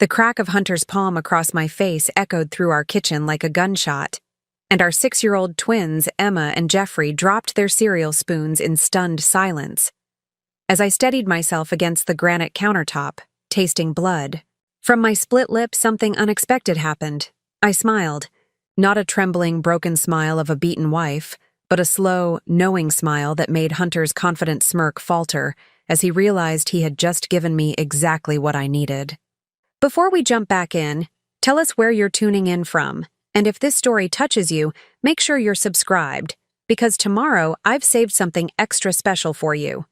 The crack of Hunter's palm across my face echoed through our kitchen like a gunshot, and our 6-year-old twins, Emma and Jeffrey, dropped their cereal spoons in stunned silence. As I steadied myself against the granite countertop, tasting blood, from my split lip something unexpected happened. I smiled, not a trembling, broken smile of a beaten wife, but a slow, knowing smile that made Hunter's confident smirk falter as he realized he had just given me exactly what I needed. Before we jump back in, tell us where you're tuning in from, and if this story touches you, make sure you're subscribed, because tomorrow I've saved something extra special for you.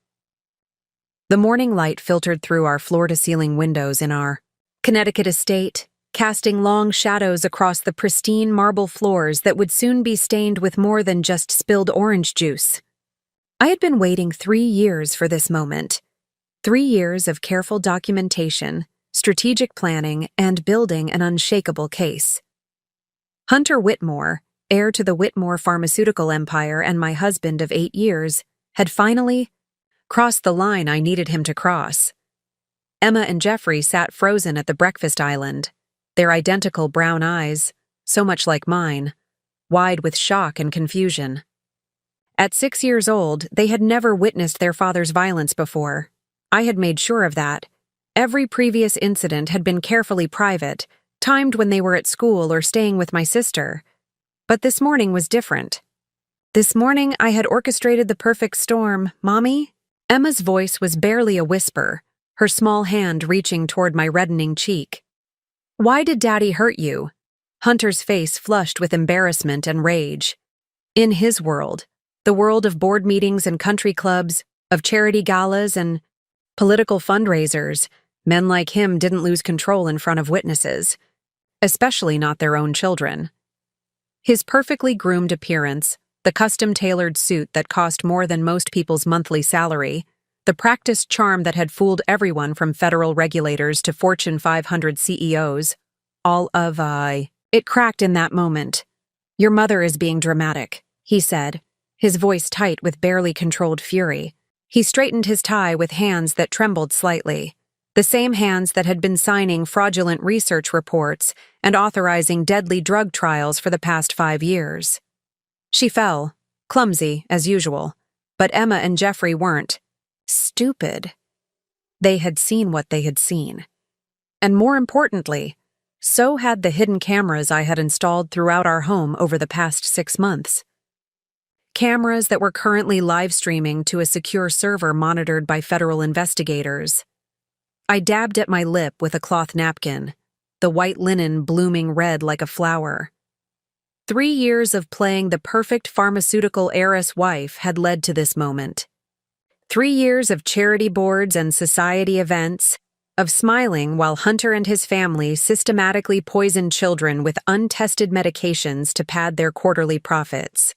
The morning light filtered through our floor-to-ceiling windows in our Connecticut estate, casting long shadows across the pristine marble floors that would soon be stained with more than just spilled orange juice. I had been waiting 3 years for this moment. 3 years of careful documentation, strategic planning, and building an unshakable case. Hunter Whitmore, heir to the Whitmore pharmaceutical empire and my husband of 8 years, had finally crossed the line I needed him to cross. Emma and Jeffrey sat frozen at the breakfast island, their identical brown eyes, so much like mine, wide with shock and confusion. At 6 years old, they had never witnessed their father's violence before. I had made sure of that. Every previous incident had been carefully private, timed when they were at school or staying with my sister. But this morning was different. This morning I had orchestrated the perfect storm, Mommy. Emma's voice was barely a whisper, her small hand reaching toward my reddening cheek. Why did Daddy hurt you? Hunter's face flushed with embarrassment and rage. In his world, the world of board meetings and country clubs, of charity galas and political fundraisers, men like him didn't lose control in front of witnesses, especially not their own children. His perfectly groomed appearance, the custom-tailored suit that cost more than most people's monthly salary, the practiced charm that had fooled everyone from federal regulators to Fortune 500 CEOs, it cracked in that moment. Your mother is being dramatic, he said, his voice tight with barely controlled fury. He straightened his tie with hands that trembled slightly, the same hands that had been signing fraudulent research reports and authorizing deadly drug trials for the past 5 years. She fell, clumsy as usual, but Emma and Jeffrey weren't. Stupid. They had seen what they had seen. And more importantly, so had the hidden cameras I had installed throughout our home over the past 6 months. Cameras that were currently live streaming to a secure server monitored by federal investigators. I dabbed at my lip with a cloth napkin, the white linen blooming red like a flower. 3 years of playing the perfect pharmaceutical heiress wife had led to this moment. 3 years of charity boards and society events, of smiling while Hunter and his family systematically poisoned children with untested medications to pad their quarterly profits.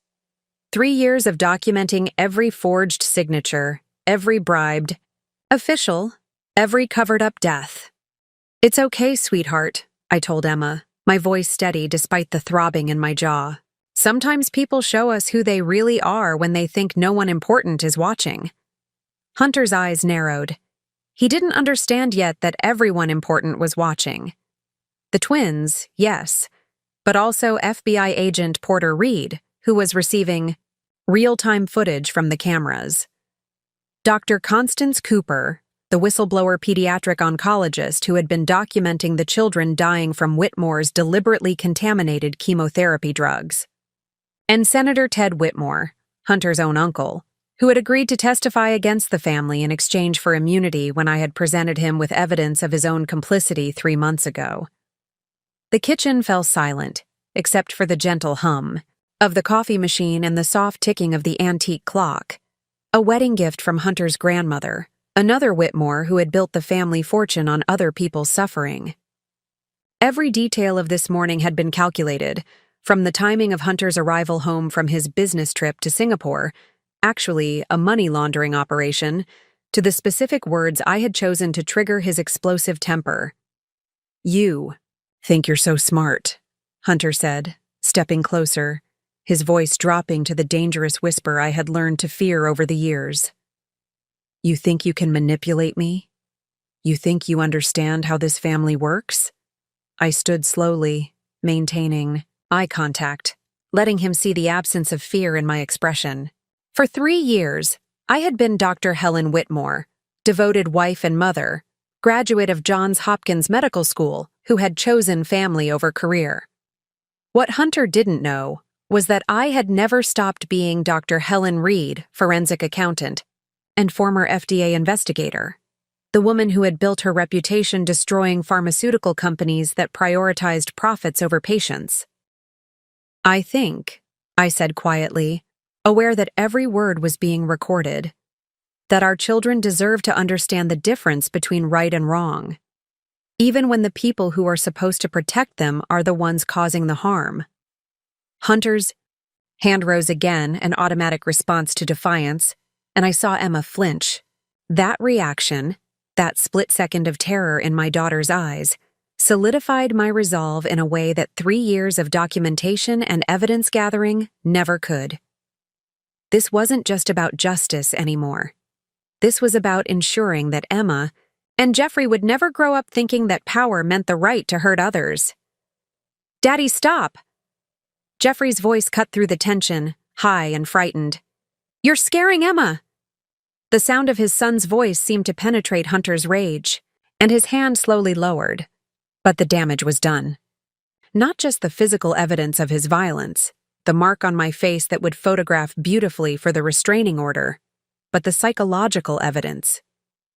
3 years of documenting every forged signature, every bribed official, every covered-up death. It's okay, sweetheart, I told Emma, my voice steady despite the throbbing in my jaw. Sometimes people show us who they really are when they think no one important is watching. Hunter's eyes narrowed. He didn't understand yet that everyone important was watching. The twins, yes, but also FBI agent Porter Reed, who was receiving real-time footage from the cameras. Dr. Constance Cooper, the whistleblower pediatric oncologist who had been documenting the children dying from Whitmore's deliberately contaminated chemotherapy drugs. And Senator Ted Whitmore, Hunter's own uncle, who had agreed to testify against the family in exchange for immunity when I had presented him with evidence of his own complicity 3 months ago. The kitchen fell silent, except for the gentle hum of the coffee machine and the soft ticking of the antique clock, a wedding gift from Hunter's grandmother, another Whitmore who had built the family fortune on other people's suffering. Every detail of this morning had been calculated, from the timing of Hunter's arrival home from his business trip to Singapore, actually a money laundering operation, to the specific words I had chosen to trigger his explosive temper. You think you're so smart, Hunter said, stepping closer, his voice dropping to the dangerous whisper I had learned to fear over the years. You think you can manipulate me? You think you understand how this family works? I stood slowly, maintaining eye contact, letting him see the absence of fear in my expression. For 3 years, I had been Dr. Helen Whitmore, devoted wife and mother, graduate of Johns Hopkins Medical School, who had chosen family over career. What Hunter didn't know was that I had never stopped being Dr. Helen Reed, forensic accountant, and former FDA investigator, the woman who had built her reputation destroying pharmaceutical companies that prioritized profits over patients. I think, I said quietly, aware that every word was being recorded, that our children deserve to understand the difference between right and wrong, even when the people who are supposed to protect them are the ones causing the harm. Hunter's hand rose again, an automatic response to defiance, and I saw Emma flinch. That reaction, that split second of terror in my daughter's eyes, solidified my resolve in a way that 3 years of documentation and evidence gathering never could. This wasn't just about justice anymore. This was about ensuring that Emma and Jeffrey would never grow up thinking that power meant the right to hurt others. "Daddy, stop!" Jeffrey's voice cut through the tension, high and frightened. "You're scaring Emma!" The sound of his son's voice seemed to penetrate Hunter's rage, and his hand slowly lowered. But the damage was done. Not just the physical evidence of his violence, the mark on my face that would photograph beautifully for the restraining order, but the psychological evidence.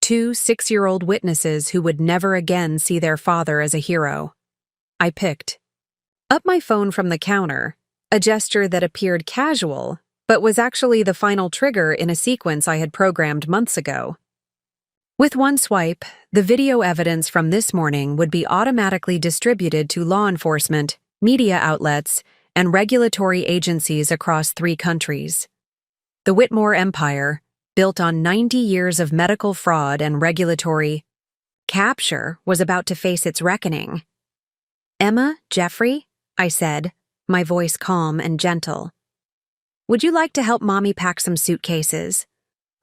2 6-year-old witnesses who would never again see their father as a hero. I picked up my phone from the counter, a gesture that appeared casual, but was actually the final trigger in a sequence I had programmed months ago. With one swipe, the video evidence from this morning would be automatically distributed to law enforcement, media outlets, and regulatory agencies across 3 countries. The Whitmore empire, built on 90 years of medical fraud and regulatory capture, was about to face its reckoning. "Emma, Jeffrey," I said, my voice calm and gentle. "Would you like to help Mommy pack some suitcases?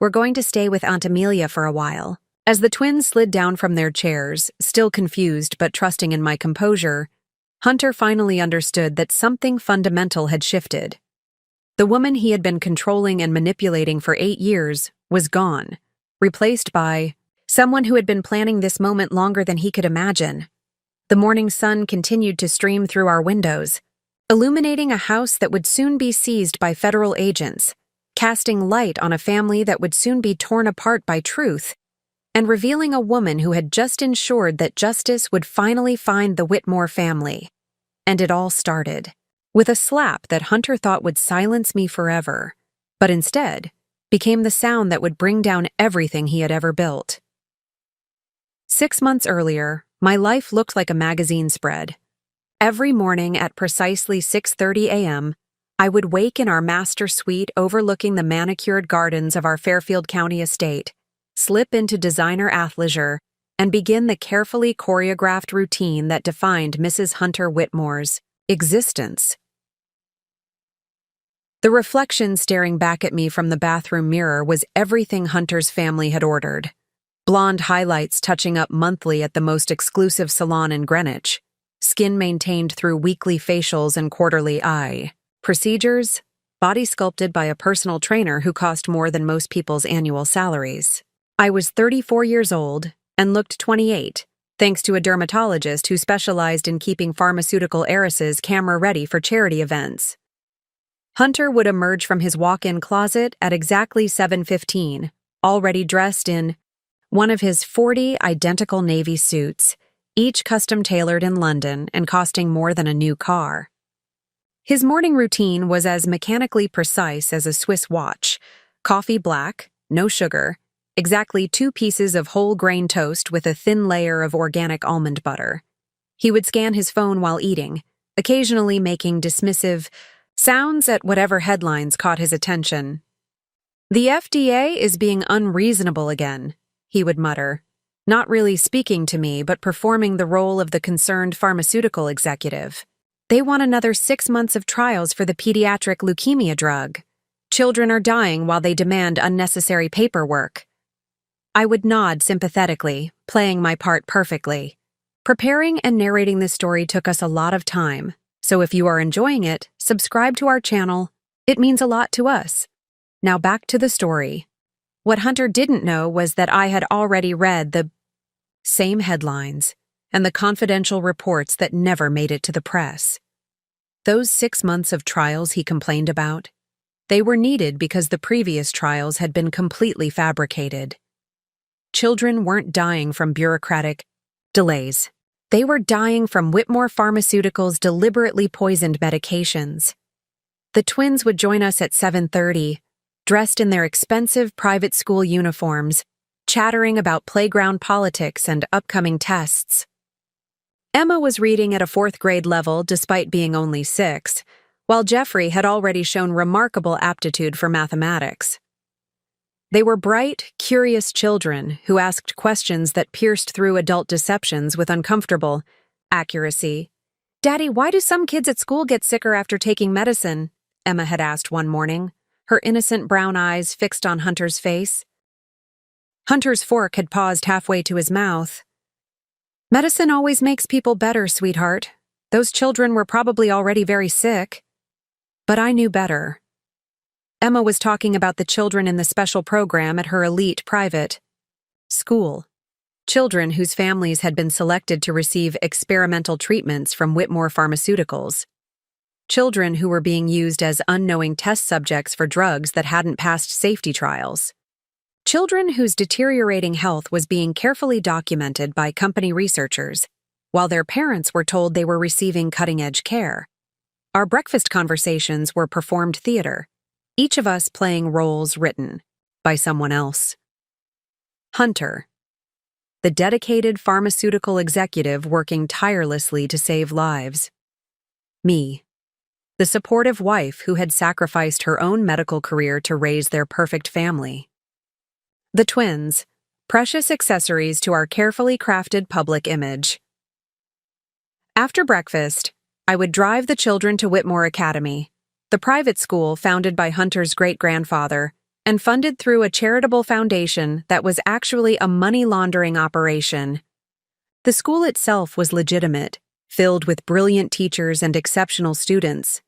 We're going to stay with Aunt Amelia for a while." As the twins slid down from their chairs, still confused but trusting in my composure, Hunter finally understood that something fundamental had shifted. The woman he had been controlling and manipulating for 8 years was gone, replaced by someone who had been planning this moment longer than he could imagine. The morning sun continued to stream through our windows, illuminating a house that would soon be seized by federal agents, casting light on a family that would soon be torn apart by truth, and revealing a woman who had just ensured that justice would finally find the Whitmore family. And it all started with a slap that Hunter thought would silence me forever, but instead became the sound that would bring down everything he had ever built. 6 months earlier, my life looked like a magazine spread. Every morning at precisely 6:30 a.m., I would wake in our master suite overlooking the manicured gardens of our Fairfield County estate, slip into designer athleisure, and begin the carefully choreographed routine that defined Mrs. Hunter Whitmore's existence. The reflection staring back at me from the bathroom mirror was everything Hunter's family had ordered. Blonde highlights touching up monthly at the most exclusive salon in Greenwich, skin maintained through weekly facials and quarterly eye procedures, body sculpted by a personal trainer who cost more than most people's annual salaries. I was 34 years old and looked 28, thanks to a dermatologist who specialized in keeping pharmaceutical heiresses camera-ready for charity events. Hunter would emerge from his walk-in closet at exactly 7:15, already dressed in one of his 40 identical navy suits, each custom-tailored in London and costing more than a new car. His morning routine was as mechanically precise as a Swiss watch: coffee black, no sugar, exactly 2 pieces of whole grain toast with a thin layer of organic almond butter. He would scan his phone while eating, occasionally making dismissive sounds at whatever headlines caught his attention. "The FDA is being unreasonable again," he would mutter, not really speaking to me but performing the role of the concerned pharmaceutical executive. "They want another 6 months of trials for the pediatric leukemia drug. Children are dying while they demand unnecessary paperwork." I would nod sympathetically, playing my part perfectly. Preparing and narrating this story took us a lot of time, so if you are enjoying it, subscribe to our channel. It means a lot to us. Now back to the story. What Hunter didn't know was that I had already read the same headlines and the confidential reports that never made it to the press. Those 6 months of trials he complained about, they were needed because the previous trials had been completely fabricated. Children weren't dying from bureaucratic delays. They were dying from Whitmore Pharmaceuticals' deliberately poisoned medications. The twins would join us at 7:30, dressed in their expensive private school uniforms, chattering about playground politics and upcoming tests. Emma was reading at a 4th grade level despite being only 6, while Jeffrey had already shown remarkable aptitude for mathematics. They were bright, curious children who asked questions that pierced through adult deceptions with uncomfortable accuracy. "Daddy, why do some kids at school get sicker after taking medicine?" Emma had asked one morning, her innocent brown eyes fixed on Hunter's face. Hunter's fork had paused halfway to his mouth. "Medicine always makes people better, sweetheart. Those children were probably already very sick." But I knew better. Emma was talking about the children in the special program at her elite private school. Children whose families had been selected to receive experimental treatments from Whitmore Pharmaceuticals. Children who were being used as unknowing test subjects for drugs that hadn't passed safety trials. Children whose deteriorating health was being carefully documented by company researchers, while their parents were told they were receiving cutting-edge care. Our breakfast conversations were performed theater, each of us playing roles written by someone else. Hunter, the dedicated pharmaceutical executive working tirelessly to save lives. Me, the supportive wife who had sacrificed her own medical career to raise their perfect family. The twins, precious accessories to our carefully crafted public image. After breakfast, I would drive the children to Whitmore Academy, the private school founded by Hunter's great-grandfather and funded through a charitable foundation that was actually a money-laundering operation. The school itself was legitimate, filled with brilliant teachers and exceptional students,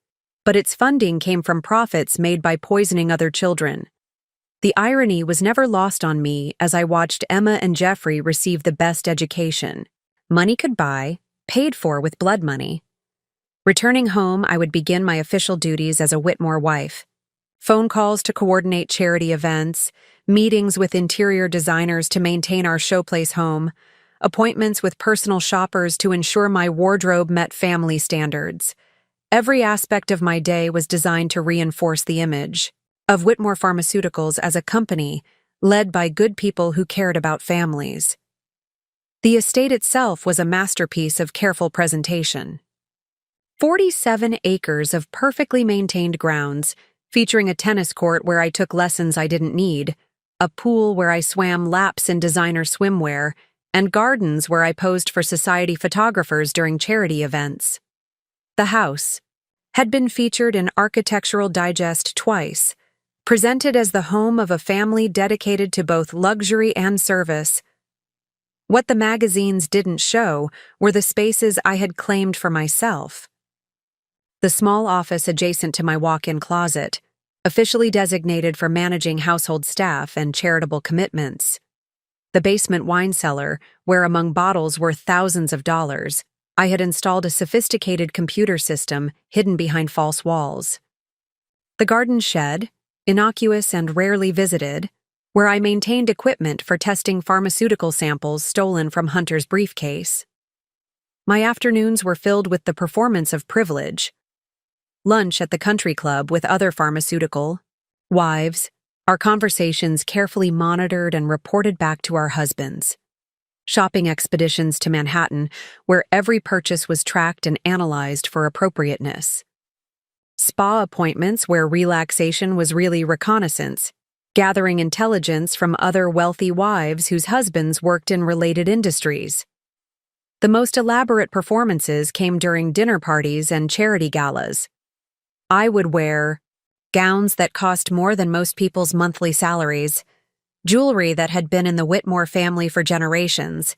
but its funding came from profits made by poisoning other children. The irony was never lost on me as I watched Emma and Jeffrey receive the best education money could buy, paid for with blood money. Returning home, I would begin my official duties as a Whitmore wife. Phone calls to coordinate charity events, meetings with interior designers to maintain our showplace home, appointments with personal shoppers to ensure my wardrobe met family standards. Every aspect of my day was designed to reinforce the image of Whitmore Pharmaceuticals as a company led by good people who cared about families. The estate itself was a masterpiece of careful presentation. 47 acres of perfectly maintained grounds, featuring a tennis court where I took lessons I didn't need, a pool where I swam laps in designer swimwear, and gardens where I posed for society photographers during charity events. The house had been featured in Architectural Digest twice, presented as the home of a family dedicated to both luxury and service. What the magazines didn't show were the spaces I had claimed for myself. The small office adjacent to my walk-in closet, officially designated for managing household staff and charitable commitments. The basement wine cellar, where among bottles worth thousands of dollars, I had installed a sophisticated computer system hidden behind false walls. The garden shed, innocuous and rarely visited, where I maintained equipment for testing pharmaceutical samples stolen from Hunter's briefcase. My afternoons were filled with the performance of privilege. Lunch at the country club with other pharmaceutical wives, our conversations carefully monitored and reported back to our husbands. Shopping expeditions to Manhattan, where every purchase was tracked and analyzed for appropriateness. Spa appointments where relaxation was really reconnaissance, gathering intelligence from other wealthy wives whose husbands worked in related industries. The most elaborate performances came during dinner parties and charity galas. I would wear gowns that cost more than most people's monthly salaries, jewelry that had been in the Whitmore family for generations,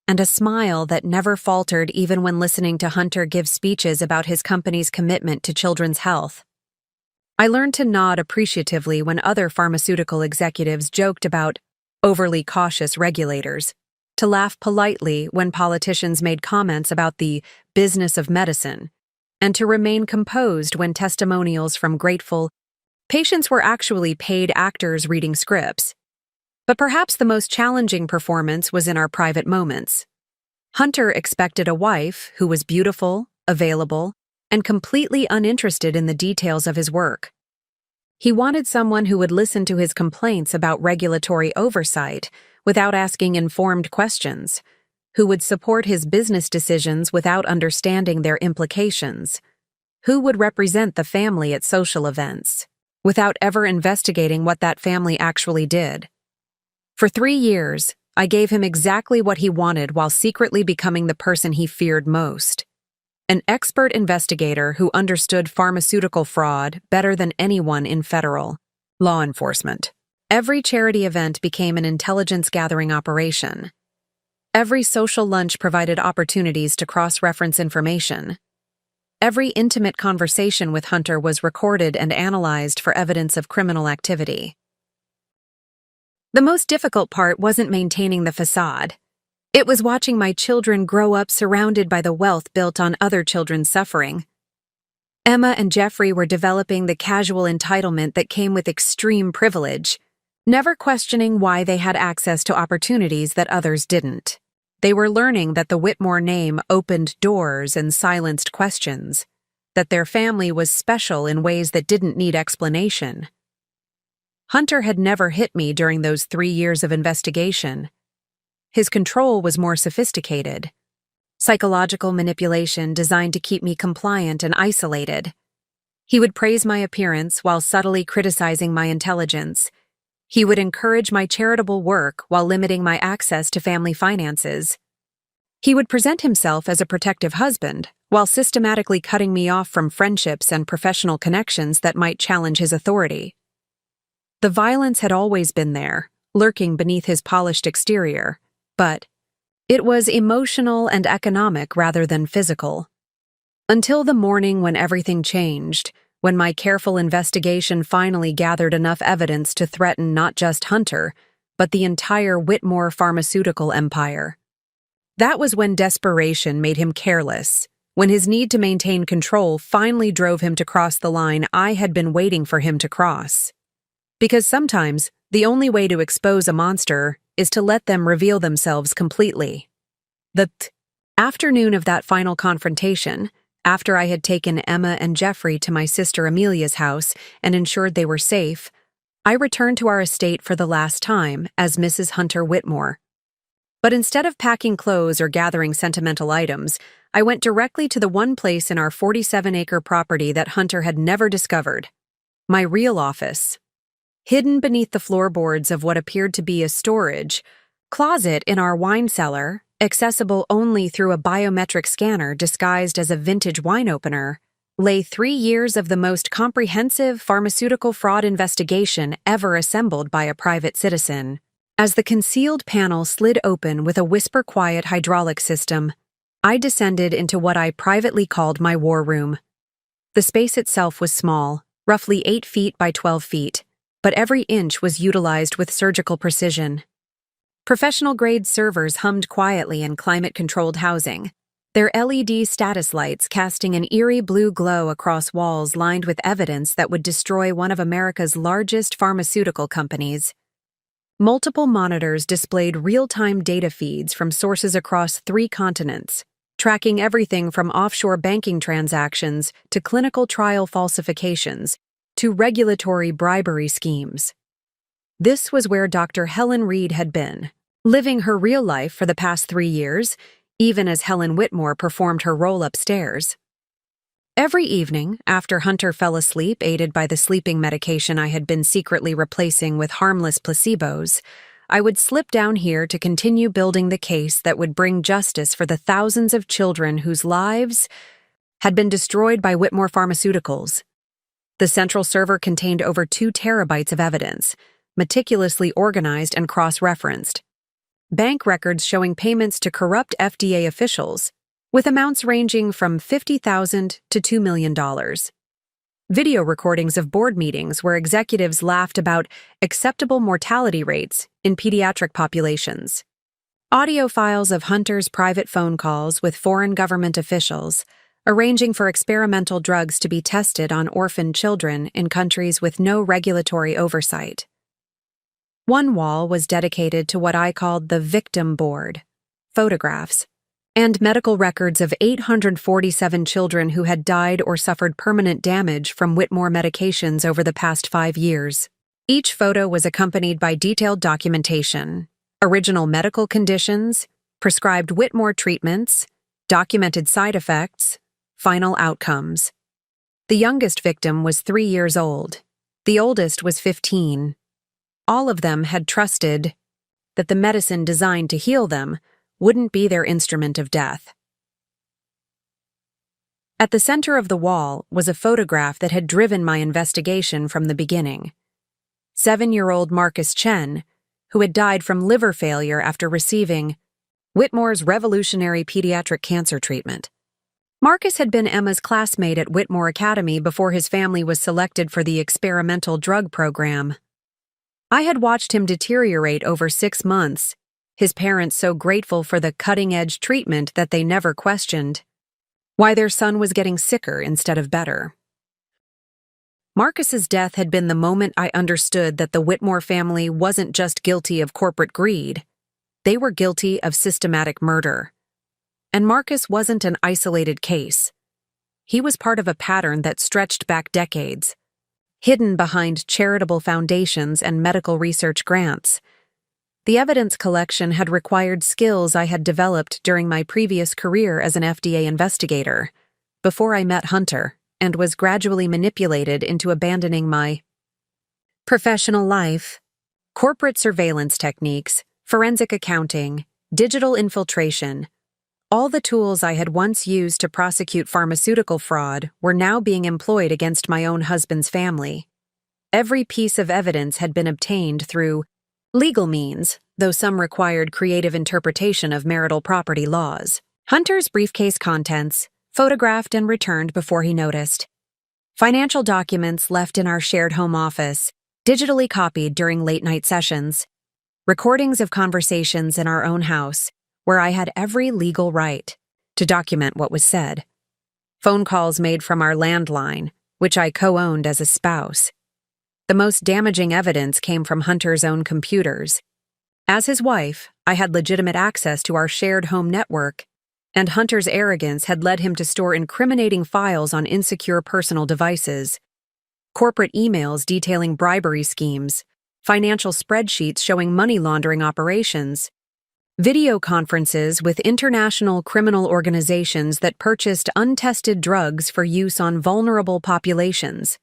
and a smile that never faltered even when listening to Hunter give speeches about his company's commitment to children's health. I learned to nod appreciatively when other pharmaceutical executives joked about overly cautious regulators, to laugh politely when politicians made comments about the business of medicine, and to remain composed when testimonials from grateful patients were actually paid actors reading scripts. But perhaps the most challenging performance was in our private moments. Hunter expected a wife who was beautiful, available, and completely uninterested in the details of his work. He wanted someone who would listen to his complaints about regulatory oversight without asking informed questions, who would support his business decisions without understanding their implications, who would represent the family at social events, without ever investigating what that family actually did. For 3 years, I gave him exactly what he wanted while secretly becoming the person he feared most. An expert investigator who understood pharmaceutical fraud better than anyone in federal law enforcement. Every charity event became an intelligence-gathering operation. Every social lunch provided opportunities to cross-reference information. Every intimate conversation with Hunter was recorded and analyzed for evidence of criminal activity. The most difficult part wasn't maintaining the facade. It was watching my children grow up surrounded by the wealth built on other children's suffering. Emma and Jeffrey were developing the casual entitlement that came with extreme privilege, never questioning why they had access to opportunities that others didn't. They were learning that the Whitmore name opened doors and silenced questions, that their family was special in ways that didn't need explanation. Hunter had never hit me during those 3 years of investigation. His control was more sophisticated. Psychological manipulation designed to keep me compliant and isolated. He would praise my appearance while subtly criticizing my intelligence. He would encourage my charitable work while limiting my access to family finances. He would present himself as a protective husband while systematically cutting me off from friendships and professional connections that might challenge his authority. The violence had always been there, lurking beneath his polished exterior, but it was emotional and economic rather than physical. Until the morning when everything changed, when my careful investigation finally gathered enough evidence to threaten not just Hunter, but the entire Whitmore pharmaceutical empire. That was when desperation made him careless, when his need to maintain control finally drove him to cross the line I had been waiting for him to cross. Because sometimes, the only way to expose a monster is to let them reveal themselves completely. The afternoon of that final confrontation, after I had taken Emma and Jeffrey to my sister Amelia's house and ensured they were safe, I returned to our estate for the last time as Mrs. Hunter Whitmore. But instead of packing clothes or gathering sentimental items, I went directly to the one place in our 47-acre property that Hunter had never discovered: my real office. Hidden beneath the floorboards of what appeared to be a storage closet in our wine cellar, accessible only through a biometric scanner disguised as a vintage wine opener, lay 3 years of the most comprehensive pharmaceutical fraud investigation ever assembled by a private citizen. As the concealed panel slid open with a whisper-quiet hydraulic system, I descended into what I privately called my war room. The space itself was small, roughly 8 feet by 12 feet, but every inch was utilized with surgical precision. Professional-grade servers hummed quietly in climate-controlled housing, their LED status lights casting an eerie blue glow across walls lined with evidence that would destroy one of America's largest pharmaceutical companies. Multiple monitors displayed real-time data feeds from sources across 3 continents, tracking everything from offshore banking transactions to clinical trial falsifications to regulatory bribery schemes. This was where Dr. Helen Reed had been, living her real life for the past 3 years, even as Helen Whitmore performed her role upstairs. Every evening, after Hunter fell asleep aided by the sleeping medication I had been secretly replacing with harmless placebos, I would slip down here to continue building the case that would bring justice for the thousands of children whose lives had been destroyed by Whitmore Pharmaceuticals. The central server contained over 2 terabytes of evidence, meticulously organized and cross-referenced. Bank records showing payments to corrupt FDA officials, with amounts ranging from $50,000 to $2 million. Video recordings of board meetings where executives laughed about acceptable mortality rates in pediatric populations. Audio files of Hunter's private phone calls with foreign government officials, arranging for experimental drugs to be tested on orphaned children in countries with no regulatory oversight. One wall was dedicated to what I called the victim board, photographs, and medical records of 847 children who had died or suffered permanent damage from Whitmore medications over the past 5 years. Each photo was accompanied by detailed documentation, original medical conditions, prescribed Whitmore treatments, documented side effects, final outcomes. The youngest victim was 3 years old. The oldest was 15. All of them had trusted that the medicine designed to heal them wouldn't be their instrument of death. At the center of the wall was a photograph that had driven my investigation from the beginning. 7-year-old Marcus Chen, who had died from liver failure after receiving Whitmore's revolutionary pediatric cancer treatment. Marcus had been Emma's classmate at Whitmore Academy before his family was selected for the experimental drug program. I had watched him deteriorate over 6 months, his parents so grateful for the cutting-edge treatment that they never questioned why their son was getting sicker instead of better. Marcus's death had been the moment I understood that the Whitmore family wasn't just guilty of corporate greed, they were guilty of systematic murder. And Marcus wasn't an isolated case. He was part of a pattern that stretched back decades, hidden behind charitable foundations and medical research grants. The evidence collection had required skills I had developed during my previous career as an FDA investigator, before I met Hunter, and was gradually manipulated into abandoning my professional life. Corporate surveillance techniques, forensic accounting, digital infiltration, all the tools I had once used to prosecute pharmaceutical fraud were now being employed against my own husband's family. Every piece of evidence had been obtained through legal means, though some required creative interpretation of marital property laws. Hunter's briefcase contents, photographed and returned before he noticed. Financial documents left in our shared home office, digitally copied during late-night sessions. Recordings of conversations in our own house, where I had every legal right to document what was said. Phone calls made from our landline, which I co-owned as a spouse. The most damaging evidence came from Hunter's own computers. As his wife, I had legitimate access to our shared home network, and Hunter's arrogance had led him to store incriminating files on insecure personal devices, corporate emails detailing bribery schemes, financial spreadsheets showing money laundering operations, video conferences with international criminal organizations that purchased untested drugs for use on vulnerable populations.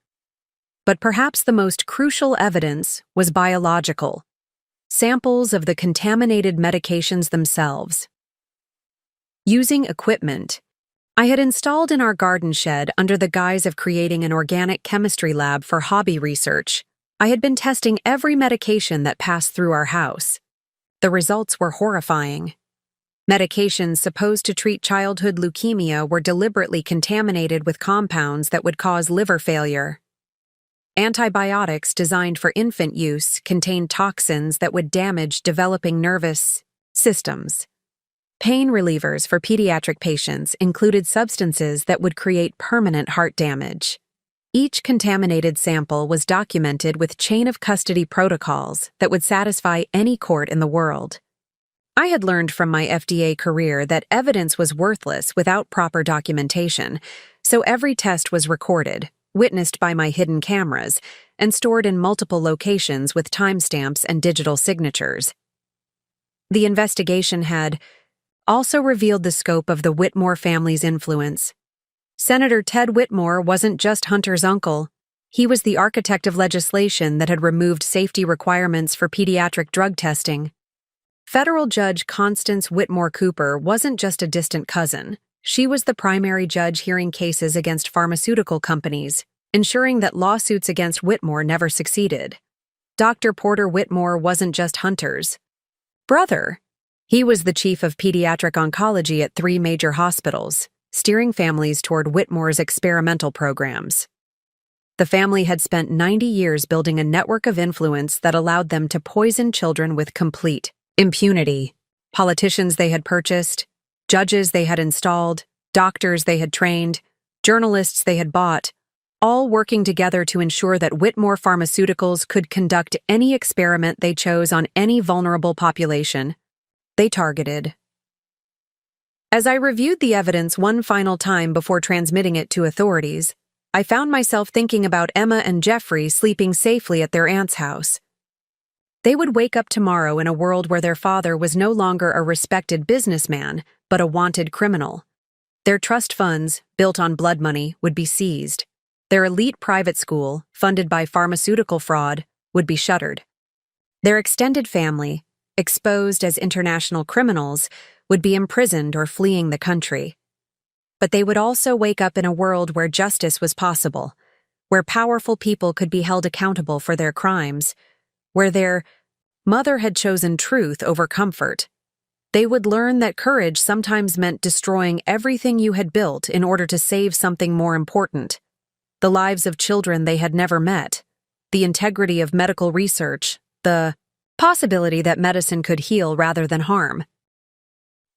But perhaps the most crucial evidence was biological. Samples of the contaminated medications themselves. Using equipment I had installed in our garden shed under the guise of creating an organic chemistry lab for hobby research, I had been testing every medication that passed through our house. The results were horrifying. Medications supposed to treat childhood leukemia were deliberately contaminated with compounds that would cause liver failure. Antibiotics designed for infant use contained toxins that would damage developing nervous systems. Pain relievers for pediatric patients included substances that would create permanent heart damage. Each contaminated sample was documented with chain-of-custody protocols that would satisfy any court in the world. I had learned from my FDA career that evidence was worthless without proper documentation, so every test was recorded, witnessed by my hidden cameras, and stored in multiple locations with timestamps and digital signatures. The investigation had also revealed the scope of the Whitmore family's influence. Senator Ted Whitmore wasn't just Hunter's uncle. He was the architect of legislation that had removed safety requirements for pediatric drug testing. Federal Judge Constance Whitmore Cooper wasn't just a distant cousin. She was the primary judge hearing cases against pharmaceutical companies, ensuring that lawsuits against Whitmore never succeeded. Dr. Porter Whitmore wasn't just Hunter's brother. He was the chief of pediatric oncology at 3 major hospitals, steering families toward Whitmore's experimental programs. The family had spent 90 years building a network of influence that allowed them to poison children with complete impunity. Politicians they had purchased, judges they had installed, doctors they had trained, journalists they had bought, all working together to ensure that Whitmore Pharmaceuticals could conduct any experiment they chose on any vulnerable population they targeted. As I reviewed the evidence one final time before transmitting it to authorities, I found myself thinking about Emma and Jeffrey sleeping safely at their aunt's house. They would wake up tomorrow in a world where their father was no longer a respected businessman, but a wanted criminal. Their trust funds, built on blood money, would be seized. Their elite private school, funded by pharmaceutical fraud, would be shuttered. Their extended family, exposed as international criminals, would be imprisoned or fleeing the country. But they would also wake up in a world where justice was possible, where powerful people could be held accountable for their crimes, where their mother had chosen truth over comfort. They would learn that courage sometimes meant destroying everything you had built in order to save something more important: the lives of children they had never met, the integrity of medical research, the possibility that medicine could heal rather than harm.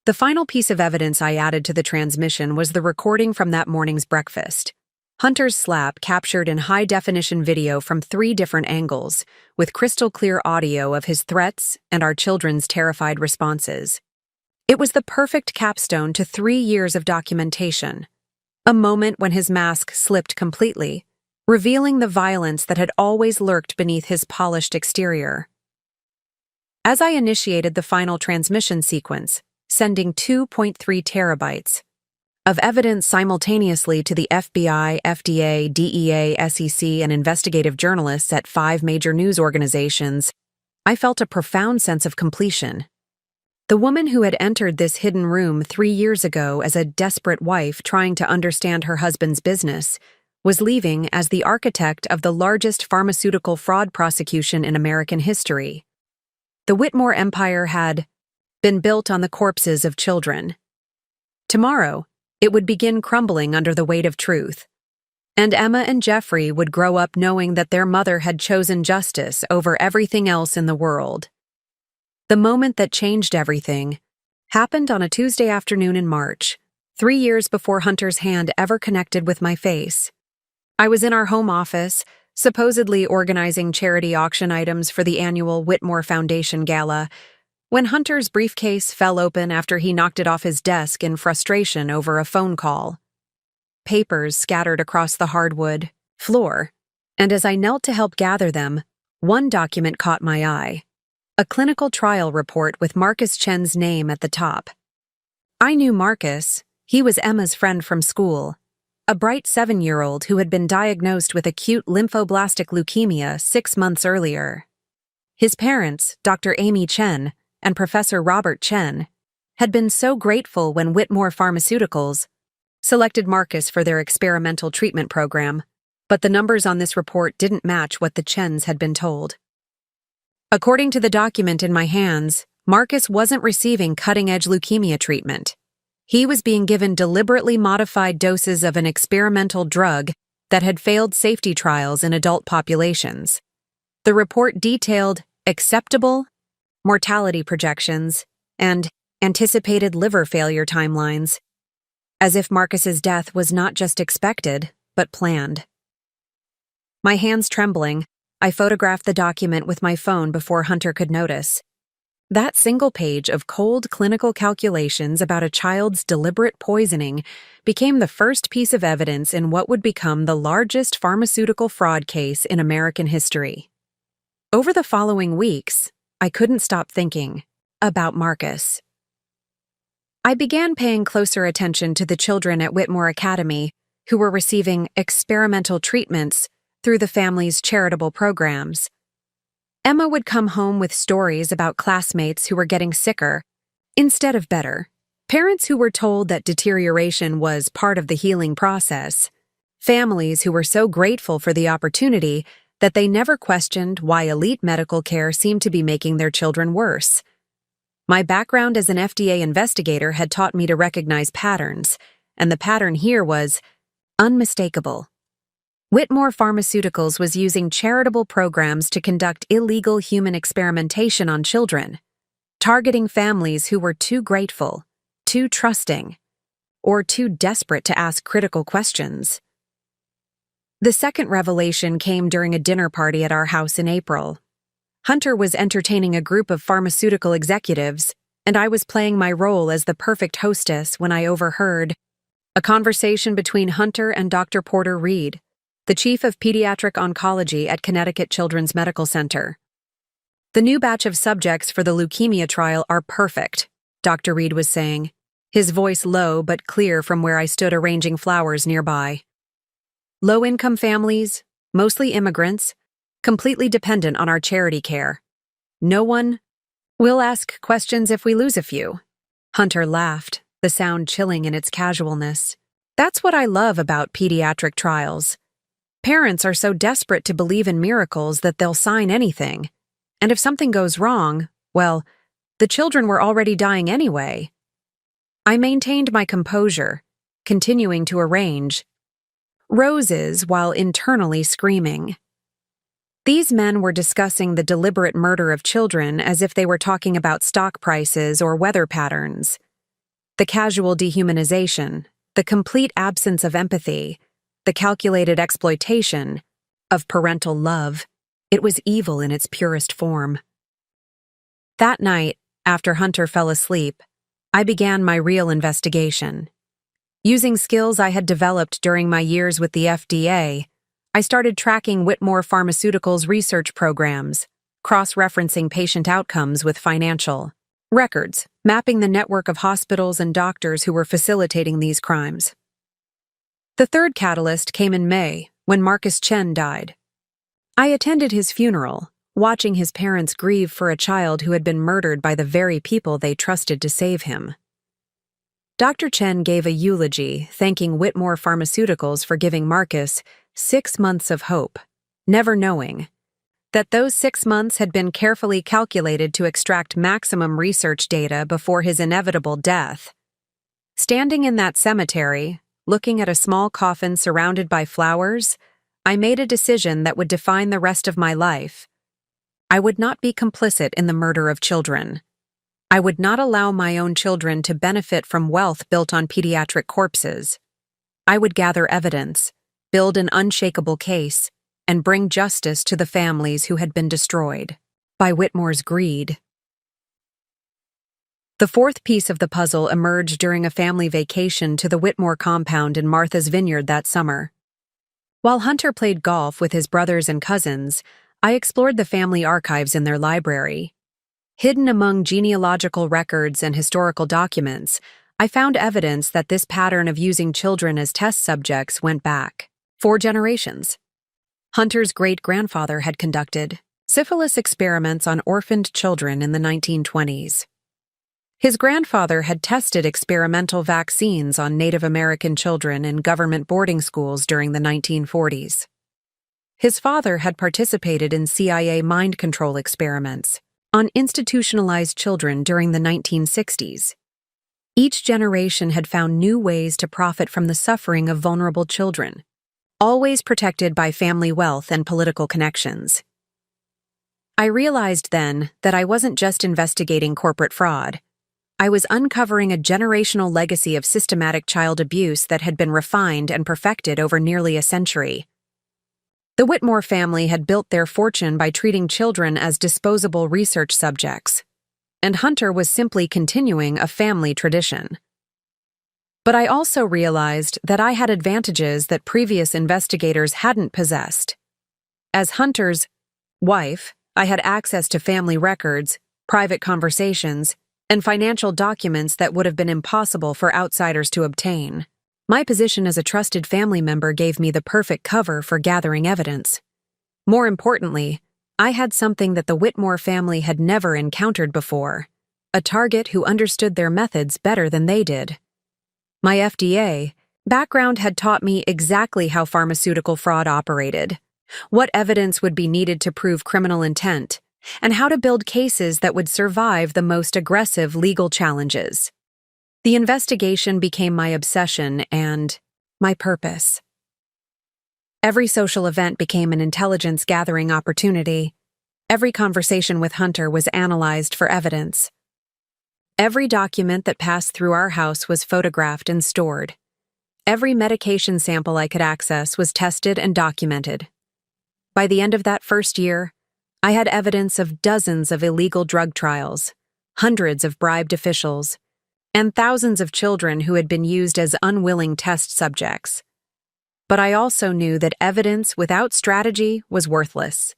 The final piece of evidence I added to the transmission was the recording from that morning's breakfast. Hunter's slap captured in high-definition video from 3 different angles, with crystal-clear audio of his threats and our children's terrified responses. It was the perfect capstone to 3 years of documentation, a moment when his mask slipped completely, revealing the violence that had always lurked beneath his polished exterior. As I initiated the final transmission sequence, sending 2.3 terabytes of evidence simultaneously to the FBI, FDA, DEA, SEC, and investigative journalists at 5 major news organizations, I felt a profound sense of completion. The woman who had entered this hidden room 3 years ago as a desperate wife trying to understand her husband's business was leaving as the architect of the largest pharmaceutical fraud prosecution in American history. The Whitmore empire had been built on the corpses of children. Tomorrow, it would begin crumbling under the weight of truth, and Emma and Jeffrey would grow up knowing that their mother had chosen justice over everything else in the world. The moment that changed everything happened on a Tuesday afternoon in March, 3 years before Hunter's hand ever connected with my face. I was in our home office, supposedly organizing charity auction items for the annual Whitmore Foundation Gala, when Hunter's briefcase fell open after he knocked it off his desk in frustration over a phone call. Papers scattered across the hardwood floor, and as I knelt to help gather them, one document caught my eye: a clinical trial report with Marcus Chen's name at the top. I knew Marcus. He was Emma's friend from school, a bright 7-year-old who had been diagnosed with acute lymphoblastic leukemia 6 months earlier. His parents, Dr. Amy Chen and Professor Robert Chen, had been so grateful when Whitmore Pharmaceuticals selected Marcus for their experimental treatment program, but the numbers on this report didn't match what the Chens had been told. According to the document in my hands, Marcus wasn't receiving cutting-edge leukemia treatment. He was being given deliberately modified doses of an experimental drug that had failed safety trials in adult populations. The report detailed acceptable mortality projections and anticipated liver failure timelines, as if Marcus's death was not just expected, but planned. My hands trembling, I photographed the document with my phone before Hunter could notice. That single page of cold clinical calculations about a child's deliberate poisoning became the first piece of evidence in what would become the largest pharmaceutical fraud case in American history. Over the following weeks, I couldn't stop thinking about Marcus. I began paying closer attention to the children at Whitmore Academy who were receiving experimental treatments through the family's charitable programs. Emma would come home with stories about classmates who were getting sicker instead of better, parents who were told that deterioration was part of the healing process, families who were so grateful for the opportunity that they never questioned why elite medical care seemed to be making their children worse. My background as an FDA investigator had taught me to recognize patterns, and the pattern here was unmistakable. Whitmore Pharmaceuticals was using charitable programs to conduct illegal human experimentation on children, targeting families who were too grateful, too trusting, or too desperate to ask critical questions. The second revelation came during a dinner party at our house in April. Hunter was entertaining a group of pharmaceutical executives, and I was playing my role as the perfect hostess when I overheard a conversation between Hunter and Dr. Porter Reed, the chief of pediatric oncology at Connecticut Children's Medical Center. "The new batch of subjects for the leukemia trial are perfect," Dr. Reed was saying, his voice low but clear from where I stood arranging flowers nearby. "Low-income families, mostly immigrants, completely dependent on our charity care. No one will ask questions if we lose a few." Hunter laughed, the sound chilling in its casualness. "That's what I love about pediatric trials. Parents are so desperate to believe in miracles that they'll sign anything. And if something goes wrong, well, the children were already dying anyway." I maintained my composure, continuing to arrange roses while internally screaming. These men were discussing the deliberate murder of children as if they were talking about stock prices or weather patterns. The casual dehumanization, the complete absence of empathy, the calculated exploitation of parental love. It was evil in its purest form. That night, after Hunter fell asleep, I began my real investigation. Using skills I had developed during my years with the FDA, I started tracking Whitmore Pharmaceuticals' research programs, cross-referencing patient outcomes with financial records, mapping the network of hospitals and doctors who were facilitating these crimes. The third catalyst came in May, when Marcus Chen died. I attended his funeral, watching his parents grieve for a child who had been murdered by the very people they trusted to save him. Dr. Chen gave a eulogy thanking Whitmore Pharmaceuticals for giving Marcus 6 months of hope, never knowing that those 6 months had been carefully calculated to extract maximum research data before his inevitable death. Standing in that cemetery, looking at a small coffin surrounded by flowers, I made a decision that would define the rest of my life. I would not be complicit in the murder of children. I would not allow my own children to benefit from wealth built on pediatric corpses. I would gather evidence, build an unshakable case, and bring justice to the families who had been destroyed by Whitmore's greed. The fourth piece of the puzzle emerged during a family vacation to the Whitmore compound in Martha's Vineyard that summer. While Hunter played golf with his brothers and cousins, I explored the family archives in their library. Hidden among genealogical records and historical documents, I found evidence that this pattern of using children as test subjects went back 4 generations. Hunter's great-grandfather had conducted syphilis experiments on orphaned children in the 1920s. His grandfather had tested experimental vaccines on Native American children in government boarding schools during the 1940s. His father had participated in CIA mind control experiments on institutionalized children during the 1960s. Each generation had found new ways to profit from the suffering of vulnerable children, always protected by family wealth and political connections. I realized then that I wasn't just investigating corporate fraud. I was uncovering a generational legacy of systematic child abuse that had been refined and perfected over nearly a century. The Whitmore family had built their fortune by treating children as disposable research subjects, and Hunter was simply continuing a family tradition. But I also realized that I had advantages that previous investigators hadn't possessed. As Hunter's wife, I had access to family records, private conversations, and financial documents that would have been impossible for outsiders to obtain. My position as a trusted family member gave me the perfect cover for gathering evidence. More importantly, I had something that the Whitmore family had never encountered before, a target who understood their methods better than they did. My FDA background had taught me exactly how pharmaceutical fraud operated, what evidence would be needed to prove criminal intent, and how to build cases that would survive the most aggressive legal challenges. The investigation became my obsession and my purpose. Every social event became an intelligence-gathering opportunity. Every conversation with Hunter was analyzed for evidence. Every document that passed through our house was photographed and stored. Every medication sample I could access was tested and documented. By the end of that first year, I had evidence of dozens of illegal drug trials, hundreds of bribed officials, and thousands of children who had been used as unwilling test subjects. But I also knew that evidence without strategy was worthless.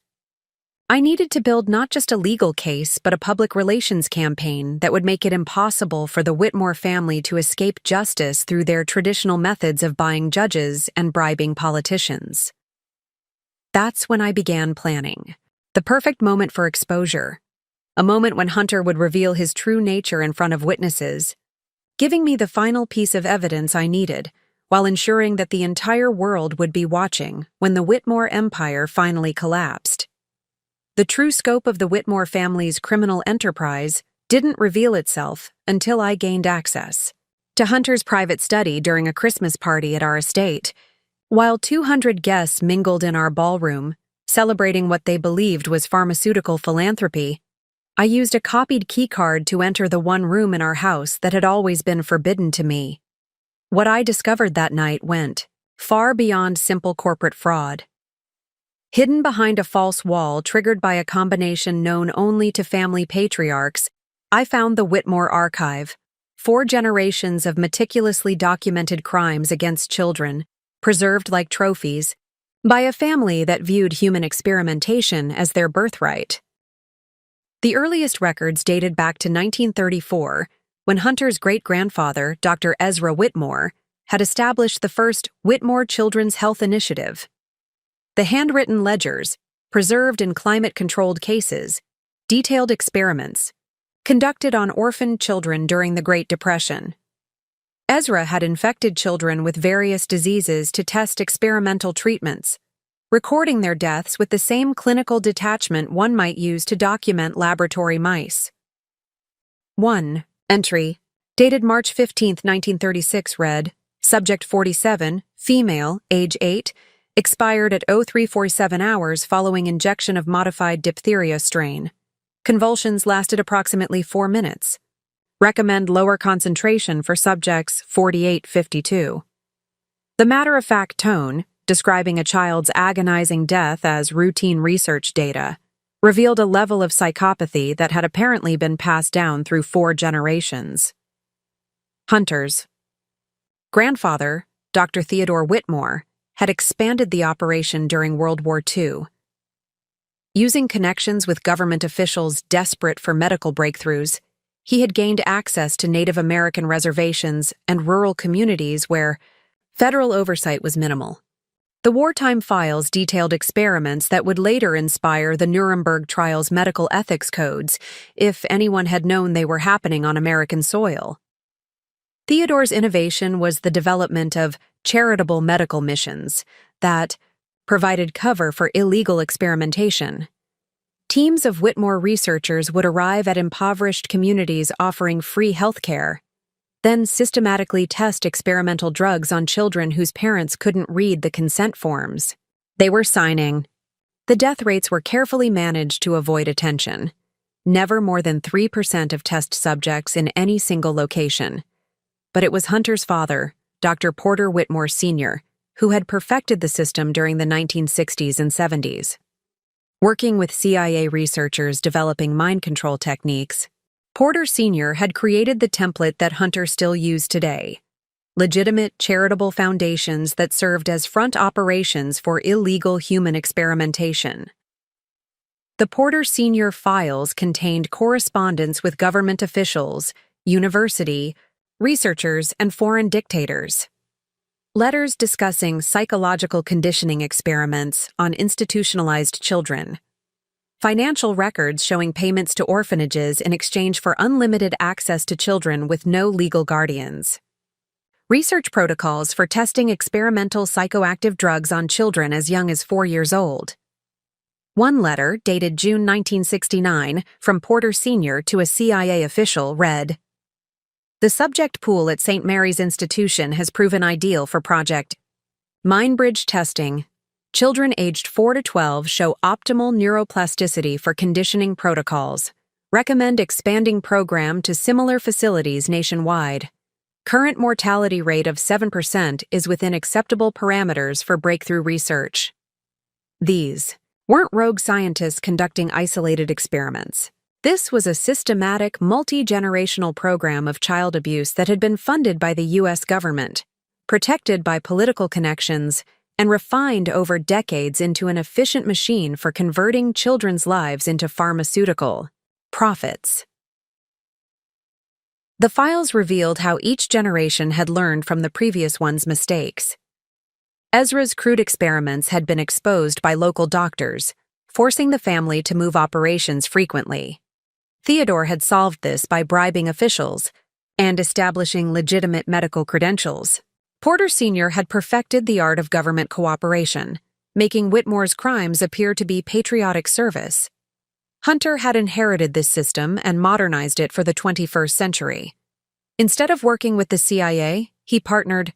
I needed to build not just a legal case, but a public relations campaign that would make it impossible for the Whitmore family to escape justice through their traditional methods of buying judges and bribing politicians. That's when I began planning. The perfect moment for exposure. A moment when Hunter would reveal his true nature in front of witnesses, giving me the final piece of evidence I needed, while ensuring that the entire world would be watching when the Whitmore empire finally collapsed. The true scope of the Whitmore family's criminal enterprise didn't reveal itself until I gained access to Hunter's private study during a Christmas party at our estate. While 200 guests mingled in our ballroom, celebrating what they believed was pharmaceutical philanthropy, I used a copied keycard to enter the one room in our house that had always been forbidden to me. What I discovered that night went far beyond simple corporate fraud. Hidden behind a false wall triggered by a combination known only to family patriarchs, I found the Whitmore Archive, 4 generations of meticulously documented crimes against children, preserved like trophies, by a family that viewed human experimentation as their birthright. The earliest records dated back to 1934, when Hunter's great-grandfather, Dr. Ezra Whitmore, had established the first Whitmore Children's Health Initiative. The handwritten ledgers, preserved in climate-controlled cases, detailed experiments conducted on orphaned children during the Great Depression. Ezra had infected children with various diseases to test experimental treatments, recording their deaths with the same clinical detachment one might use to document laboratory mice. 1. Entry, dated March 15, 1936, read, Subject 47, female, age 8, expired at 0347 hours following injection of modified diphtheria strain. Convulsions lasted approximately 4 minutes. Recommend lower concentration for subjects 48-52. The matter-of-fact tone, describing a child's agonizing death as routine research data, revealed a level of psychopathy that had apparently been passed down through 4 generations. Hunter's grandfather, Dr. Theodore Whitmore, had expanded the operation during World War II. Using connections with government officials desperate for medical breakthroughs, he had gained access to Native American reservations and rural communities where federal oversight was minimal. The wartime files detailed experiments that would later inspire the Nuremberg trial's medical ethics codes, if anyone had known they were happening on American soil. Theodore's innovation was the development of charitable medical missions that provided cover for illegal experimentation. Teams of Whitmore researchers would arrive at impoverished communities offering free health care, then systematically test experimental drugs on children whose parents couldn't read the consent forms they were signing. The death rates were carefully managed to avoid attention. Never more than 3% of test subjects in any single location. But it was Hunter's father, Dr. Porter Whitmore Sr., who had perfected the system during the 1960s and 70s. Working with CIA researchers developing mind control techniques, Porter Sr. had created the template that Hunter still used today, legitimate charitable foundations that served as front operations for illegal human experimentation. The Porter Sr. files contained correspondence with government officials, university, researchers, and foreign dictators. Letters discussing psychological conditioning experiments on institutionalized children. Financial records showing payments to orphanages in exchange for unlimited access to children with no legal guardians. research protocols for testing experimental psychoactive drugs on children as young as 4 years old. One letter, dated June 1969, from Porter Sr. to a CIA official, read, "The subject pool at St. Mary's Institution has proven ideal for Project Mindbridge testing. Children aged 4 to 12 show optimal neuroplasticity for conditioning protocols. Recommend expanding program to similar facilities nationwide. Current mortality rate of 7% is within acceptable parameters for breakthrough research." These weren't rogue scientists conducting isolated experiments. This was a systematic, multi-generational program of child abuse that had been funded by the U.S. government, protected by political connections, and refined over decades into an efficient machine for converting children's lives into pharmaceutical profits. The files revealed how each generation had learned from the previous one's mistakes. Ezra's crude experiments had been exposed by local doctors, forcing the family to move operations frequently. Theodore had solved this by bribing officials and establishing legitimate medical credentials. Porter Sr. had perfected the art of government cooperation, making Whitmore's crimes appear to be patriotic service. Hunter had inherited this system and modernized it for the 21st century. Instead of working with the CIA, he partnered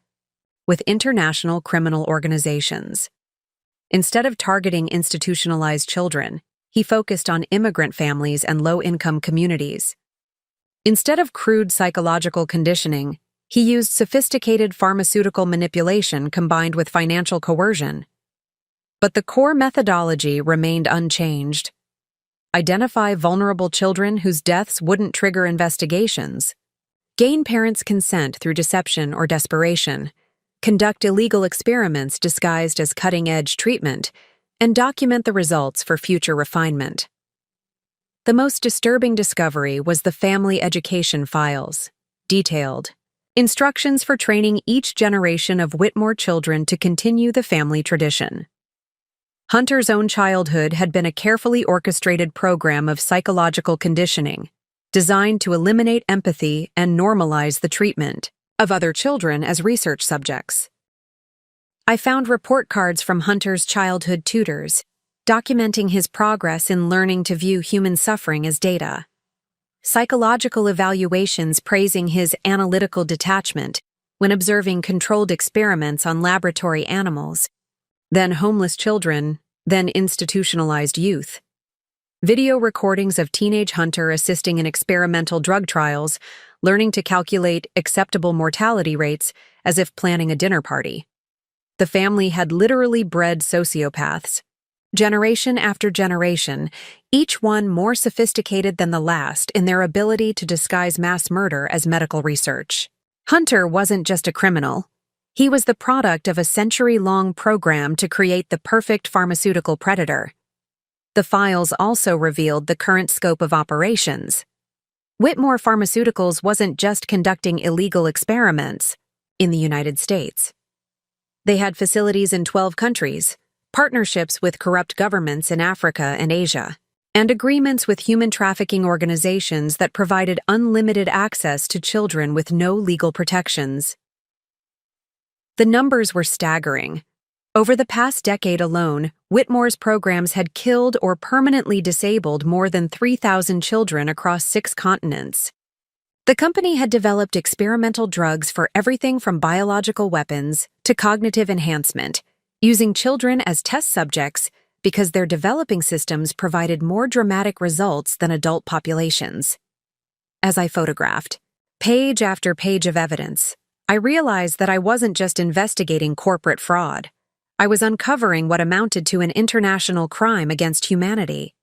with international criminal organizations. Instead of targeting institutionalized children, he focused on immigrant families and low-income communities. Instead of crude psychological conditioning, he used sophisticated pharmaceutical manipulation combined with financial coercion. But the core methodology remained unchanged. Identify vulnerable children whose deaths wouldn't trigger investigations. Gain parents' consent through deception or desperation. Conduct illegal experiments disguised as cutting-edge treatment, and document the results for future refinement. The most disturbing discovery was the family education files, detailed instructions for training each generation of Whitmore children to continue the family tradition. Hunter's own childhood had been a carefully orchestrated program of psychological conditioning, designed to eliminate empathy and normalize the treatment of other children as research subjects. I found report cards from Hunter's childhood tutors, documenting his progress in learning to view human suffering as data. Psychological evaluations praising his analytical detachment when observing controlled experiments on laboratory animals, then homeless children, then institutionalized youth. Video recordings of teenage Hunter assisting in experimental drug trials, learning to calculate acceptable mortality rates as if planning a dinner party. The family had literally bred sociopaths. Generation after generation, each one more sophisticated than the last in their ability to disguise mass murder as medical research. Hunter wasn't just a criminal. He was the product of a century-long program to create the perfect pharmaceutical predator. The files also revealed the current scope of operations. Whitmore Pharmaceuticals wasn't just conducting illegal experiments in the United States. They had facilities in 12 countries, partnerships with corrupt governments in Africa and Asia, and agreements with human trafficking organizations that provided unlimited access to children with no legal protections. The numbers were staggering. Over the past decade alone, Whitmore's programs had killed or permanently disabled more than 3,000 children across 6 continents. The company had developed experimental drugs for everything from biological weapons to cognitive enhancement, using children as test subjects because their developing systems provided more dramatic results than adult populations. As I photographed page after page of evidence, I realized that I wasn't just investigating corporate fraud. I was uncovering what amounted to an international crime against humanity.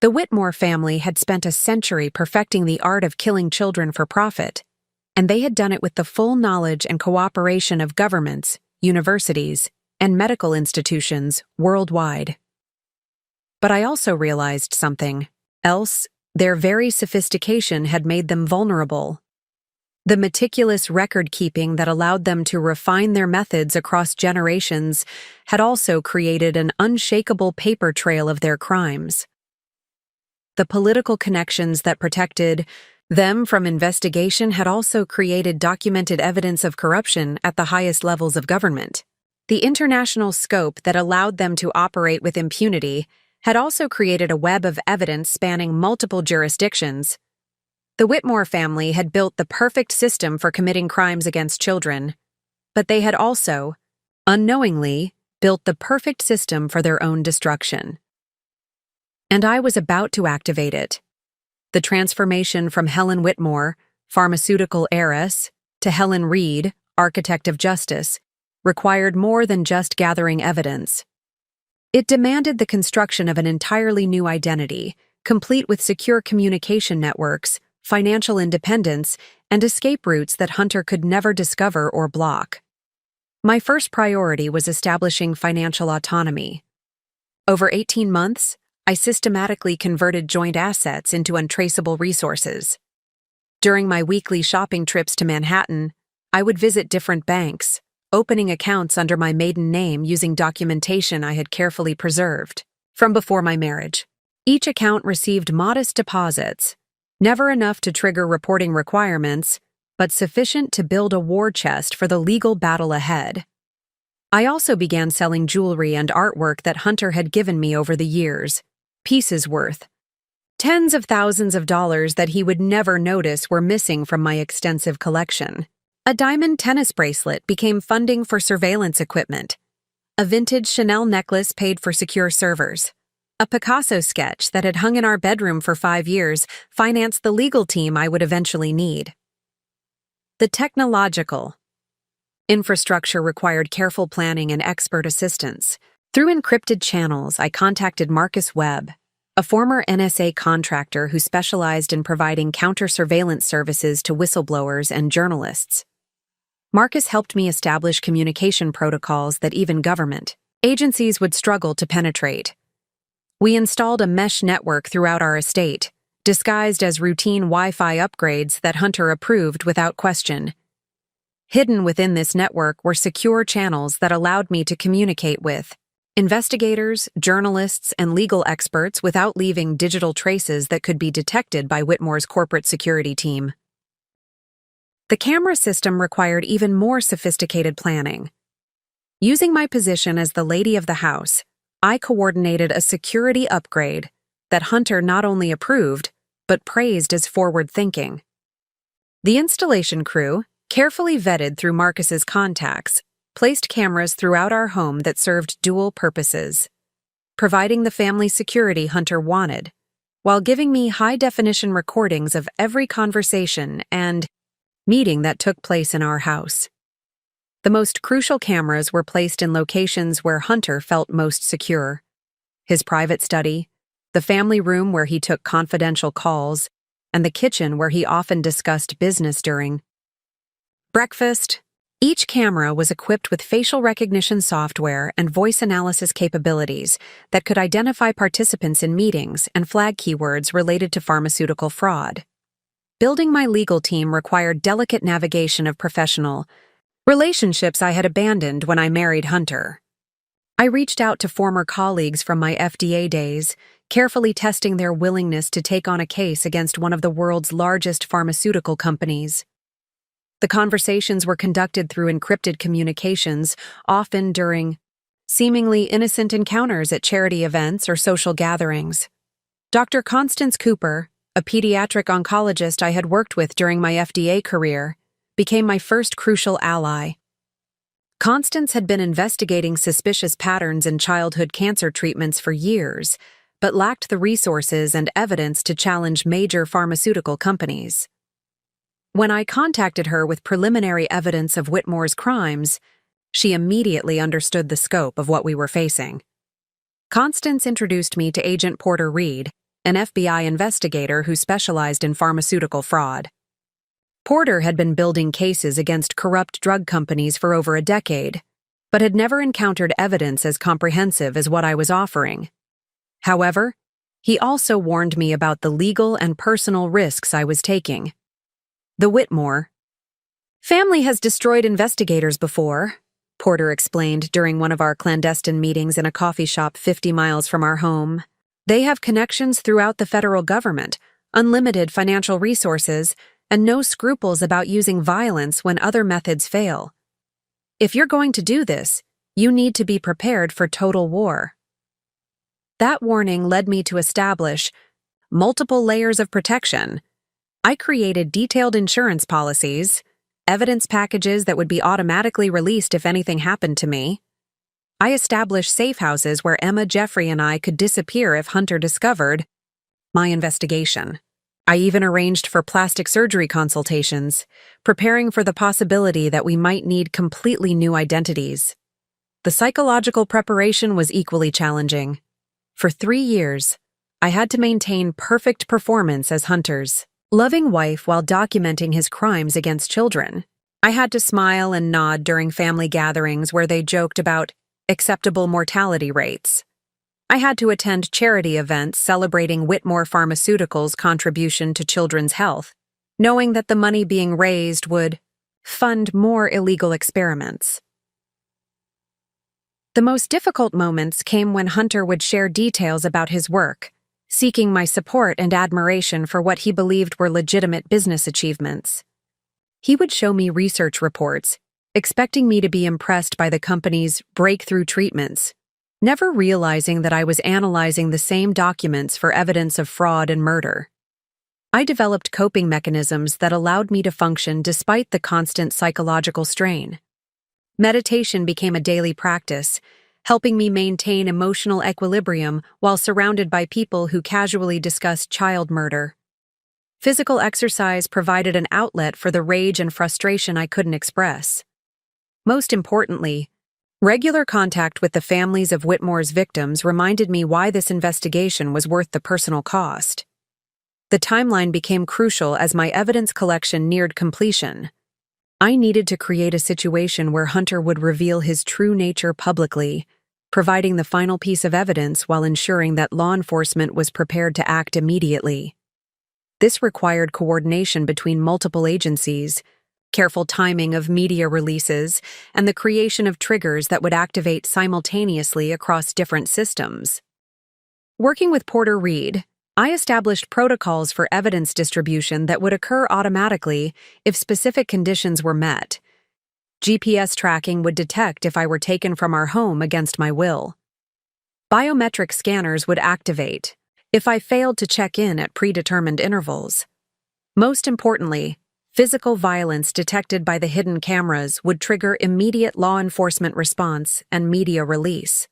The Whitmore family had spent a century perfecting the art of killing children for profit, and they had done it with the full knowledge and cooperation of governments, universities, and medical institutions worldwide. But I also realized something else. Their very sophistication had made them vulnerable. The meticulous record-keeping that allowed them to refine their methods across generations had also created an unshakable paper trail of their crimes. The political connections that protected Them from investigation had also created documented evidence of corruption at the highest levels of government. The international scope that allowed them to operate with impunity had also created a web of evidence spanning multiple jurisdictions. The Whitmore family had built the perfect system for committing crimes against children, but they had also, unknowingly, built the perfect system for their own destruction. And I was about to activate it. The transformation from Helen Whitmore, pharmaceutical heiress, to Helen Reed, architect of justice, required more than just gathering evidence. It demanded the construction of an entirely new identity, complete with secure communication networks, financial independence, and escape routes that Hunter could never discover or block. My first priority was establishing financial autonomy. Over 18 months, I systematically converted joint assets into untraceable resources. During my weekly shopping trips to Manhattan, I would visit different banks, opening accounts under my maiden name using documentation I had carefully preserved from before my marriage. Each account received modest deposits, never enough to trigger reporting requirements, but sufficient to build a war chest for the legal battle ahead. I also began selling jewelry and artwork that Hunter had given me over the years, pieces worth tens of thousands of dollars that he would never notice were missing from my extensive collection. A diamond tennis bracelet became funding for surveillance equipment. A vintage Chanel necklace paid for secure servers. A Picasso sketch that had hung in our bedroom for 5 years financed the legal team I would eventually need. The technological infrastructure required careful planning and expert assistance. Through encrypted channels, I contacted Marcus Webb, a former NSA contractor who specialized in providing counter-surveillance services to whistleblowers and journalists. Marcus helped me establish communication protocols that even government agencies would struggle to penetrate. We installed a mesh network throughout our estate, disguised as routine Wi-Fi upgrades that Hunter approved without question. Hidden within this network were secure channels that allowed me to communicate with investigators, journalists, and legal experts without leaving digital traces that could be detected by Whitmore's corporate security team. The camera system required even more sophisticated planning. Using my position as the lady of the house, I coordinated a security upgrade that Hunter not only approved, but praised as forward-thinking. The installation crew, carefully vetted through Marcus's contacts, placed cameras throughout our home that served dual purposes, providing the family security Hunter wanted, while giving me high-definition recordings of every conversation and meeting that took place in our house. The most crucial cameras were placed in locations where Hunter felt most secure: his private study, the family room where he took confidential calls, and the kitchen where he often discussed business during breakfast. Each camera was equipped with facial recognition software and voice analysis capabilities that could identify participants in meetings and flag keywords related to pharmaceutical fraud. Building my legal team required delicate navigation of professional relationships I had abandoned when I married Hunter. I reached out to former colleagues from my FDA days, carefully testing their willingness to take on a case against one of the world's largest pharmaceutical companies. The conversations were conducted through encrypted communications, often during seemingly innocent encounters at charity events or social gatherings. Dr. Constance Cooper, a pediatric oncologist I had worked with during my FDA career, became my first crucial ally. Constance had been investigating suspicious patterns in childhood cancer treatments for years, but lacked the resources and evidence to challenge major pharmaceutical companies. When I contacted her with preliminary evidence of Whitmore's crimes, she immediately understood the scope of what we were facing. Constance introduced me to Agent Porter Reed, an FBI investigator who specialized in pharmaceutical fraud. Porter had been building cases against corrupt drug companies for over a decade, but had never encountered evidence as comprehensive as what I was offering. However, he also warned me about the legal and personal risks I was taking. The Whitmore family has destroyed investigators before, Porter explained during one of our clandestine meetings in a coffee shop 50 miles from our home. They have connections throughout the federal government, unlimited financial resources, and no scruples about using violence when other methods fail. If you're going to do this, you need to be prepared for total war. That warning led me to establish multiple layers of protection. I created detailed insurance policies, evidence packages that would be automatically released if anything happened to me. I established safe houses where Emma, Jeffrey, and I could disappear if Hunter discovered my investigation. I even arranged for plastic surgery consultations, preparing for the possibility that we might need completely new identities. The psychological preparation was equally challenging. For 3 years, I had to maintain perfect performance as Hunter's loving wife while documenting his crimes against children. I had to smile and nod during family gatherings where they joked about acceptable mortality rates. I had to attend charity events celebrating Whitmore Pharmaceuticals' contribution to children's health, knowing that the money being raised would fund more illegal experiments. The most difficult moments came when Hunter would share details about his work, seeking my support and admiration for what he believed were legitimate business achievements. He would show me research reports, expecting me to be impressed by the company's breakthrough treatments, never realizing that I was analyzing the same documents for evidence of fraud and murder. I developed coping mechanisms that allowed me to function despite the constant psychological strain. Meditation became a daily practice, helping me maintain emotional equilibrium while surrounded by people who casually discussed child murder. Physical exercise provided an outlet for the rage and frustration I couldn't express. Most importantly, regular contact with the families of Whitmore's victims reminded me why this investigation was worth the personal cost. The timeline became crucial as my evidence collection neared completion. I needed to create a situation where Hunter would reveal his true nature publicly, providing the final piece of evidence while ensuring that law enforcement was prepared to act immediately. This required coordination between multiple agencies, careful timing of media releases, and the creation of triggers that would activate simultaneously across different systems. Working with Porter Reed, I established protocols for evidence distribution that would occur automatically if specific conditions were met. GPS tracking would detect if I were taken from our home against my will. Biometric scanners would activate if I failed to check in at predetermined intervals. Most importantly, physical violence detected by the hidden cameras would trigger immediate law enforcement response and media release.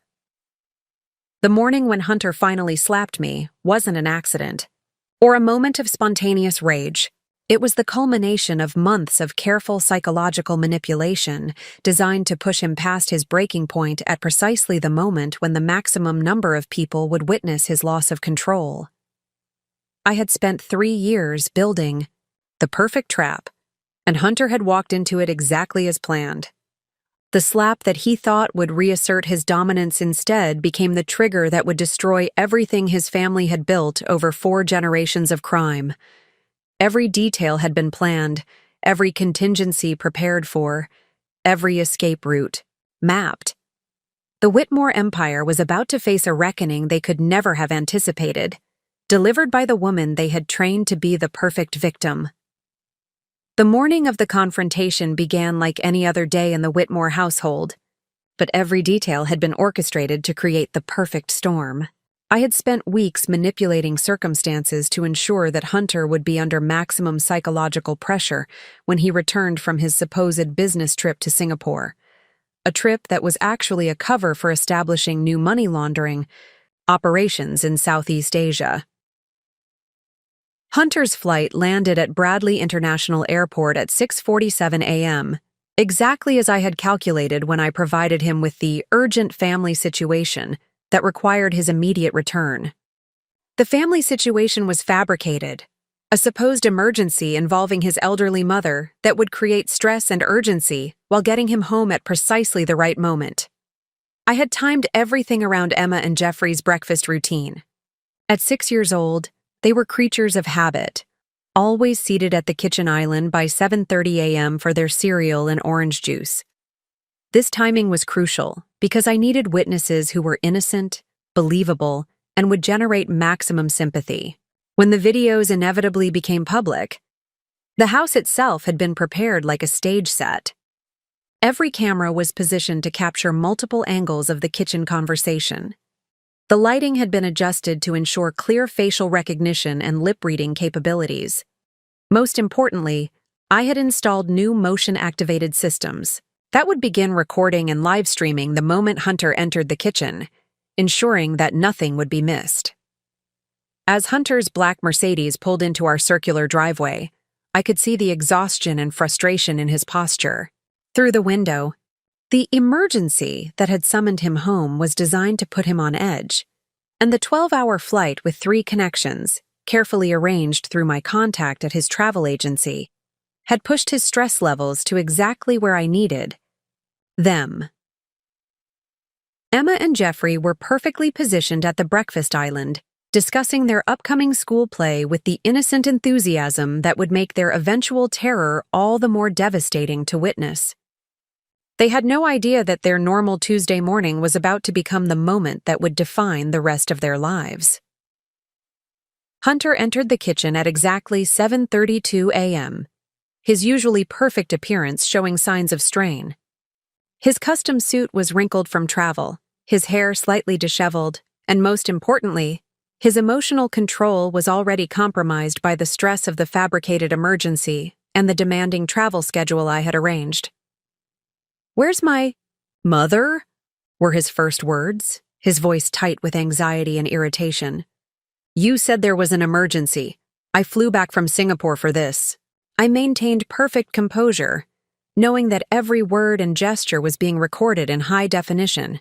The morning when Hunter finally slapped me wasn't an accident, or a moment of spontaneous rage. It was the culmination of months of careful psychological manipulation designed to push him past his breaking point at precisely the moment when the maximum number of people would witness his loss of control. I had spent 3 years building the perfect trap, and Hunter had walked into it exactly as planned. The slap that he thought would reassert his dominance instead became the trigger that would destroy everything his family had built over 4 generations of crime. Every detail had been planned, every contingency prepared for, every escape route mapped. The Whitmore empire was about to face a reckoning they could never have anticipated, delivered by the woman they had trained to be the perfect victim. The morning of the confrontation began like any other day in the Whitmore household, but every detail had been orchestrated to create the perfect storm. I had spent weeks manipulating circumstances to ensure that Hunter would be under maximum psychological pressure when he returned from his supposed business trip to Singapore, a trip that was actually a cover for establishing new money laundering operations in Southeast Asia. Hunter's flight landed at Bradley International Airport at 6:47 a.m., exactly as I had calculated when I provided him with the urgent family situation that required his immediate return. The family situation was fabricated, a supposed emergency involving his elderly mother that would create stress and urgency while getting him home at precisely the right moment. I had timed everything around Emma and Jeffrey's breakfast routine. At 6 years old, they were creatures of habit, always seated at the kitchen island by 7:30 a.m. for their cereal and orange juice. This timing was crucial because I needed witnesses who were innocent, believable, and would generate maximum sympathy. When the videos inevitably became public, the house itself had been prepared like a stage set. Every camera was positioned to capture multiple angles of the kitchen conversation. The lighting had been adjusted to ensure clear facial recognition and lip-reading capabilities. Most importantly, I had installed new motion-activated systems that would begin recording and live streaming the moment Hunter entered the kitchen, ensuring that nothing would be missed. As Hunter's black Mercedes pulled into our circular driveway, I could see the exhaustion and frustration in his posture. Through the window, the emergency that had summoned him home was designed to put him on edge, and the 12-hour flight with 3 connections, carefully arranged through my contact at his travel agency, had pushed his stress levels to exactly where I needed them. Emma and Jeffrey were perfectly positioned at the breakfast island, discussing their upcoming school play with the innocent enthusiasm that would make their eventual terror all the more devastating to witness. They had no idea that their normal Tuesday morning was about to become the moment that would define the rest of their lives. Hunter entered the kitchen at exactly 7:32 a.m., his usually perfect appearance showing signs of strain. His custom suit was wrinkled from travel, his hair slightly disheveled, and most importantly, his emotional control was already compromised by the stress of the fabricated emergency and the demanding travel schedule I had arranged. "Where's my mother?" were his first words, his voice tight with anxiety and irritation. "You said there was an emergency. I flew back from Singapore for this." I maintained perfect composure, knowing that every word and gesture was being recorded in high definition.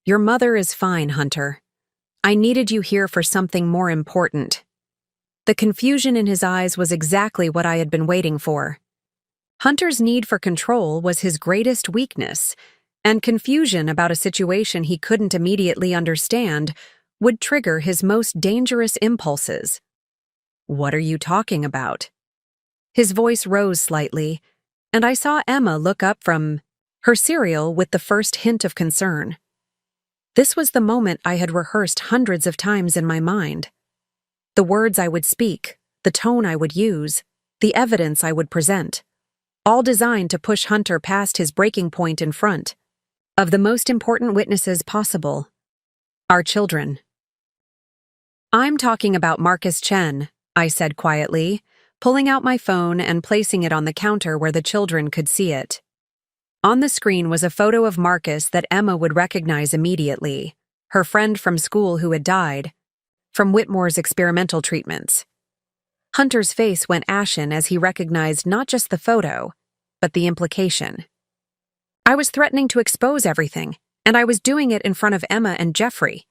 "Your mother is fine, Hunter. I needed you here for something more important." The confusion in his eyes was exactly what I had been waiting for. Hunter's need for control was his greatest weakness, and confusion about a situation he couldn't immediately understand would trigger his most dangerous impulses. "What are you talking about?" His voice rose slightly, and I saw Emma look up from her cereal with the first hint of concern. This was the moment I had rehearsed hundreds of times in my mind. The words I would speak, the tone I would use, the evidence I would present, all designed to push Hunter past his breaking point in front of the most important witnesses possible: our children. "I'm talking about Marcus Chen," I said quietly, pulling out my phone and placing it on the counter where the children could see it. On the screen was a photo of Marcus that Emma would recognize immediately, her friend from school who had died from Whitmore's experimental treatments. Hunter's face went ashen as he recognized not just the photo, but the implication. I was threatening to expose everything, and I was doing it in front of Emma and Jeffrey.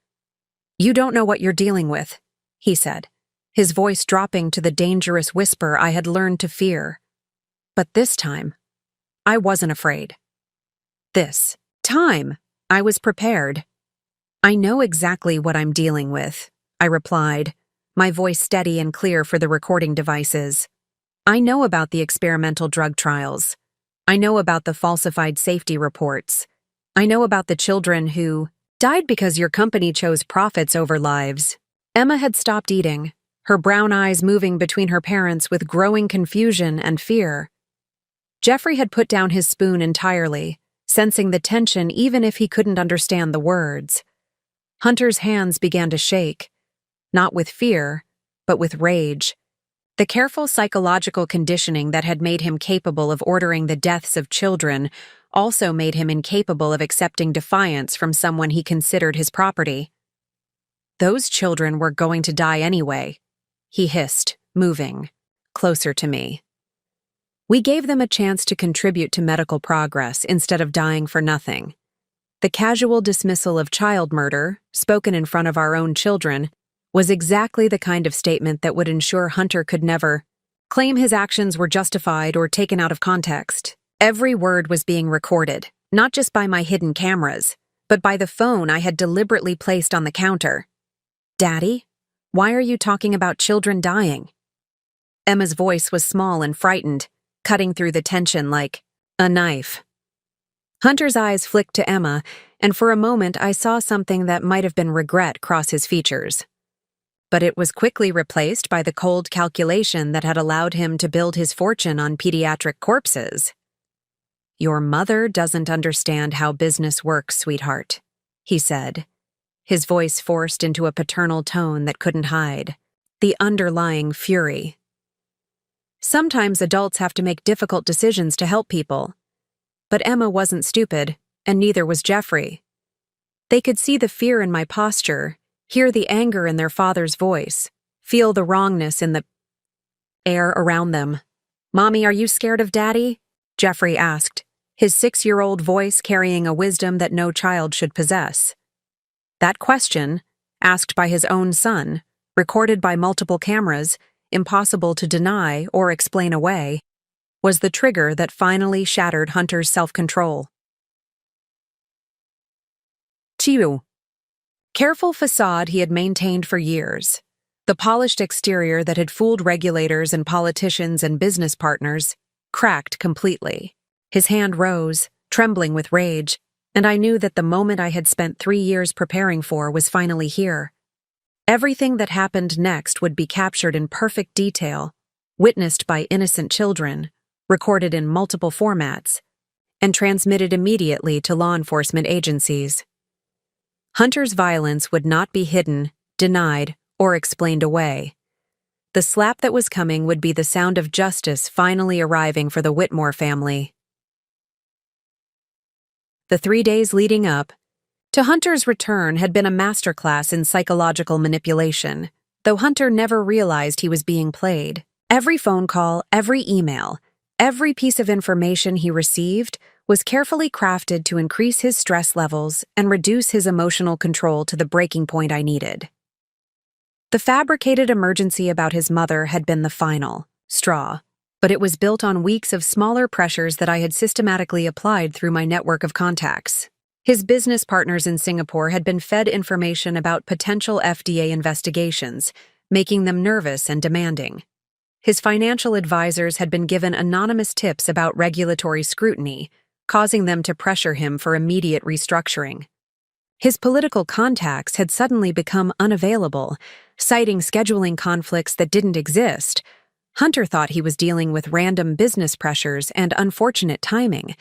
"You don't know what you're dealing with," he said, his voice dropping to the dangerous whisper I had learned to fear. But this time, I wasn't afraid. This time, I was prepared. "I know exactly what I'm dealing with," I replied, my voice steady and clear for the recording devices. "I know about the experimental drug trials. I know about the falsified safety reports. I know about the children who died because your company chose profits over lives." Emma had stopped eating, her brown eyes moving between her parents with growing confusion and fear. Jeffrey had put down his spoon entirely, sensing the tension even if he couldn't understand the words. Hunter's hands began to shake, not with fear, but with rage. The careful psychological conditioning that had made him capable of ordering the deaths of children also made him incapable of accepting defiance from someone he considered his property. "Those children were going to die anyway," he hissed, moving closer to me. "We gave them a chance to contribute to medical progress instead of dying for nothing." The casual dismissal of child murder, spoken in front of our own children, was exactly the kind of statement that would ensure Hunter could never claim his actions were justified or taken out of context. Every word was being recorded, not just by my hidden cameras, but by the phone I had deliberately placed on the counter. "Daddy, why are you talking about children dying?" Emma's voice was small and frightened, cutting through the tension like a knife. Hunter's eyes flicked to Emma, and for a moment I saw something that might have been regret cross his features. but it was quickly replaced by the cold calculation that had allowed him to build his fortune on pediatric corpses. "Your mother doesn't understand how business works, sweetheart," he said, his voice forced into a paternal tone that couldn't hide the underlying fury. Sometimes adults have to make difficult decisions to help people. But Emma wasn't stupid, and neither was Jeffrey. They could see the fear in my posture, hear the anger in their father's voice, feel the wrongness in the air around them. "Mommy, are you scared of Daddy?" Jeffrey asked, his 6-year-old voice carrying a wisdom that no child should possess. That question, asked by his own son, recorded by multiple cameras, impossible to deny or explain away, was the trigger that finally shattered Hunter's self-control. Chiu. Careful facade he had maintained for years, the polished exterior that had fooled regulators and politicians and business partners, cracked completely. His hand rose, trembling with rage, and I knew that the moment I had spent 3 years preparing for was finally here. Everything that happened next would be captured in perfect detail, witnessed by innocent children, recorded in multiple formats, and transmitted immediately to law enforcement agencies. Hunter's violence would not be hidden, denied, or explained away. The slap that was coming would be the sound of justice finally arriving for the Whitmore family. The 3 days leading up to Hunter's return had been a masterclass in psychological manipulation, though Hunter never realized he was being played. Every phone call, every email, every piece of information he received was carefully crafted to increase his stress levels and reduce his emotional control to the breaking point I needed. The fabricated emergency about his mother had been the final straw, but it was built on weeks of smaller pressures that I had systematically applied through my network of contacts. His business partners in Singapore had been fed information about potential FDA investigations, making them nervous and demanding. His financial advisors had been given anonymous tips about regulatory scrutiny, causing them to pressure him for immediate restructuring. His political contacts had suddenly become unavailable, citing scheduling conflicts that didn't exist. Hunter thought he was dealing with random business pressures and unfortunate timing.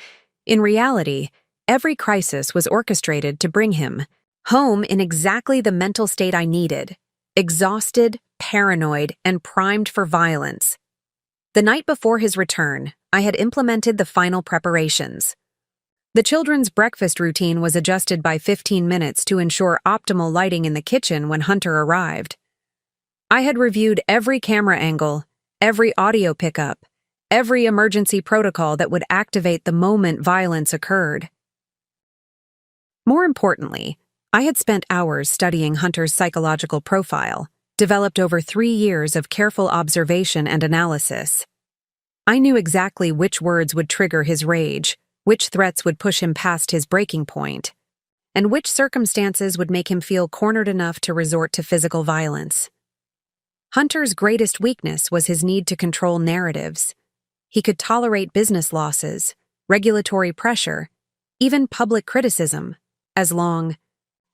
In reality, every crisis was orchestrated to bring him home in exactly the mental state I needed, exhausted, paranoid, and primed for violence. The night before his return, I had implemented the final preparations. The children's breakfast routine was adjusted by 15 minutes to ensure optimal lighting in the kitchen when Hunter arrived. I had reviewed every camera angle, every audio pickup, every emergency protocol that would activate the moment violence occurred. More importantly, I had spent hours studying Hunter's psychological profile, developed over 3 years of careful observation and analysis. I knew exactly which words would trigger his rage, which threats would push him past his breaking point, and which circumstances would make him feel cornered enough to resort to physical violence. Hunter's greatest weakness was his need to control narratives. He could tolerate business losses, regulatory pressure, even public criticism, as long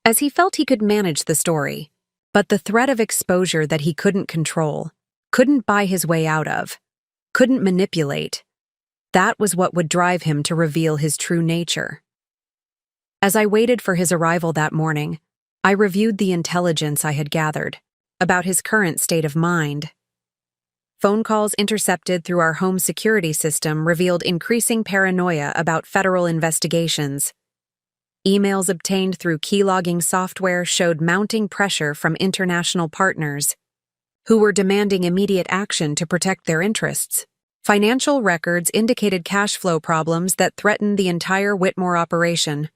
as he felt he could manage the story. But the threat of exposure that he couldn't control, couldn't buy his way out of, couldn't manipulate, that was what would drive him to reveal his true nature. As I waited for his arrival that morning, I reviewed the intelligence I had gathered about his current state of mind. Phone calls intercepted through our home security system revealed increasing paranoia about federal investigations. Emails obtained through keylogging software showed mounting pressure from international partners, who were demanding immediate action to protect their interests. Financial records indicated cash flow problems that threatened the entire Whitmore operation.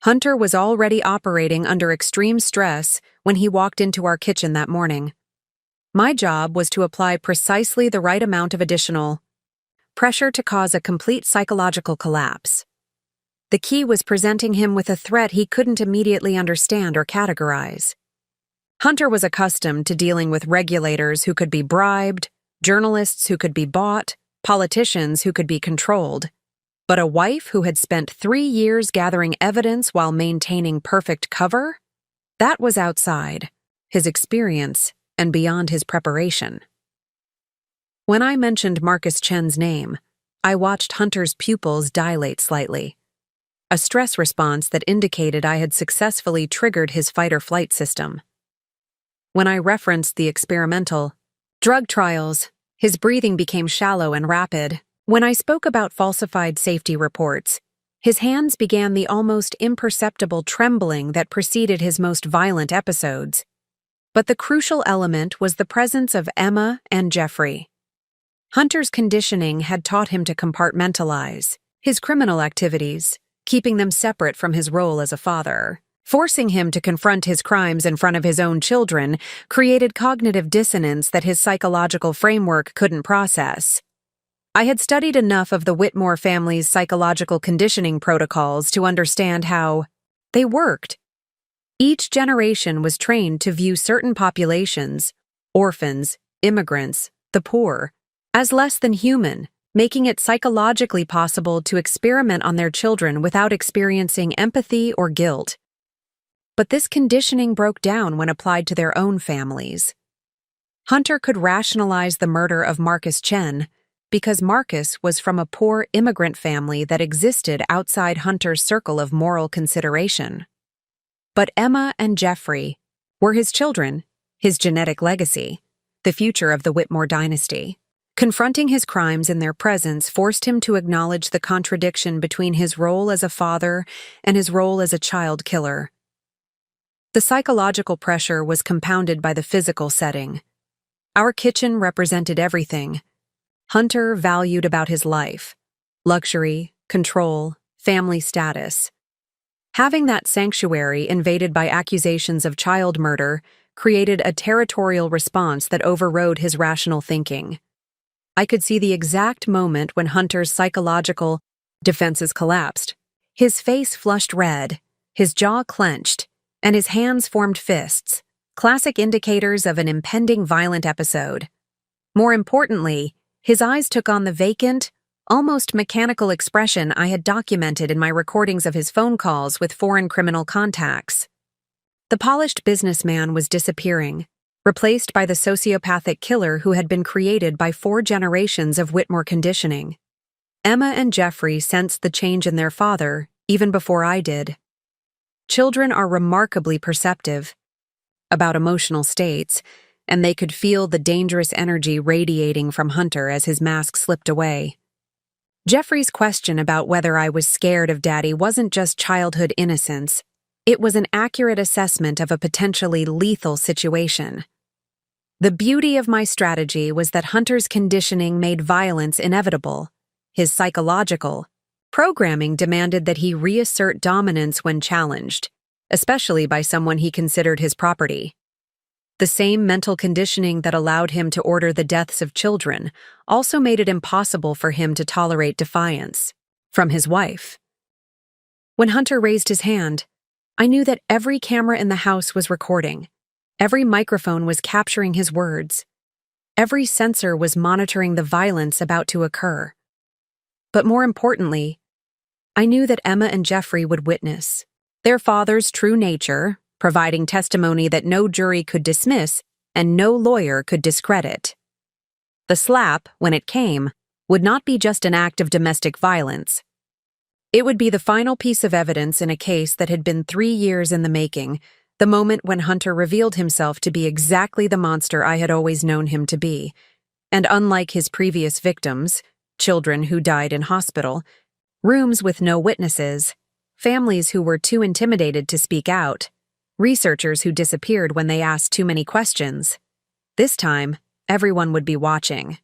Hunter was already operating under extreme stress when he walked into our kitchen that morning. My job was to apply precisely the right amount of additional pressure to cause a complete psychological collapse. The key was presenting him with a threat he couldn't immediately understand or categorize. Hunter was accustomed to dealing with regulators who could be bribed, journalists who could be bought, politicians who could be controlled. But a wife who had spent 3 years gathering evidence while maintaining perfect cover? That was outside. his experience, and beyond his preparation. When I mentioned Marcus Chen's name, I watched Hunter's pupils dilate slightly, a stress response that indicated I had successfully triggered his fight-or-flight system. When I referenced the experimental drug trials, his breathing became shallow and rapid. When I spoke about falsified safety reports, his hands began the almost imperceptible trembling that preceded his most violent episodes. But the crucial element was the presence of Emma and Jeffrey. Hunter's conditioning had taught him to compartmentalize his criminal activities, keeping them separate from his role as a father. Forcing him to confront his crimes in front of his own children created cognitive dissonance that his psychological framework couldn't process. I had studied enough of the Whitmore family's psychological conditioning protocols to understand how they worked. Each generation was trained to view certain populations, orphans, immigrants, the poor, as less than human, making it psychologically possible to experiment on their children without experiencing empathy or guilt. But this conditioning broke down when applied to their own families. Hunter could rationalize the murder of Marcus Chen because Marcus was from a poor immigrant family that existed outside Hunter's circle of moral consideration. But Emma and Jeffrey were his children, his genetic legacy, the future of the Whitmore dynasty. Confronting his crimes in their presence forced him to acknowledge the contradiction between his role as a father and his role as a child killer. The psychological pressure was compounded by the physical setting. Our kitchen represented everything Hunter valued about his life: luxury, control, family status. Having that sanctuary invaded by accusations of child murder created a territorial response that overrode his rational thinking. I could see the exact moment when Hunter's psychological defenses collapsed. His face flushed red, his jaw clenched, and his hands formed fists, classic indicators of an impending violent episode. More importantly, his eyes took on the vacant, almost mechanical expression I had documented in my recordings of his phone calls with foreign criminal contacts. The polished businessman was disappearing, replaced by the sociopathic killer who had been created by 4 generations of Whitmore conditioning. Emma and Jeffrey sensed the change in their father even before I did. Children are remarkably perceptive about emotional states, and they could feel the dangerous energy radiating from Hunter as his mask slipped away. Jeffrey's question about whether I was scared of Daddy wasn't just childhood innocence. It was an accurate assessment of a potentially lethal situation. The beauty of my strategy was that Hunter's conditioning made violence inevitable. His psychological programming demanded that he reassert dominance when challenged, especially by someone he considered his property. The same mental conditioning that allowed him to order the deaths of children also made it impossible for him to tolerate defiance from his wife. When Hunter raised his hand, I knew that every camera in the house was recording. Every microphone was capturing his words. Every sensor was monitoring the violence about to occur. But more importantly, I knew that Emma and Jeffrey would witness their father's true nature, providing testimony that no jury could dismiss and no lawyer could discredit. The slap, when it came, would not be just an act of domestic violence. It would be the final piece of evidence in a case that had been 3 years in the making, the moment when Hunter revealed himself to be exactly the monster I had always known him to be. And unlike his previous victims, children who died in hospital, rooms with no witnesses, families who were too intimidated to speak out, researchers who disappeared when they asked too many questions, this time, everyone would be watching.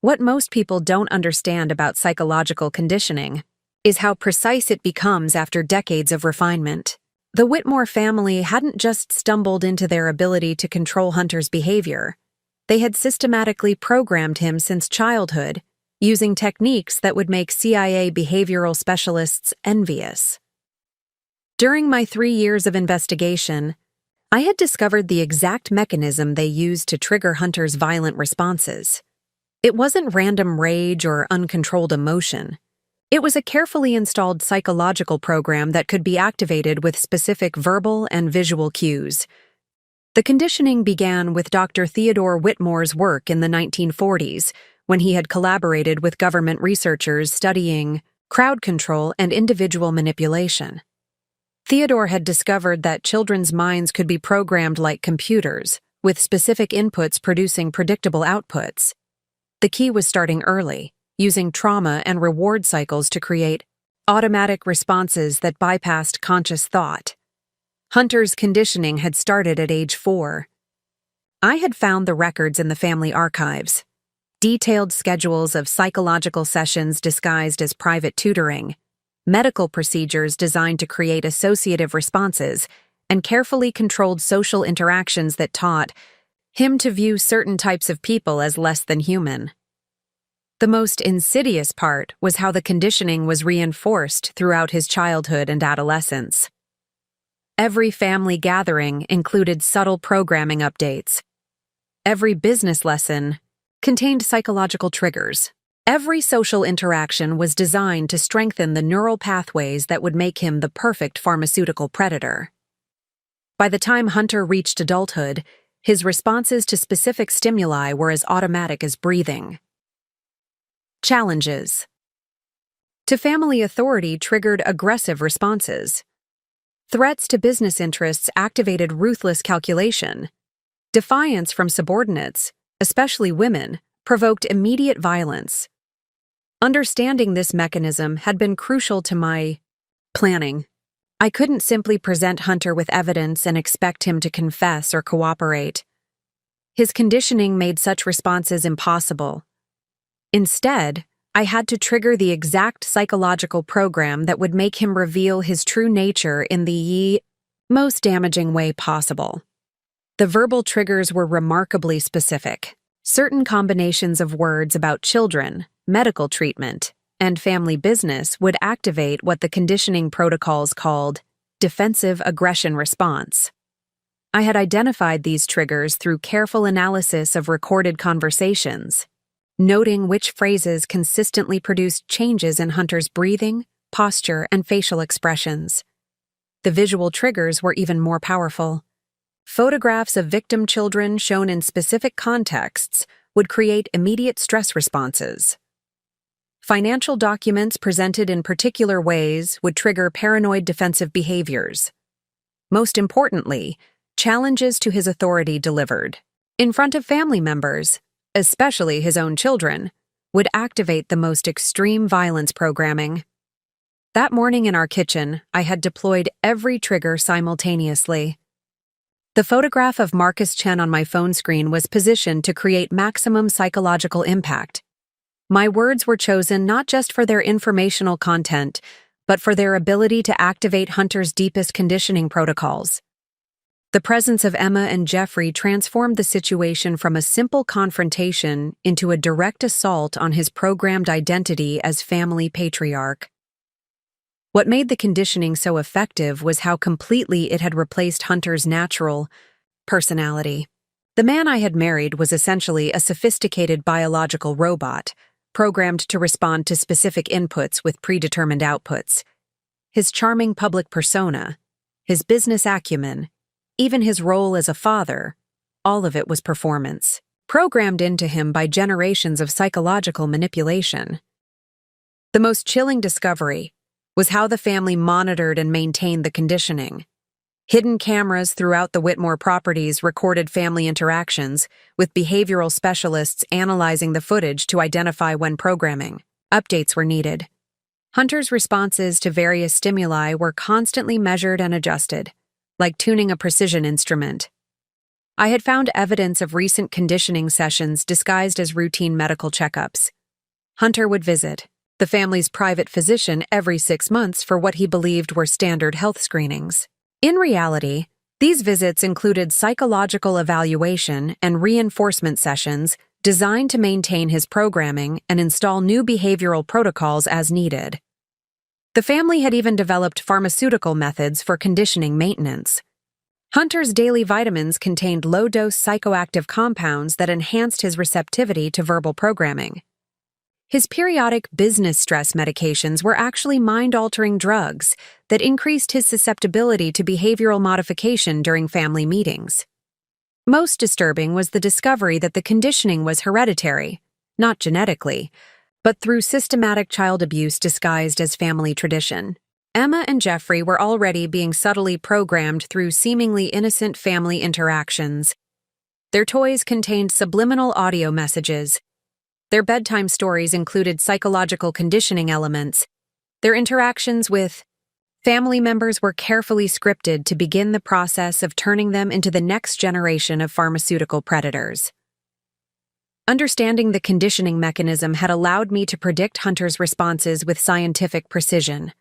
What most people don't understand about psychological conditioning is how precise it becomes after decades of refinement. The Whitmore family hadn't just stumbled into their ability to control Hunter's behavior. They had systematically programmed him since childhood, using techniques that would make CIA behavioral specialists envious. During my 3 years of investigation, I had discovered the exact mechanism they used to trigger Hunter's violent responses. It wasn't random rage or uncontrolled emotion. It was a carefully installed psychological program that could be activated with specific verbal and visual cues. The conditioning began with Dr. Theodore Whitmore's work in the 1940s, when he had collaborated with government researchers studying crowd control and individual manipulation. Theodore had discovered that children's minds could be programmed like computers, with specific inputs producing predictable outputs. The key was starting early, using trauma and reward cycles to create automatic responses that bypassed conscious thought. Hunter's conditioning had started at age 4. I had found the records in the family archives, detailed schedules of psychological sessions disguised as private tutoring, medical procedures designed to create associative responses, and carefully controlled social interactions that taught him to view certain types of people as less than human. The most insidious part was how the conditioning was reinforced throughout his childhood and adolescence. Every family gathering included subtle programming updates. Every business lesson contained psychological triggers. Every social interaction was designed to strengthen the neural pathways that would make him the perfect pharmaceutical predator. By the time Hunter reached adulthood, his responses to specific stimuli were as automatic as breathing. Challenges to family authority triggered aggressive responses. Threats to business interests activated ruthless calculation. Defiance from subordinates, especially women, provoked immediate violence. Understanding this mechanism had been crucial to my planning. I couldn't simply present Hunter with evidence and expect him to confess or cooperate. His conditioning made such responses impossible. Instead, I had to trigger the exact psychological program that would make him reveal his true nature in the most damaging way possible. The verbal triggers were remarkably specific. Certain combinations of words about children, medical treatment, and family business would activate what the conditioning protocols called defensive aggression response. I had identified these triggers through careful analysis of recorded conversations, noting which phrases consistently produced changes in Hunter's breathing, posture, and facial expressions. The visual triggers were even more powerful. Photographs of victim children shown in specific contexts would create immediate stress responses. Financial documents presented in particular ways would trigger paranoid defensive behaviors. Most importantly, challenges to his authority delivered in front of family members, especially his own children, would activate the most extreme violence programming. That morning in our kitchen, I had deployed every trigger simultaneously. The photograph of Marcus Chen on my phone screen was positioned to create maximum psychological impact. My words were chosen not just for their informational content, but for their ability to activate Hunter's deepest conditioning protocols. The presence of Emma and Jeffrey transformed the situation from a simple confrontation into a direct assault on his programmed identity as family patriarch. What made the conditioning so effective was how completely it had replaced Hunter's natural personality. The man I had married was essentially a sophisticated biological robot, programmed to respond to specific inputs with predetermined outputs. His charming public persona, his business acumen, even his role as a father, all of it was performance, programmed into him by generations of psychological manipulation. The most chilling discovery was how the family monitored and maintained the conditioning. Hidden cameras throughout the Whitmore properties recorded family interactions, with behavioral specialists analyzing the footage to identify when programming updates were needed. Hunter's responses to various stimuli were constantly measured and adjusted, like tuning a precision instrument. I had found evidence of recent conditioning sessions disguised as routine medical checkups. Hunter would visit the family's private physician every 6 months for what he believed were standard health screenings. In reality, these visits included psychological evaluation and reinforcement sessions designed to maintain his programming and install new behavioral protocols as needed. The family had even developed pharmaceutical methods for conditioning maintenance. Hunter's daily vitamins contained low-dose psychoactive compounds that enhanced his receptivity to verbal programming. His periodic business stress medications were actually mind-altering drugs that increased his susceptibility to behavioral modification during family meetings. Most disturbing was the discovery that the conditioning was hereditary, not genetically, but through systematic child abuse disguised as family tradition. Emma and Jeffrey were already being subtly programmed through seemingly innocent family interactions. Their toys contained subliminal audio messages. Their bedtime stories included psychological conditioning elements. Their interactions with family members were carefully scripted to begin the process of turning them into the next generation of pharmaceutical predators. Understanding the conditioning mechanism had allowed me to predict Hunter's responses with scientific precision.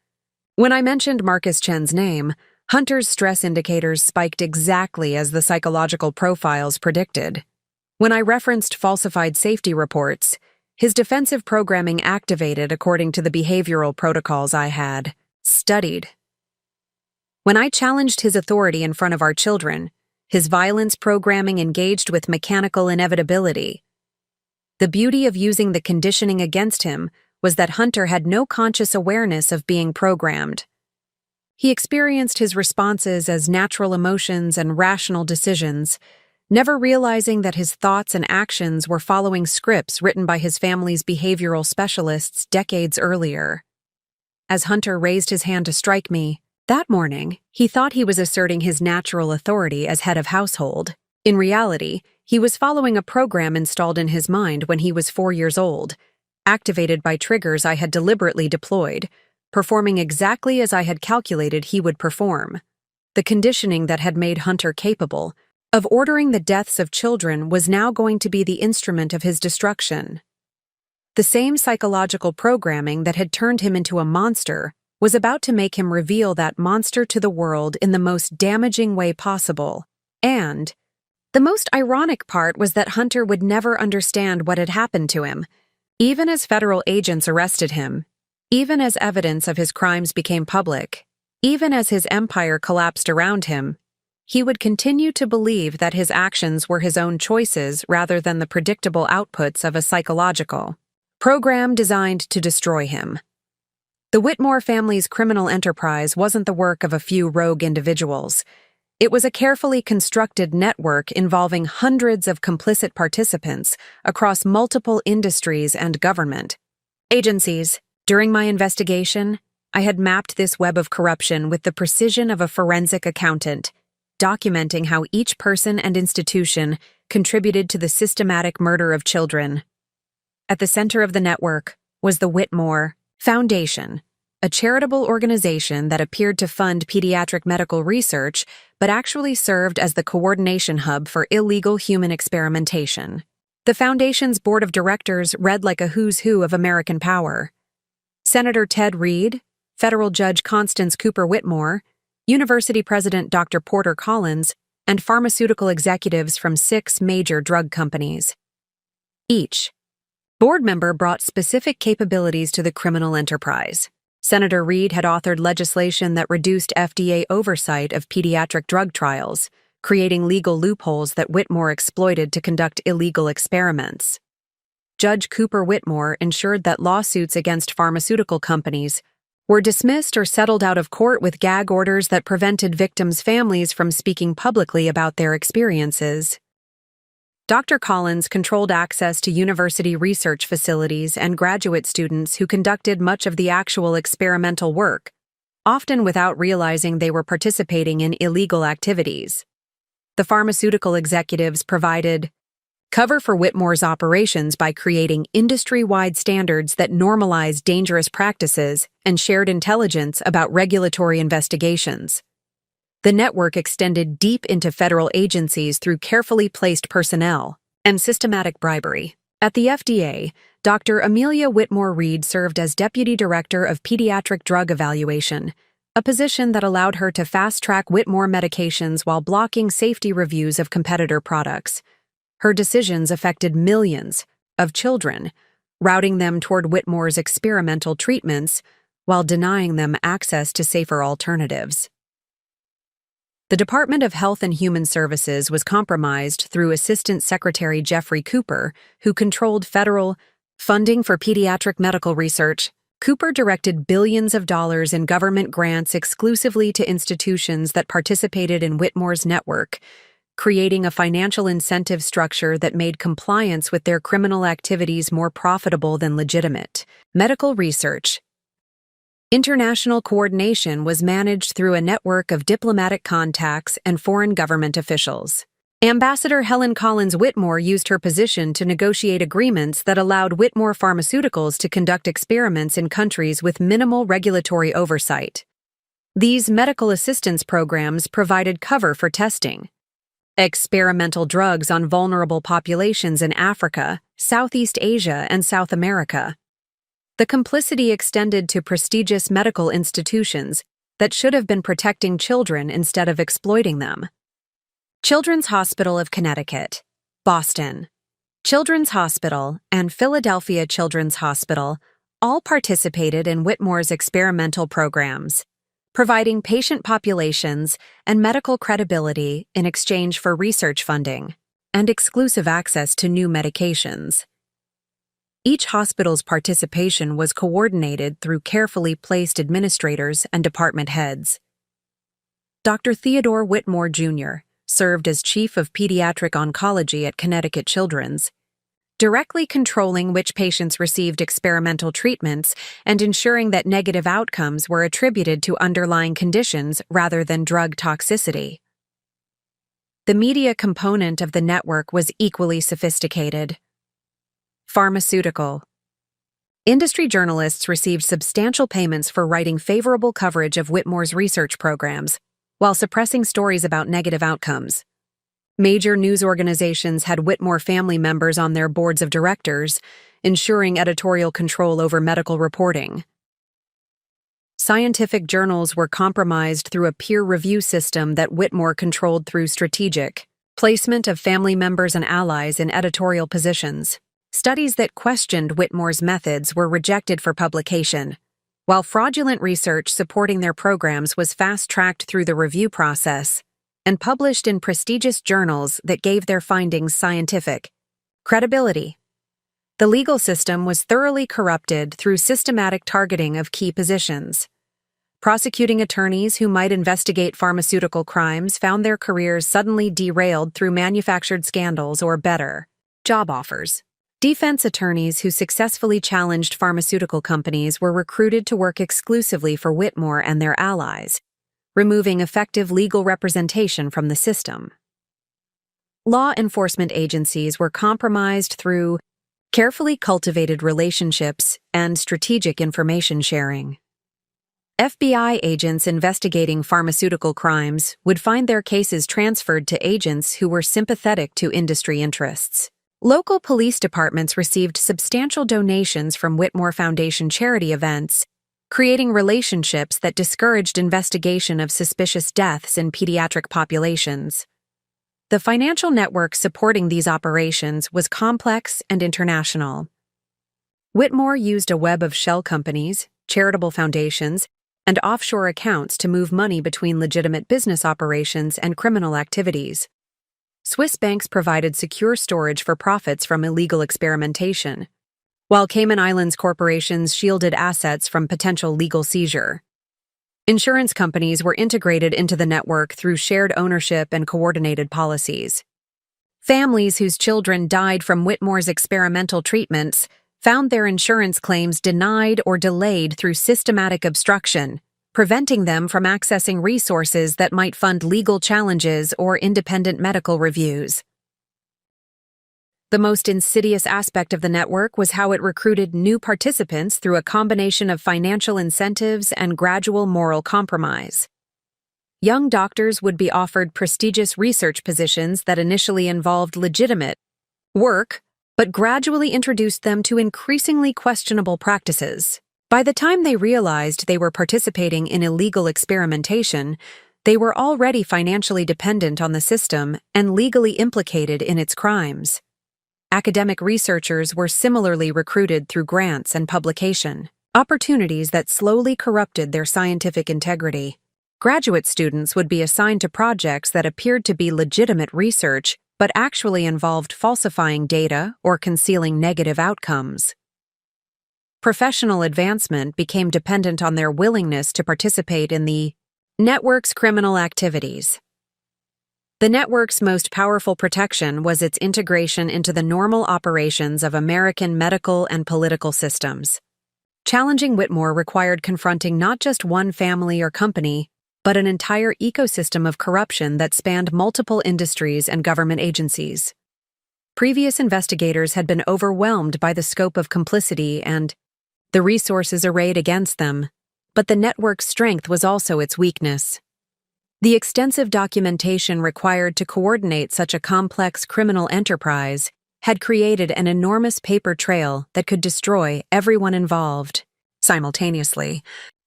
When I mentioned Marcus Chen's name, Hunter's stress indicators spiked exactly as the psychological profiles predicted. When I referenced falsified safety reports, his defensive programming activated according to the behavioral protocols I had studied. When I challenged his authority in front of our children, his violence programming engaged with mechanical inevitability. The beauty of using the conditioning against him was that Hunter had no conscious awareness of being programmed. He experienced his responses as natural emotions and rational decisions, never realizing that his thoughts and actions were following scripts written by his family's behavioral specialists decades earlier. As Hunter raised his hand to strike me, that morning, he thought he was asserting his natural authority as head of household. In reality, he was following a program installed in his mind when he was 4 years old, activated by triggers I had deliberately deployed, performing exactly as I had calculated he would perform. The conditioning that had made Hunter capable of ordering the deaths of children was now going to be the instrument of his destruction. The same psychological programming that had turned him into a monster was about to make him reveal that monster to the world in the most damaging way possible. And the most ironic part was that Hunter would never understand what had happened to him. Even as federal agents arrested him, even as evidence of his crimes became public, even as his empire collapsed around him, he would continue to believe that his actions were his own choices rather than the predictable outputs of a psychological program designed to destroy him. The Whitmore family's criminal enterprise wasn't the work of a few rogue individuals. It was a carefully constructed network involving hundreds of complicit participants across multiple industries and government agencies. During my investigation, I had mapped this web of corruption with the precision of a forensic accountant, documenting how each person and institution contributed to the systematic murder of children. At the center of the network was the Whitmore Foundation, a charitable organization that appeared to fund pediatric medical research but actually served as the coordination hub for illegal human experimentation. The foundation's board of directors read like a who's who of American power. Senator Ted Reed, Federal Judge Constance Cooper Whitmore, University President Dr. Porter Collins, and pharmaceutical executives from 6 major drug companies. Each board member brought specific capabilities to the criminal enterprise. Senator Reed had authored legislation that reduced FDA oversight of pediatric drug trials, creating legal loopholes that Whitmore exploited to conduct illegal experiments. Judge Cooper Whitmore ensured that lawsuits against pharmaceutical companies were dismissed or settled out of court with gag orders that prevented victims' families from speaking publicly about their experiences. Dr. Collins controlled access to university research facilities and graduate students who conducted much of the actual experimental work, often without realizing they were participating in illegal activities. The pharmaceutical executives provided cover for Whitmore's operations by creating industry-wide standards that normalize dangerous practices and shared intelligence about regulatory investigations. The network extended deep into federal agencies through carefully placed personnel and systematic bribery. At the FDA, Dr. Amelia Whitmore Reed served as Deputy Director of Pediatric Drug Evaluation, a position that allowed her to fast-track Whitmore medications while blocking safety reviews of competitor products. Her decisions affected millions of children, routing them toward Whitmore's experimental treatments while denying them access to safer alternatives. The Department of Health and Human Services was compromised through Assistant Secretary Jeffrey Cooper, who controlled federal funding for pediatric medical research. Cooper directed billions of dollars in government grants exclusively to institutions that participated in Whitmore's network, creating a financial incentive structure that made compliance with their criminal activities more profitable than legitimate. Medical research. International coordination was managed through a network of diplomatic contacts and foreign government officials. Ambassador Helen Collins Whitmore used her position to negotiate agreements that allowed Whitmore Pharmaceuticals to conduct experiments in countries with minimal regulatory oversight. These medical assistance programs provided cover for testing experimental drugs on vulnerable populations in Africa, Southeast Asia, and South America. The complicity extended to prestigious medical institutions that should have been protecting children instead of exploiting them. Children's Hospital of Connecticut, Boston, Children's Hospital, and Philadelphia Children's Hospital all participated in Whitmore's experimental programs, providing patient populations and medical credibility in exchange for research funding and exclusive access to new medications. Each hospital's participation was coordinated through carefully placed administrators and department heads. Dr. Theodore Whitmore, Jr. served as Chief of Pediatric Oncology at Connecticut Children's, directly controlling which patients received experimental treatments and ensuring that negative outcomes were attributed to underlying conditions rather than drug toxicity. The media component of the network was equally sophisticated. Pharmaceutical. Industry journalists received substantial payments for writing favorable coverage of Whitmore's research programs, while suppressing stories about negative outcomes. Major news organizations had Whitmore family members on their boards of directors, ensuring editorial control over medical reporting. Scientific journals were compromised through a peer review system that Whitmore controlled through strategic placement of family members and allies in editorial positions. Studies that questioned Whitmore's methods were rejected for publication, while fraudulent research supporting their programs was fast-tracked through the review process and published in prestigious journals that gave their findings scientific credibility. The legal system was thoroughly corrupted through systematic targeting of key positions. Prosecuting attorneys who might investigate pharmaceutical crimes found their careers suddenly derailed through manufactured scandals or better, job offers. Defense attorneys who successfully challenged pharmaceutical companies were recruited to work exclusively for Whitmore and their allies, removing effective legal representation from the system. Law enforcement agencies were compromised through carefully cultivated relationships and strategic information sharing. FBI agents investigating pharmaceutical crimes would find their cases transferred to agents who were sympathetic to industry interests. Local police departments received substantial donations from Whitmore Foundation charity events, creating relationships that discouraged investigation of suspicious deaths in pediatric populations. The financial network supporting these operations was complex and international. Whitmore used a web of shell companies, charitable foundations, and offshore accounts to move money between legitimate business operations and criminal activities. Swiss banks provided secure storage for profits from illegal experimentation, while Cayman Islands corporations shielded assets from potential legal seizure. Insurance companies were integrated into the network through shared ownership and coordinated policies. Families whose children died from Whitmore's experimental treatments found their insurance claims denied or delayed through systematic obstruction, preventing them from accessing resources that might fund legal challenges or independent medical reviews. The most insidious aspect of the network was how it recruited new participants through a combination of financial incentives and gradual moral compromise. Young doctors would be offered prestigious research positions that initially involved legitimate work, but gradually introduced them to increasingly questionable practices. By the time they realized they were participating in illegal experimentation, they were already financially dependent on the system and legally implicated in its crimes. Academic researchers were similarly recruited through grants and publication, opportunities that slowly corrupted their scientific integrity. Graduate students would be assigned to projects that appeared to be legitimate research but actually involved falsifying data or concealing negative outcomes. Professional advancement became dependent on their willingness to participate in the network's criminal activities. The network's most powerful protection was its integration into the normal operations of American medical and political systems. Challenging Whitmore required confronting not just one family or company, but an entire ecosystem of corruption that spanned multiple industries and government agencies. Previous investigators had been overwhelmed by the scope of complicity and the resources arrayed against them, but the network's strength was also its weakness. The extensive documentation required to coordinate such a complex criminal enterprise had created an enormous paper trail that could destroy everyone involved simultaneously.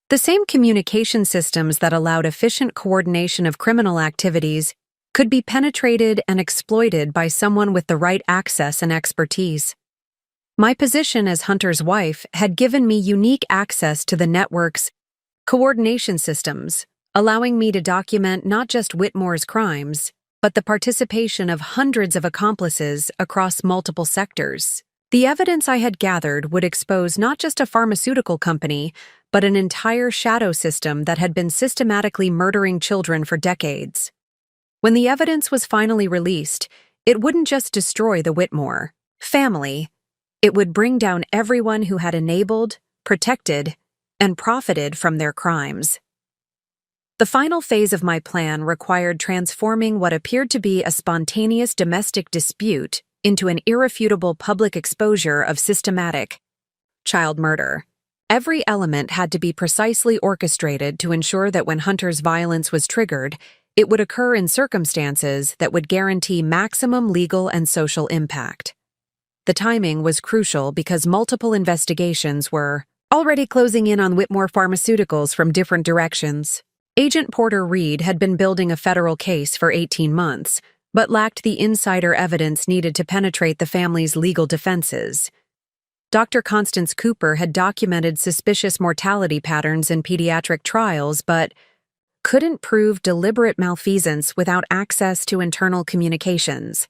The same communication systems that allowed efficient coordination of criminal activities could be penetrated and exploited by someone with the right access and expertise. My position as Hunter's wife had given me unique access to the network's coordination systems, allowing me to document not just Whitmore's crimes, but the participation of hundreds of accomplices across multiple sectors. The evidence I had gathered would expose not just a pharmaceutical company, but an entire shadow system that had been systematically murdering children for decades. When the evidence was finally released, it wouldn't just destroy the Whitmore family, it would bring down everyone who had enabled, protected, and profited from their crimes. The final phase of my plan required transforming what appeared to be a spontaneous domestic dispute into an irrefutable public exposure of systematic child murder. Every element had to be precisely orchestrated to ensure that when Hunter's violence was triggered, it would occur in circumstances that would guarantee maximum legal and social impact. The timing was crucial because multiple investigations were already closing in on Whitmore Pharmaceuticals from different directions. Agent Porter Reed had been building a federal case for 18 months, but lacked the insider evidence needed to penetrate the family's legal defenses. Dr. Constance Cooper had documented suspicious mortality patterns in pediatric trials, but couldn't prove deliberate malfeasance without access to internal communications.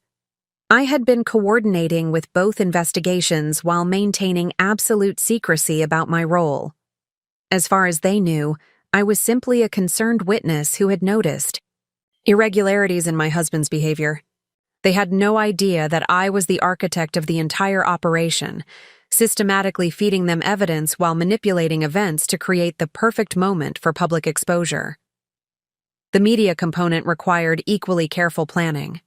I had been coordinating with both investigations while maintaining absolute secrecy about my role. As far as they knew, I was simply a concerned witness who had noticed irregularities in my husband's behavior. They had no idea that I was the architect of the entire operation, systematically feeding them evidence while manipulating events to create the perfect moment for public exposure. The media component required equally careful planning.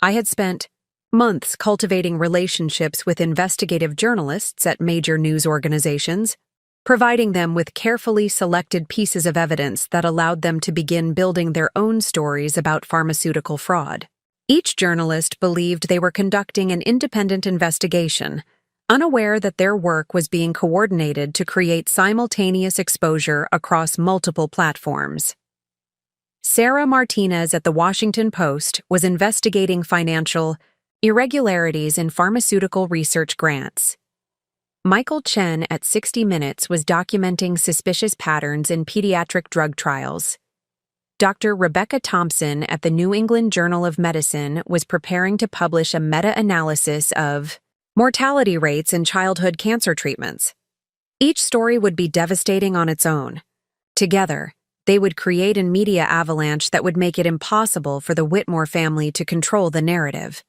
I had spent months cultivating relationships with investigative journalists at major news organizations, providing them with carefully selected pieces of evidence that allowed them to begin building their own stories about pharmaceutical fraud. Each journalist believed they were conducting an independent investigation, unaware that their work was being coordinated to create simultaneous exposure across multiple platforms. Sarah Martinez at The Washington Post was investigating financial irregularities in pharmaceutical research grants. Michael Chen at 60 Minutes was documenting suspicious patterns in pediatric drug trials. Dr. Rebecca Thompson at the New England Journal of Medicine was preparing to publish a meta-analysis of mortality rates in childhood cancer treatments. Each story would be devastating on its own. Together, they would create a media avalanche that would make it impossible for the Whitmore family to control the narrative.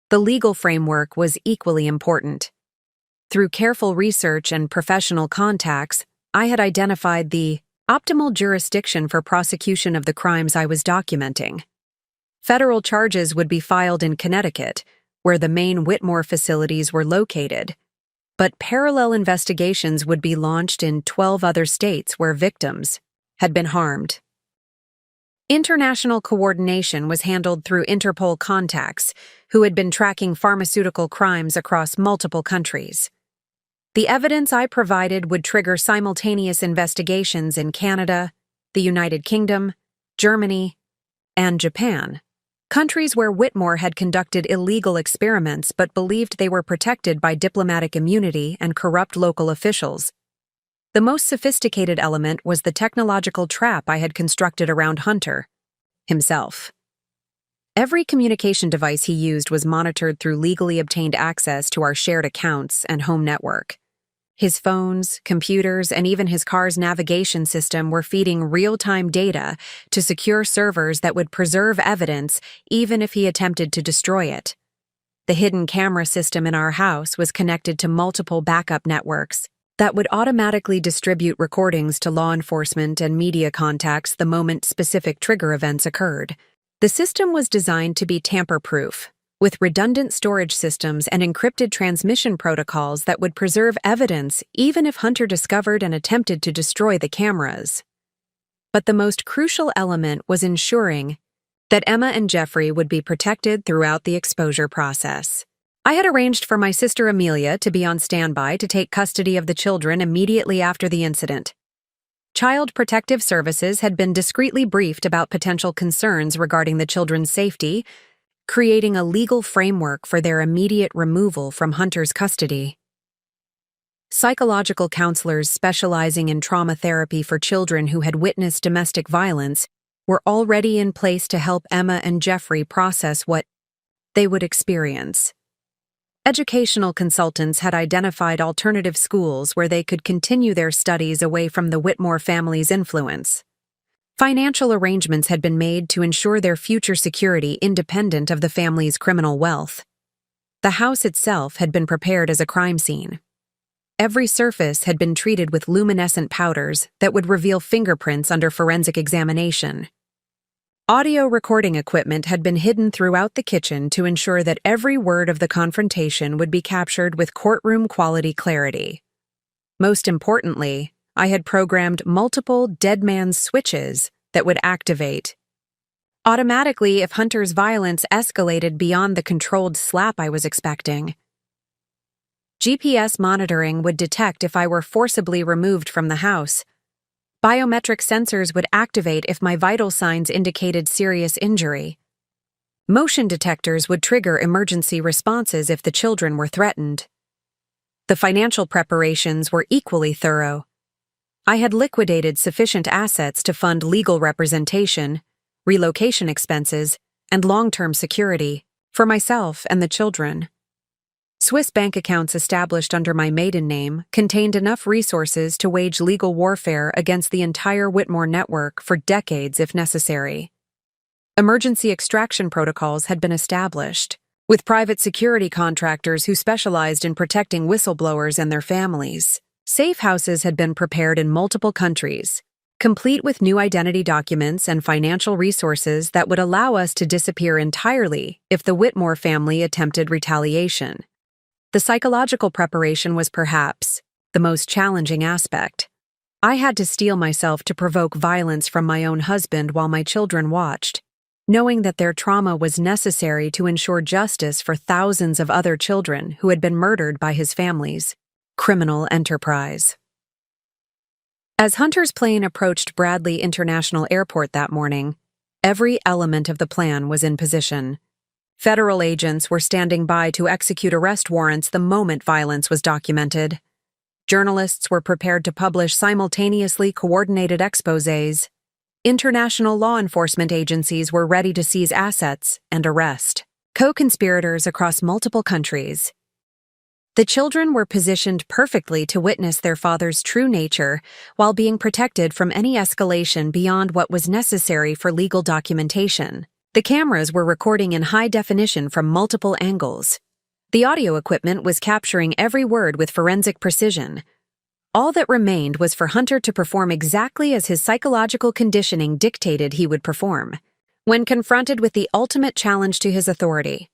The legal framework was equally important. Through careful research and professional contacts, I had identified the optimal jurisdiction for prosecution of the crimes I was documenting. Federal charges would be filed in Connecticut, where the main Whitmore facilities were located, but parallel investigations would be launched in 12 other states where victims had been harmed. International coordination was handled through Interpol contacts, who had been tracking pharmaceutical crimes across multiple countries. The evidence I provided would trigger simultaneous investigations in Canada, the United Kingdom, Germany, and Japan, countries where Whitmore had conducted illegal experiments but believed they were protected by diplomatic immunity and corrupt local officials. The most sophisticated element was the technological trap I had constructed around Hunter himself. Every communication device he used was monitored through legally obtained access to our shared accounts and home network. His phones, computers, and even his car's navigation system were feeding real-time data to secure servers that would preserve evidence even if he attempted to destroy it. The hidden camera system in our house was connected to multiple backup networks that would automatically distribute recordings to law enforcement and media contacts the moment specific trigger events occurred. The system was designed to be tamper-proof, with redundant storage systems and encrypted transmission protocols that would preserve evidence even if Hunter discovered and attempted to destroy the cameras. But the most crucial element was ensuring that Emma and Jeffrey would be protected throughout the exposure process. I had arranged for my sister Amelia to be on standby to take custody of the children immediately after the incident. Child Protective Services had been discreetly briefed about potential concerns regarding the children's safety, creating a legal framework for their immediate removal from Hunter's custody. Psychological counselors specializing in trauma therapy for children who had witnessed domestic violence were already in place to help Emma and Jeffrey process what they would experience. Educational consultants had identified alternative schools where they could continue their studies away from the Whitmore family's influence. Financial arrangements had been made to ensure their future security independent of the family's criminal wealth. The house itself had been prepared as a crime scene. Every surface had been treated with luminescent powders that would reveal fingerprints under forensic examination. Audio recording equipment had been hidden throughout the kitchen to ensure that every word of the confrontation would be captured with courtroom-quality clarity. Most importantly, I had programmed multiple dead man's switches that would activate automatically if Hunter's violence escalated beyond the controlled slap I was expecting. GPS monitoring would detect if I were forcibly removed from the house. Biometric sensors would activate if my vital signs indicated serious injury. Motion detectors would trigger emergency responses if the children were threatened. The financial preparations were equally thorough. I had liquidated sufficient assets to fund legal representation, relocation expenses, and long-term security for myself and the children. Swiss bank accounts established under my maiden name contained enough resources to wage legal warfare against the entire Whitmore network for decades if necessary. Emergency extraction protocols had been established, with private security contractors who specialized in protecting whistleblowers and their families. Safe houses had been prepared in multiple countries, complete with new identity documents and financial resources that would allow us to disappear entirely if the Whitmore family attempted retaliation. The psychological preparation was perhaps the most challenging aspect. I had to steel myself to provoke violence from my own husband while my children watched, knowing that their trauma was necessary to ensure justice for thousands of other children who had been murdered by his family's criminal enterprise. As Hunter's plane approached Bradley International Airport that morning, every element of the plan was in position. Federal agents were standing by to execute arrest warrants the moment violence was documented. Journalists were prepared to publish simultaneously coordinated exposés. International law enforcement agencies were ready to seize assets and arrest co-conspirators across multiple countries. The children were positioned perfectly to witness their father's true nature while being protected from any escalation beyond what was necessary for legal documentation. The cameras were recording in high definition from multiple angles. The audio equipment was capturing every word with forensic precision. All that remained was for Hunter to perform exactly as his psychological conditioning dictated he would perform. When confronted with the ultimate challenge to his authority,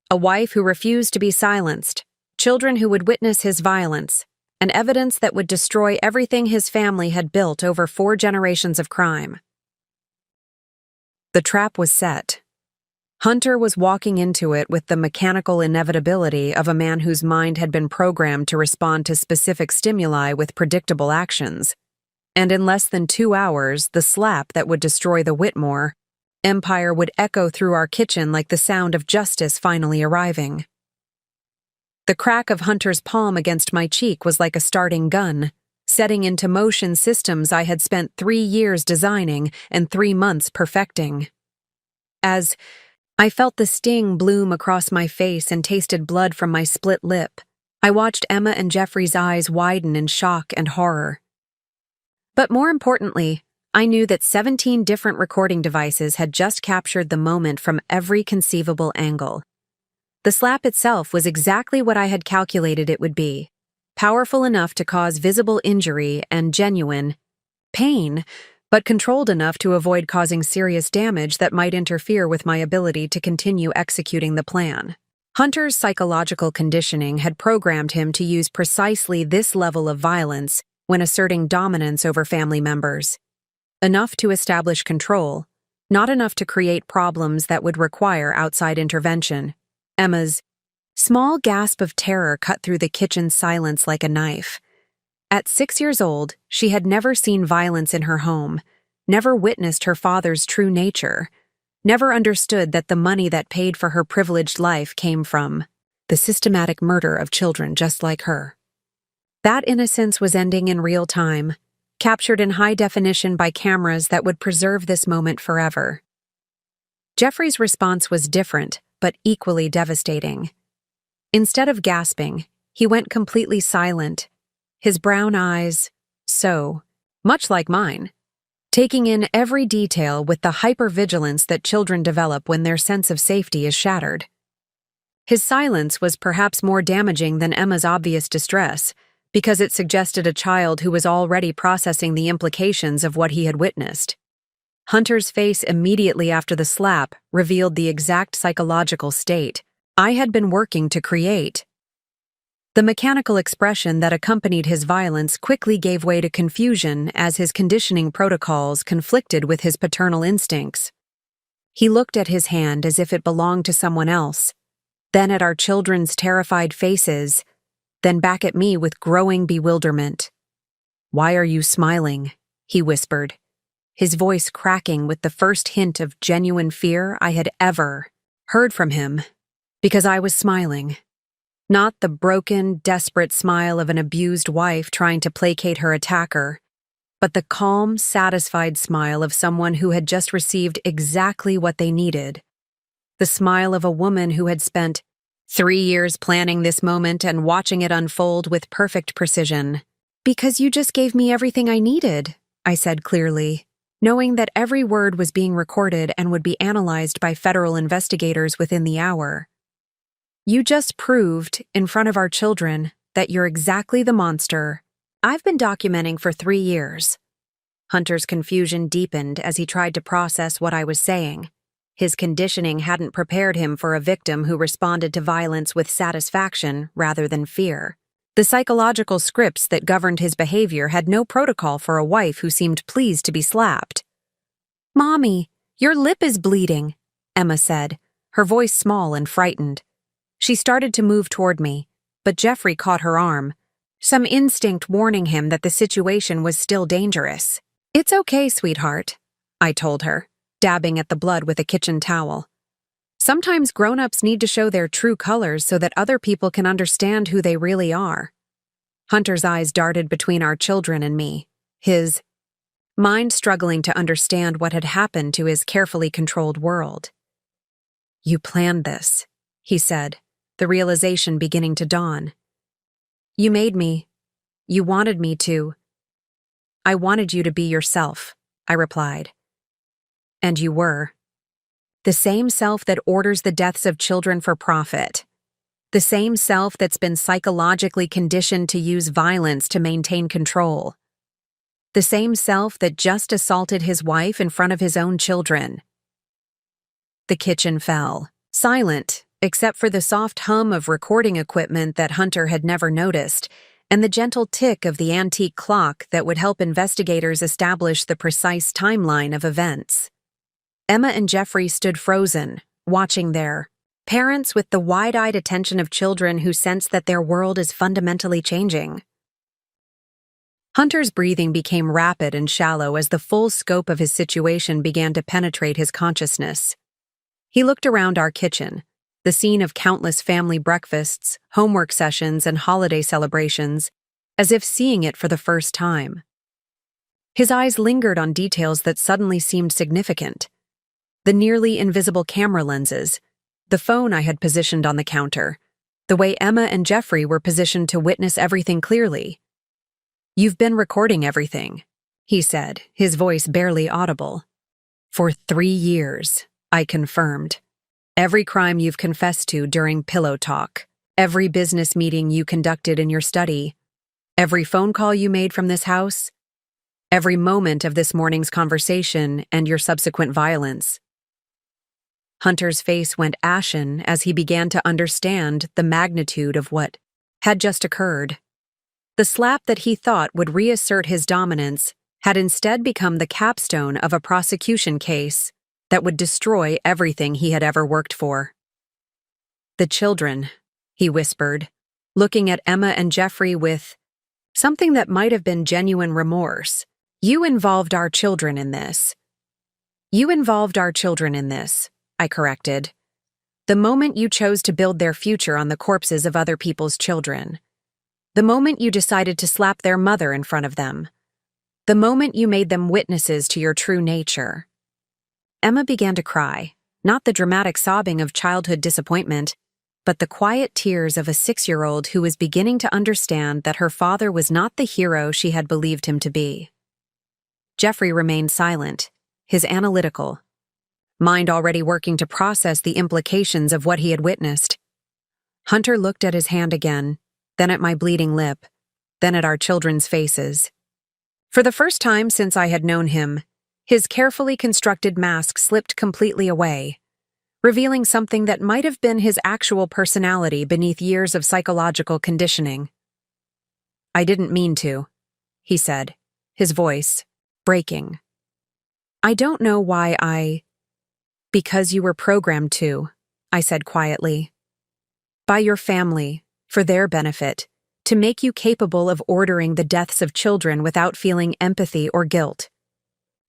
a wife who refused to be silenced, children who would witness his violence, and evidence that would destroy everything his family had built over 4 generations of crime. The trap was set. Hunter was walking into it with the mechanical inevitability of a man whose mind had been programmed to respond to specific stimuli with predictable actions. And in less than 2 hours, the slap that would destroy the Whitmore empire would echo through our kitchen like the sound of justice finally arriving. The crack of Hunter's palm against my cheek was like a starting gun, setting into motion systems I had spent 3 years designing and 3 months perfecting. As I felt the sting bloom across my face and tasted blood from my split lip, I watched Emma and Jeffrey's eyes widen in shock and horror. But more importantly, I knew that 17 different recording devices had just captured the moment from every conceivable angle. The slap itself was exactly what I had calculated it would be, powerful enough to cause visible injury and genuine pain, but controlled enough to avoid causing serious damage that might interfere with my ability to continue executing the plan. Hunter's psychological conditioning had programmed him to use precisely this level of violence when asserting dominance over family members. Enough to establish control, not enough to create problems that would require outside intervention. Emma's small gasp of terror cut through the kitchen silence like a knife. At 6 years old, she had never seen violence in her home, never witnessed her father's true nature, never understood that the money that paid for her privileged life came from the systematic murder of children just like her. That innocence was ending in real time, captured in high definition by cameras that would preserve this moment forever. Jeffrey's response was different, but equally devastating. Instead of gasping, he went completely silent, his brown eyes, so much like mine, taking in every detail with the hypervigilance that children develop when their sense of safety is shattered. His silence was perhaps more damaging than Emma's obvious distress, because it suggested a child who was already processing the implications of what he had witnessed. Hunter's face immediately after the slap revealed the exact psychological state I had been working to create. The mechanical expression that accompanied his violence quickly gave way to confusion as his conditioning protocols conflicted with his paternal instincts. He looked at his hand as if it belonged to someone else, then at our children's terrified faces, then back at me with growing bewilderment. "Why are you smiling?" he whispered, his voice cracking with the first hint of genuine fear I had ever heard from him. Because I was smiling. Not the broken, desperate smile of an abused wife trying to placate her attacker, but the calm, satisfied smile of someone who had just received exactly what they needed. The smile of a woman who had spent 3 years planning this moment and watching it unfold with perfect precision. "Because you just gave me everything I needed," I said clearly, knowing that every word was being recorded and would be analyzed by federal investigators within the hour. "You just proved, in front of our children, that you're exactly the monster I've been documenting for 3 years. Hunter's confusion deepened as he tried to process what I was saying. His conditioning hadn't prepared him for a victim who responded to violence with satisfaction rather than fear. The psychological scripts that governed his behavior had no protocol for a wife who seemed pleased to be slapped. "Mommy, your lip is bleeding," Emma said, her voice small and frightened. She started to move toward me, but Jeffrey caught her arm, some instinct warning him that the situation was still dangerous. "It's okay, sweetheart," I told her, dabbing at the blood with a kitchen towel. "Sometimes grown-ups need to show their true colors so that other people can understand who they really are." Hunter's eyes darted between our children and me, his mind struggling to understand what had happened to his carefully controlled world. "You planned this," he said, the realization beginning to dawn. "You made me. You wanted me to." "I wanted you to be yourself," I replied. "And you were. The same self that orders the deaths of children for profit. The same self that's been psychologically conditioned to use violence to maintain control. The same self that just assaulted his wife in front of his own children." The kitchen fell, silent, except for the soft hum of recording equipment that Hunter had never noticed, and the gentle tick of the antique clock that would help investigators establish the precise timeline of events. Emma and Jeffrey stood frozen, watching their parents with the wide-eyed attention of children who sense that their world is fundamentally changing. Hunter's breathing became rapid and shallow as the full scope of his situation began to penetrate his consciousness. He looked around our kitchen, the scene of countless family breakfasts, homework sessions, and holiday celebrations, as if seeing it for the first time. His eyes lingered on details that suddenly seemed significant. The nearly invisible camera lenses, the phone I had positioned on the counter, the way Emma and Jeffrey were positioned to witness everything clearly. "You've been recording everything," he said, his voice barely audible. "For 3 years," I confirmed. "Every crime you've confessed to during pillow talk, every business meeting you conducted in your study, every phone call you made from this house, every moment of this morning's conversation and your subsequent violence." Hunter's face went ashen as he began to understand the magnitude of what had just occurred. The slap that he thought would reassert his dominance had instead become the capstone of a prosecution case that would destroy everything he had ever worked for. "The children," he whispered, looking at Emma and Jeffrey with something that might have been genuine remorse. "You involved our children in this." "You involved our children in this," I corrected. "The moment you chose to build their future on the corpses of other people's children. The moment you decided to slap their mother in front of them. The moment you made them witnesses to your true nature." Emma began to cry, not the dramatic sobbing of childhood disappointment, but the quiet tears of a 6-year-old who was beginning to understand that her father was not the hero she had believed him to be. Jeffrey remained silent, his analytical mind already working to process the implications of what he had witnessed. Hunter looked at his hand again, then at my bleeding lip, then at our children's faces. For the first time since I had known him, his carefully constructed mask slipped completely away, revealing something that might have been his actual personality beneath years of psychological conditioning. "I didn't mean to," he said, his voice breaking. "I don't know why Because you were programmed to," I said quietly. "By your family, for their benefit, to make you capable of ordering the deaths of children without feeling empathy or guilt.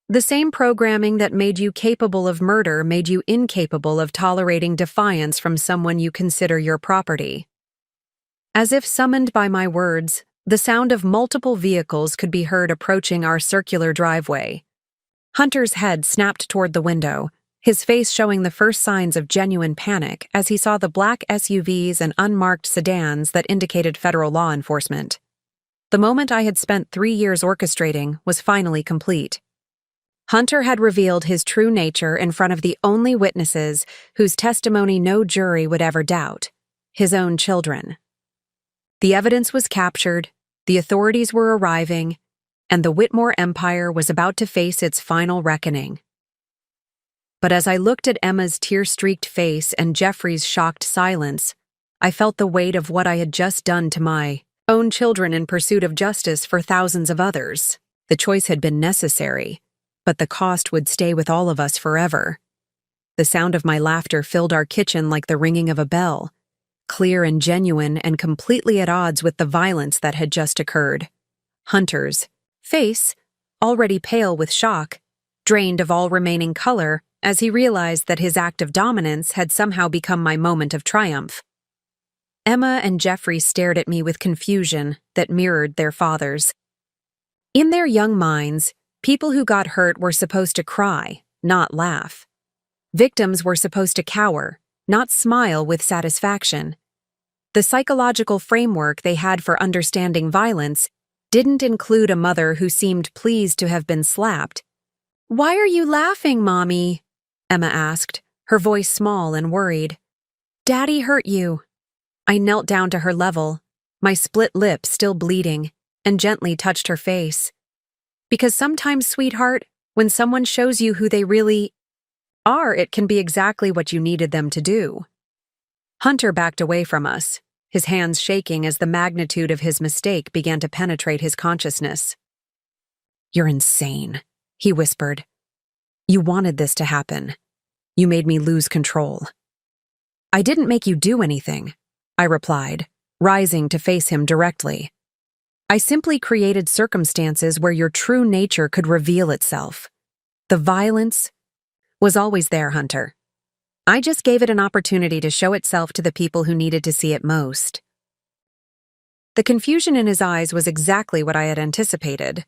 The same programming that made you capable of murder made you incapable of tolerating defiance from someone you consider your property." As if summoned by my words, the sound of multiple vehicles could be heard approaching our circular driveway. Hunter's head snapped toward the window, his face showing the first signs of genuine panic as he saw the black SUVs and unmarked sedans that indicated federal law enforcement. The moment I had spent 3 years orchestrating was finally complete. Hunter had revealed his true nature in front of the only witnesses whose testimony no jury would ever doubt: his own children. The evidence was captured, the authorities were arriving, and the Whitmore empire was about to face its final reckoning. But as I looked at Emma's tear-streaked face and Jeffrey's shocked silence, I felt the weight of what I had just done to my own children in pursuit of justice for thousands of others. The choice had been necessary, but the cost would stay with all of us forever. The sound of my laughter filled our kitchen like the ringing of a bell, clear and genuine and completely at odds with the violence that had just occurred. Hunter's face, already pale with shock, drained of all remaining color as he realized that his act of dominance had somehow become my moment of triumph. Emma and Jeffrey stared at me with confusion that mirrored their father's. In their young minds, people who got hurt were supposed to cry, not laugh. Victims were supposed to cower, not smile with satisfaction. The psychological framework they had for understanding violence didn't include a mother who seemed pleased to have been slapped. "Why are you laughing, Mommy?" Emma asked, her voice small and worried. "Daddy hurt you." I knelt down to her level, my split lip still bleeding, and gently touched her face. "Because sometimes, sweetheart, when someone shows you who they really are, it can be exactly what you needed them to do." Hunter backed away from us, his hands shaking as the magnitude of his mistake began to penetrate his consciousness. "You're insane," he whispered. "You wanted this to happen. You made me lose control." "I didn't make you do anything," I replied, rising to face him directly. "I simply created circumstances where your true nature could reveal itself. The violence was always there, Hunter. I just gave it an opportunity to show itself to the people who needed to see it most." The confusion in his eyes was exactly what I had anticipated.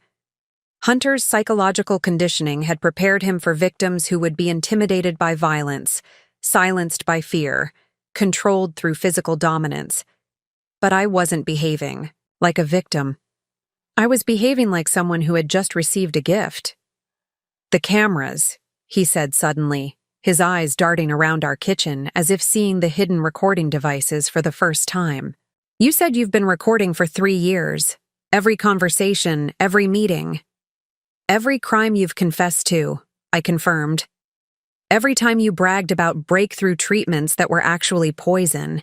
Hunter's psychological conditioning had prepared him for victims who would be intimidated by violence, silenced by fear, controlled through physical dominance. But I wasn't behaving like a victim. I was behaving like someone who had just received a gift. "The cameras," he said suddenly, his eyes darting around our kitchen as if seeing the hidden recording devices for the first time. "You said you've been recording for 3 years. Every conversation, every meeting. Every crime you've confessed to," I confirmed. "Every time you bragged about breakthrough treatments that were actually poison.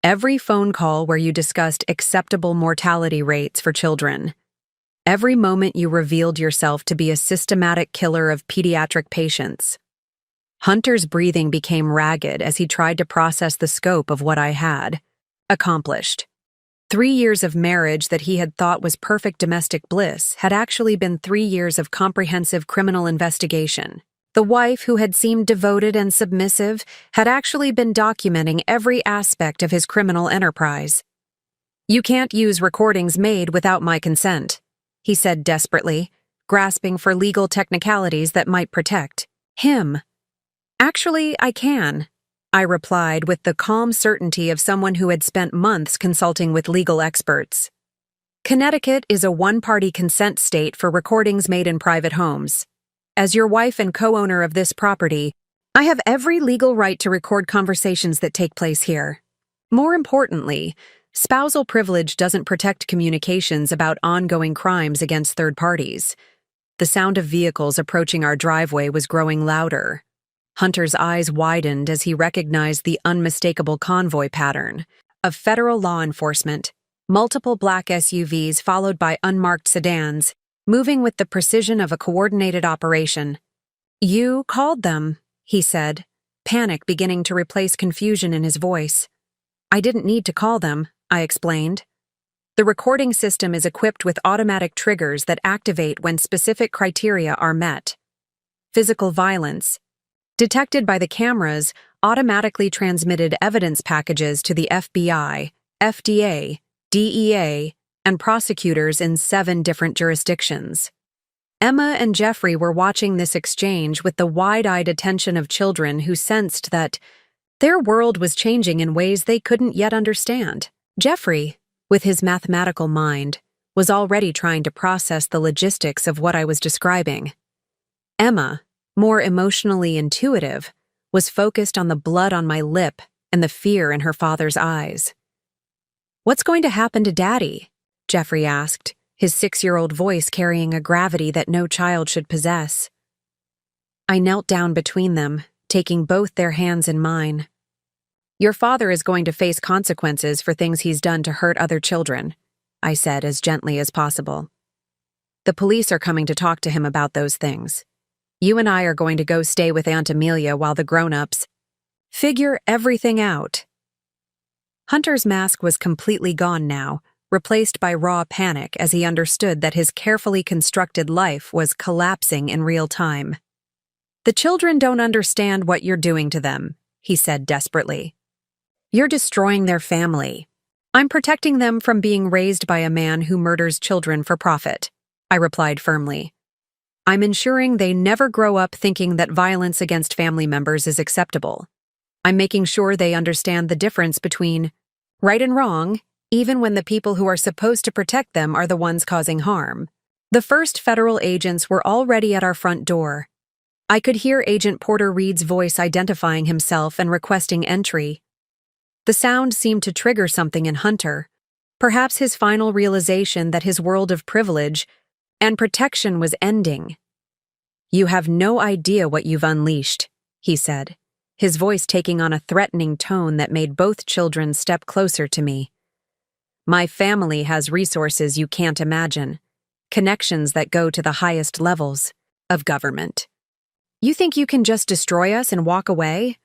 Every phone call where you discussed acceptable mortality rates for children. Every moment you revealed yourself to be a systematic killer of pediatric patients." Hunter's breathing became ragged as he tried to process the scope of what I had accomplished. 3 years of marriage that he had thought was perfect domestic bliss had actually been 3 years of comprehensive criminal investigation. The wife who had seemed devoted and submissive had actually been documenting every aspect of his criminal enterprise. "You can't use recordings made without my consent," he said desperately, grasping for legal technicalities that might protect him. "Actually, I can," I replied with the calm certainty of someone who had spent months consulting with legal experts. "Connecticut is a one-party consent state for recordings made in private homes. As your wife and co-owner of this property, I have every legal right to record conversations that take place here. More importantly, spousal privilege doesn't protect communications about ongoing crimes against third parties." The sound of vehicles approaching our driveway was growing louder. Hunter's eyes widened as he recognized the unmistakable convoy pattern of federal law enforcement, multiple black SUVs followed by unmarked sedans, moving with the precision of a coordinated operation. "You called them," he said, panic beginning to replace confusion in his voice. "I didn't need to call them," I explained. "The recording system is equipped with automatic triggers that activate when specific criteria are met. Physical violence, detected by the cameras, automatically transmitted evidence packages to the FBI, FDA, DEA, and prosecutors in 7 different jurisdictions." Emma and Jeffrey were watching this exchange with the wide-eyed attention of children who sensed that their world was changing in ways they couldn't yet understand. Jeffrey, with his mathematical mind, was already trying to process the logistics of what I was describing. Emma, more emotionally intuitive, was focused on the blood on my lip and the fear in her father's eyes. "What's going to happen to Daddy?" Jeffrey asked, his 6-year-old voice carrying a gravity that no child should possess. I knelt down between them, taking both their hands in mine. "Your father is going to face consequences for things he's done to hurt other children," I said as gently as possible. "The police are coming to talk to him about those things. You and I are going to go stay with Aunt Amelia while the grown-ups figure everything out." Hunter's mask was completely gone now, replaced by raw panic as he understood that his carefully constructed life was collapsing in real time. "The children don't understand what you're doing to them," he said desperately. "You're destroying their family. I'm protecting them from being raised by a man who murders children for profit," I replied firmly. "I'm ensuring they never grow up thinking that violence against family members is acceptable. I'm making sure they understand the difference between right and wrong, even when the people who are supposed to protect them are the ones causing harm." The first federal agents were already at our front door. I could hear Agent Porter Reed's voice identifying himself and requesting entry. The sound seemed to trigger something in Hunter, perhaps his final realization that his world of privilege and protection was ending. "You have no idea what you've unleashed," he said, his voice taking on a threatening tone that made both children step closer to me. "My family has resources you can't imagine, connections that go to the highest levels of government. You think you can just destroy us and walk away?"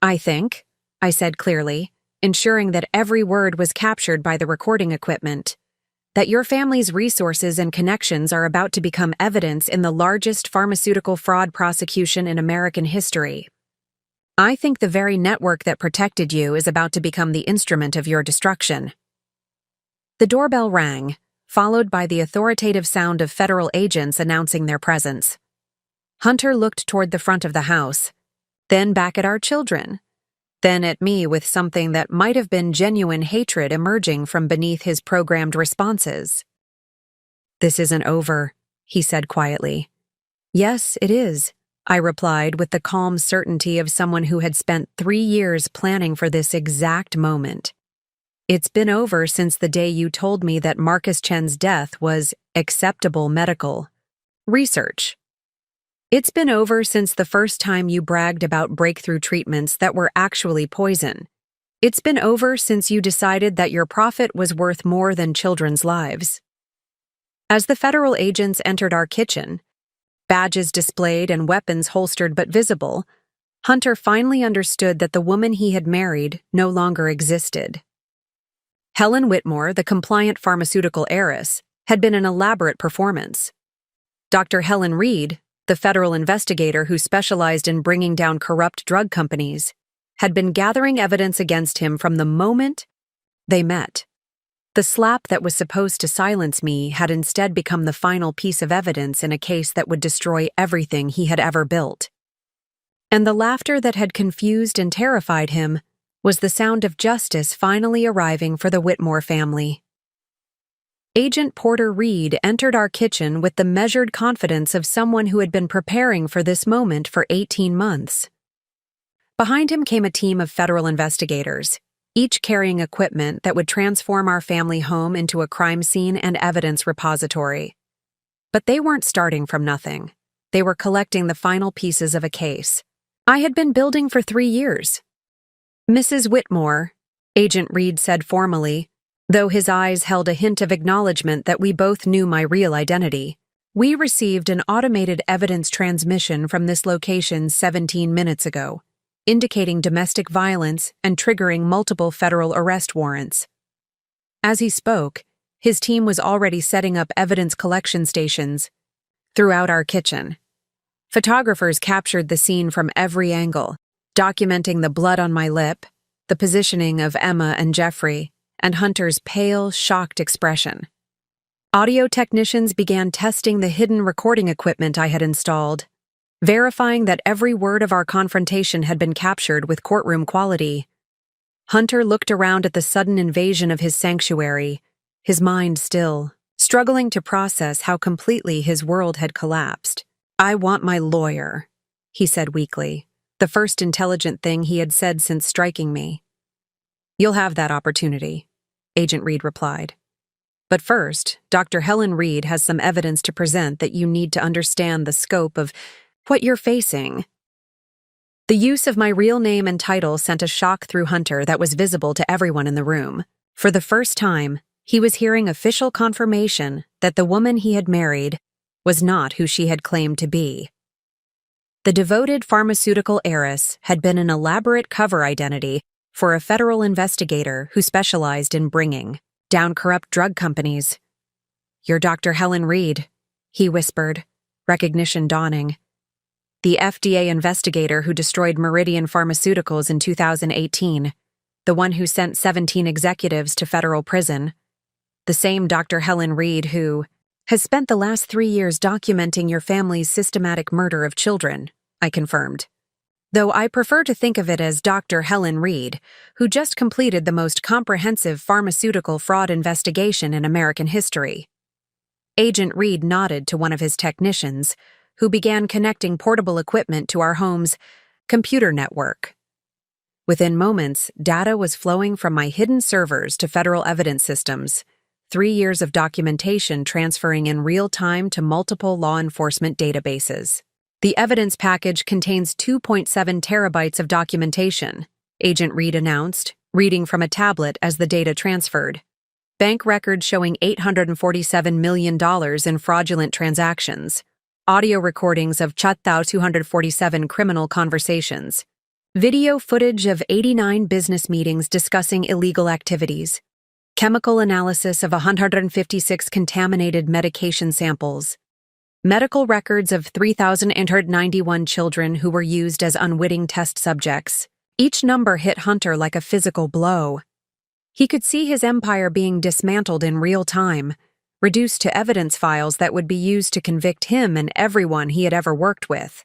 "I think," I said clearly, ensuring that every word was captured by the recording equipment, "that your family's resources and connections are about to become evidence in the largest pharmaceutical fraud prosecution in American history. I think the very network that protected you is about to become the instrument of your destruction." The doorbell rang, followed by the authoritative sound of federal agents announcing their presence. Hunter looked toward the front of the house, then back at our children. then at me with something that might have been genuine hatred emerging from beneath his programmed responses. "This isn't over," he said quietly. "Yes, it is," I replied with the calm certainty of someone who had spent 3 years planning for this exact moment. "It's been over since the day you told me that Marcus Chen's death was acceptable medical research. It's been over since the first time you bragged about breakthrough treatments that were actually poison. It's been over since you decided that your profit was worth more than children's lives." As the federal agents entered our kitchen, badges displayed and weapons holstered but visible, Hunter finally understood that the woman he had married no longer existed. Helen Whitmore, the compliant pharmaceutical heiress, had been an elaborate performance. Dr. Helen Reed, the federal investigator who specialized in bringing down corrupt drug companies, had been gathering evidence against him from the moment they met. The slap that was supposed to silence me had instead become the final piece of evidence in a case that would destroy everything he had ever built. And the laughter that had confused and terrified him was the sound of justice finally arriving for the Whitmore family. Agent Porter Reed entered our kitchen with the measured confidence of someone who had been preparing for this moment for 18 months. Behind him came a team of federal investigators, each carrying equipment that would transform our family home into a crime scene and evidence repository. But they weren't starting from nothing. They were collecting the final pieces of a case I had been building for 3 years. "Mrs. Whitmore," Agent Reed said formally, though his eyes held a hint of acknowledgement that we both knew my real identity, "we received an automated evidence transmission from this location 17 minutes ago, indicating domestic violence and triggering multiple federal arrest warrants." As he spoke, his team was already setting up evidence collection stations throughout our kitchen. Photographers captured the scene from every angle, documenting the blood on my lip, the positioning of Emma and Jeffrey, and Hunter's pale, shocked expression. Audio technicians began testing the hidden recording equipment I had installed, verifying that every word of our confrontation had been captured with courtroom quality. Hunter looked around at the sudden invasion of his sanctuary, his mind still, struggling to process how completely his world had collapsed. "I want my lawyer," he said weakly, the first intelligent thing he had said since striking me. "You'll have that opportunity," Agent Reed replied. "But first, Dr. Helen Reed has some evidence to present that you need to understand the scope of what you're facing." The use of my real name and title sent a shock through Hunter that was visible to everyone in the room. For the first time, he was hearing official confirmation that the woman he had married was not who she had claimed to be. The devoted pharmaceutical heiress had been an elaborate cover identity for a federal investigator who specialized in bringing down corrupt drug companies. "You're Dr. Helen Reed," he whispered, recognition dawning. "The FDA investigator who destroyed Meridian Pharmaceuticals in 2018, the one who sent 17 executives to federal prison. The same Dr. Helen Reed who has spent the last 3 years documenting your family's systematic murder of children," I confirmed. Though I prefer to think of it as Dr. Helen Reed, who just completed the most comprehensive pharmaceutical fraud investigation in American history. Agent Reed nodded to one of his technicians, who began connecting portable equipment to our home's computer network. Within moments, data was flowing from my hidden servers to federal evidence systems, 3 years of documentation transferring in real time to multiple law enforcement databases. "The evidence package contains 2.7 terabytes of documentation," Agent Reed announced, reading from a tablet as the data transferred. "Bank records showing $847 million in fraudulent transactions. Audio recordings of 247 criminal conversations. Video footage of 89 business meetings discussing illegal activities. Chemical analysis of 156 contaminated medication samples. Medical records of 3,891 children who were used as unwitting test subjects." Each number hit Hunter like a physical blow. He could see his empire being dismantled in real time, reduced to evidence files that would be used to convict him and everyone he had ever worked with.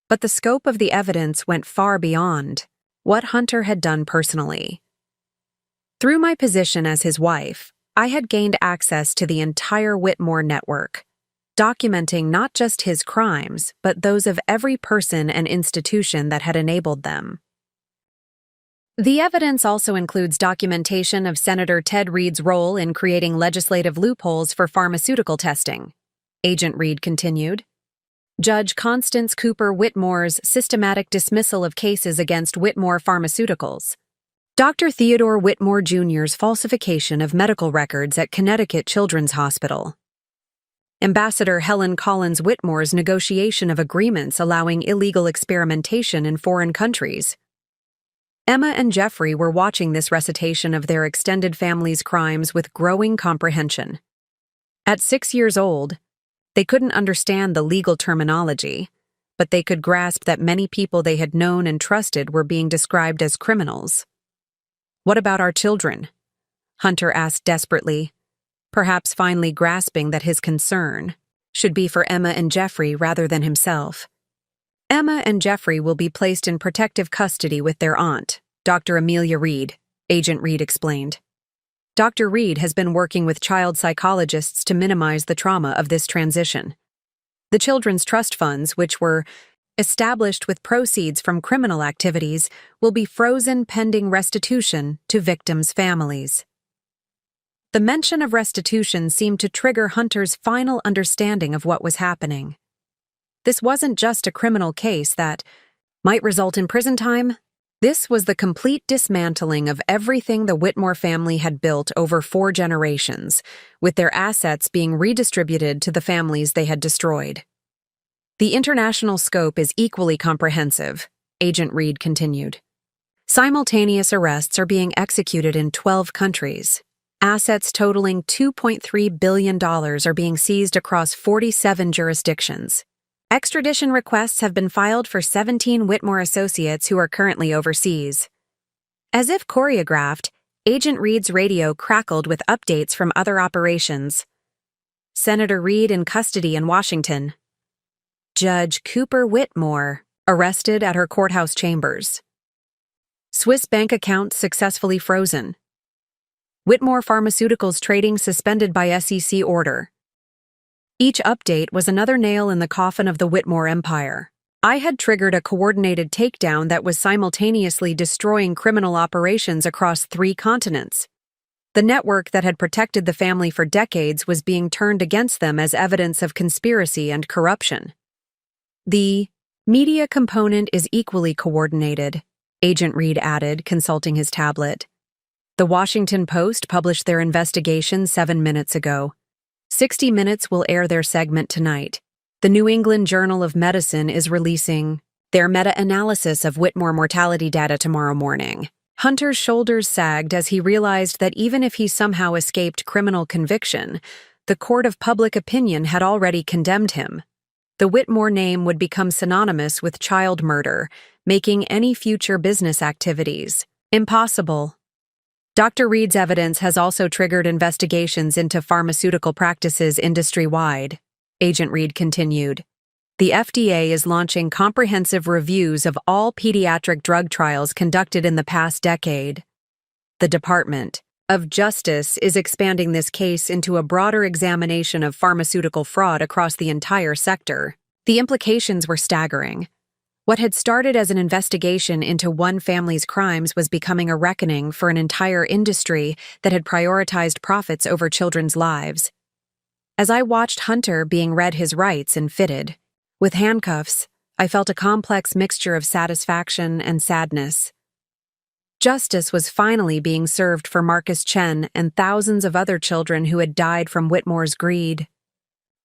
But the scope of the evidence went far beyond what Hunter had done personally. Through my position as his wife, I had gained access to the entire Whitmore network, documenting not just his crimes, but those of every person and institution that had enabled them. The evidence also includes documentation of Senator Ted Reed's role in creating legislative loopholes for pharmaceutical testing. Agent Reed continued. Judge Constance Cooper Whitmore's systematic dismissal of cases against Whitmore Pharmaceuticals. Dr. Theodore Whitmore Jr.'s falsification of medical records at Connecticut Children's Hospital. Ambassador Helen Collins Whitmore's negotiation of agreements allowing illegal experimentation in foreign countries. Emma and Jeffrey were watching this recitation of their extended family's crimes with growing comprehension. At 6 years old, they couldn't understand the legal terminology, but they could grasp that many people they had known and trusted were being described as criminals. "What about our children?" Hunter asked desperately, perhaps finally grasping that his concern should be for Emma and Jeffrey rather than himself. Emma and Jeffrey will be placed in protective custody with their aunt, Dr. Amelia Reed, Agent Reed explained. Dr. Reed has been working with child psychologists to minimize the trauma of this transition. The children's trust funds, which were established with proceeds from criminal activities, will be frozen pending restitution to victims' families. The mention of restitution seemed to trigger Hunter's final understanding of what was happening. This wasn't just a criminal case that might result in prison time. This was the complete dismantling of everything the Whitmore family had built over 4 generations, with their assets being redistributed to the families they had destroyed. The international scope is equally comprehensive, Agent Reed continued. Simultaneous arrests are being executed in 12 countries. Assets totaling $2.3 billion are being seized across 47 jurisdictions. Extradition requests have been filed for 17 Whitmore associates who are currently overseas. As if choreographed, Agent Reed's radio crackled with updates from other operations. Senator Reed in custody in Washington. Judge Cooper Whitmore arrested at her courthouse chambers. Swiss bank account successfully frozen. Whitmore Pharmaceuticals trading suspended by SEC order. Each update was another nail in the coffin of the Whitmore empire. I had triggered a coordinated takedown that was simultaneously destroying criminal operations across 3 continents. The network that had protected the family for decades was being turned against them as evidence of conspiracy and corruption. The media component is equally coordinated, Agent Reed added, consulting his tablet. The Washington Post published their investigation 7 minutes ago. 60 Minutes will air their segment tonight. The New England Journal of Medicine is releasing their meta-analysis of Whitmore mortality data tomorrow morning. Hunter's shoulders sagged as he realized that even if he somehow escaped criminal conviction, the court of public opinion had already condemned him. The Whitmore name would become synonymous with child murder, making any future business activities impossible. Dr. Reed's evidence has also triggered investigations into pharmaceutical practices industry-wide, Agent Reed continued. The FDA is launching comprehensive reviews of all pediatric drug trials conducted in the past decade. The Department of Justice is expanding this case into a broader examination of pharmaceutical fraud across the entire sector. The implications were staggering. What had started as an investigation into one family's crimes was becoming a reckoning for an entire industry that had prioritized profits over children's lives. As I watched Hunter being read his rights and fitted with handcuffs, I felt a complex mixture of satisfaction and sadness. Justice was finally being served for Marcus Chen and thousands of other children who had died from Whitmore's greed.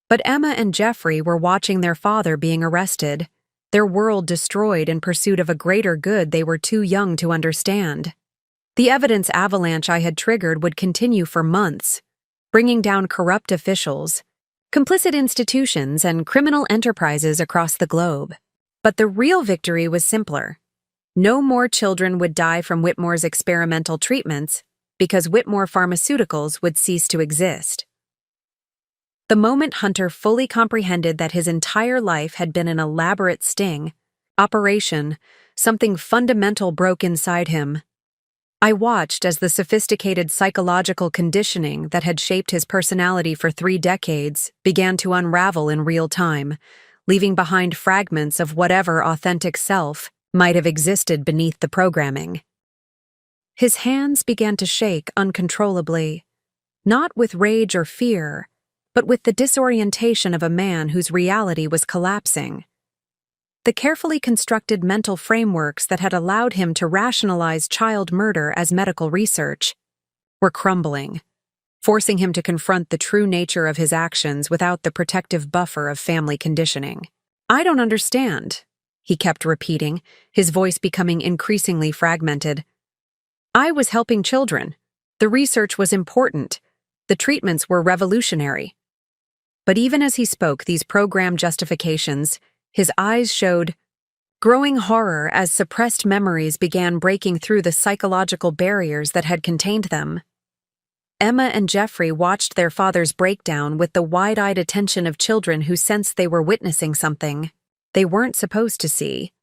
But Emma and Jeffrey were watching their father being arrested, their world destroyed in pursuit of a greater good they were too young to understand. The evidence avalanche I had triggered would continue for months, bringing down corrupt officials, complicit institutions, and criminal enterprises across the globe. But the real victory was simpler. No more children would die from Whitmore's experimental treatments because Whitmore Pharmaceuticals would cease to exist. The moment Hunter fully comprehended that his entire life had been an elaborate sting, operation, something fundamental broke inside him. I watched as the sophisticated psychological conditioning that had shaped his personality for 3 decades began to unravel in real time, leaving behind fragments of whatever authentic self might have existed beneath the programming. His hands began to shake uncontrollably, not with rage or fear, but with the disorientation of a man whose reality was collapsing. The carefully constructed mental frameworks that had allowed him to rationalize child murder as medical research were crumbling, forcing him to confront the true nature of his actions without the protective buffer of family conditioning. "I don't understand," he kept repeating, his voice becoming increasingly fragmented. "I was helping children. The research was important. The treatments were revolutionary." But even as he spoke these programmed justifications, his eyes showed growing horror as suppressed memories began breaking through the psychological barriers that had contained them. Emma and Jeffrey watched their father's breakdown with the wide-eyed attention of children who sensed they were witnessing something they weren't supposed to see.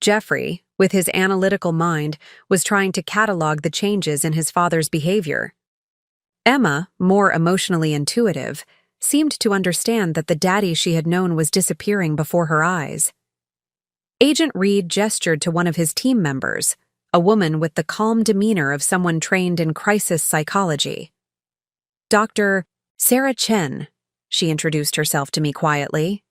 Jeffrey, with his analytical mind, was trying to catalog the changes in his father's behavior. Emma, more emotionally intuitive, seemed to understand that the daddy she had known was disappearing before her eyes. Agent Reed gestured to one of his team members, a woman with the calm demeanor of someone trained in crisis psychology. "Dr. Sarah Chen," she introduced herself to me quietly.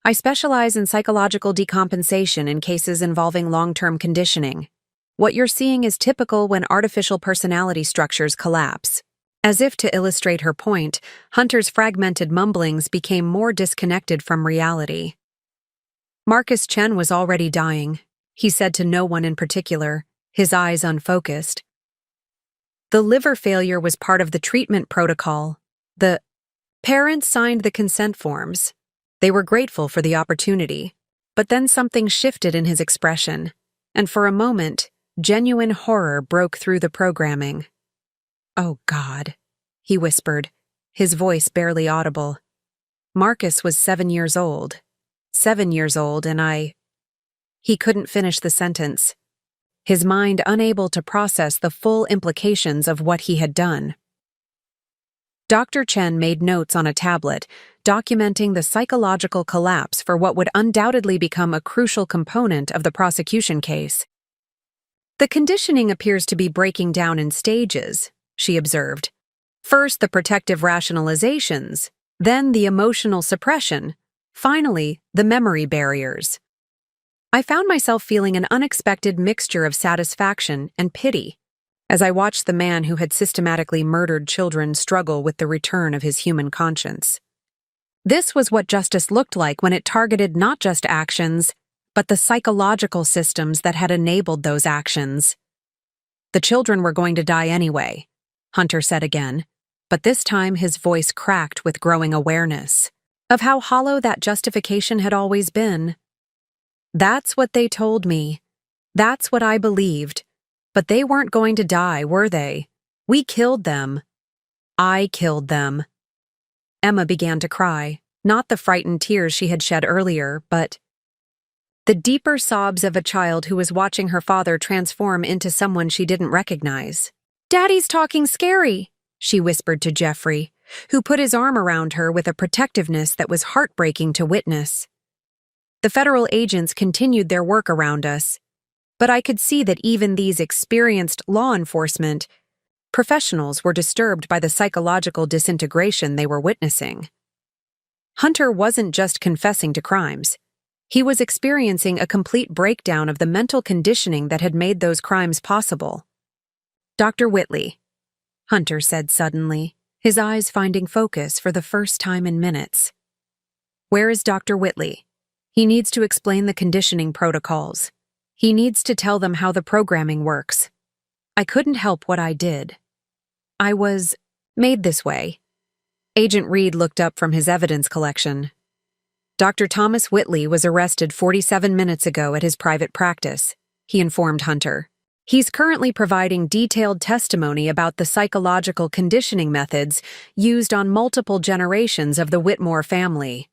"I specialize in psychological decompensation in cases involving long-term conditioning. What you're seeing is typical when artificial personality structures collapse." As if to illustrate her point, Hunter's fragmented mumblings became more disconnected from reality. "Marcus Chen was already dying," he said to no one in particular, his eyes unfocused. "The liver failure was part of the treatment protocol. The parents signed the consent forms. They were grateful for the opportunity, but then something shifted in his expression, and for a moment, genuine horror broke through the programming. "Oh, God," he whispered, his voice barely audible. "Marcus was 7 years old. 7 years old, and I—" He couldn't finish the sentence, his mind unable to process the full implications of what he had done. Dr. Chen made notes on a tablet, documenting the psychological collapse for what would undoubtedly become a crucial component of the prosecution case. "The conditioning appears to be breaking down in stages," she observed. "First the protective rationalizations, then the emotional suppression, finally the memory barriers." I found myself feeling an unexpected mixture of satisfaction and pity as I watched the man who had systematically murdered children struggle with the return of his human conscience. This was what justice looked like when it targeted not just actions, but the psychological systems that had enabled those actions. "The children were going to die anyway," Hunter said again, but this time his voice cracked with growing awareness of how hollow that justification had always been. "That's what they told me. That's what I believed. But they weren't going to die, were they? We killed them. I killed them." Emma began to cry, not the frightened tears she had shed earlier, but the deeper sobs of a child who was watching her father transform into someone she didn't recognize. "Daddy's talking scary," she whispered to Jeffrey, who put his arm around her with a protectiveness that was heartbreaking to witness. The federal agents continued their work around us, but I could see that even these experienced law enforcement professionals were disturbed by the psychological disintegration they were witnessing. Hunter wasn't just confessing to crimes. He was experiencing a complete breakdown of the mental conditioning that had made those crimes possible. "Dr. Whitley," Hunter said suddenly, his eyes finding focus for the first time in minutes. "Where is Dr. Whitley? He needs to explain the conditioning protocols. He needs to tell them how the programming works. I couldn't help what I did. I was made this way." Agent Reed looked up from his evidence collection. "Dr. Thomas Whitley was arrested 47 minutes ago at his private practice," he informed Hunter. "He's currently providing detailed testimony about the psychological conditioning methods used on multiple generations of the Whitmore family."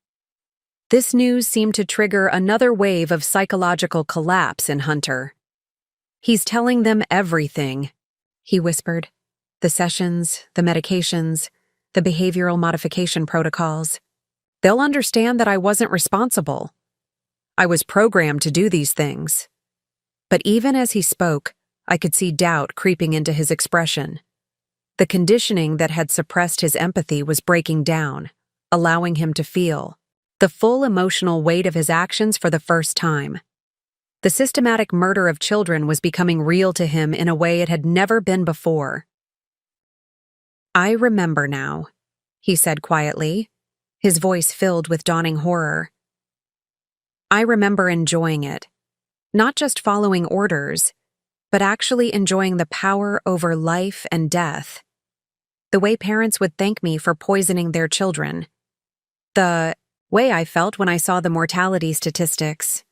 This news seemed to trigger another wave of psychological collapse in Hunter. "He's telling them everything," he whispered. "The sessions, the medications, the behavioral modification protocols. They'll understand that I wasn't responsible. I was programmed to do these things." But even as he spoke, I could see doubt creeping into his expression. The conditioning that had suppressed his empathy was breaking down, allowing him to feel the full emotional weight of his actions for the first time. The systematic murder of children was becoming real to him in a way it had never been before. "I remember now," he said quietly, his voice filled with dawning horror. "I remember enjoying it, not just following orders, but actually enjoying the power over life and death. The way parents would thank me for poisoning their children. The way I felt when I saw the mortality statistics."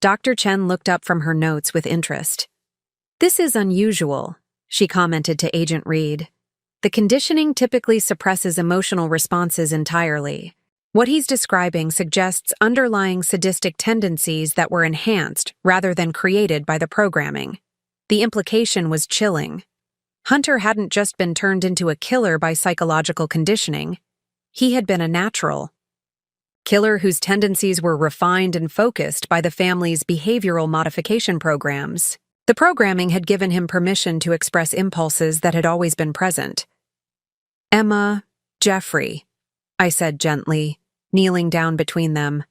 Dr. Chen looked up from her notes with interest. "This is unusual," she commented to Agent Reed. "The conditioning typically suppresses emotional responses entirely. What he's describing suggests underlying sadistic tendencies that were enhanced rather than created by the programming." The implication was chilling. Hunter hadn't just been turned into a killer by psychological conditioning. He had been a natural killer whose tendencies were refined and focused by the family's behavioral modification programs. The programming had given him permission to express impulses that had always been present. "Emma, Jeffrey," I said gently, kneeling down between them.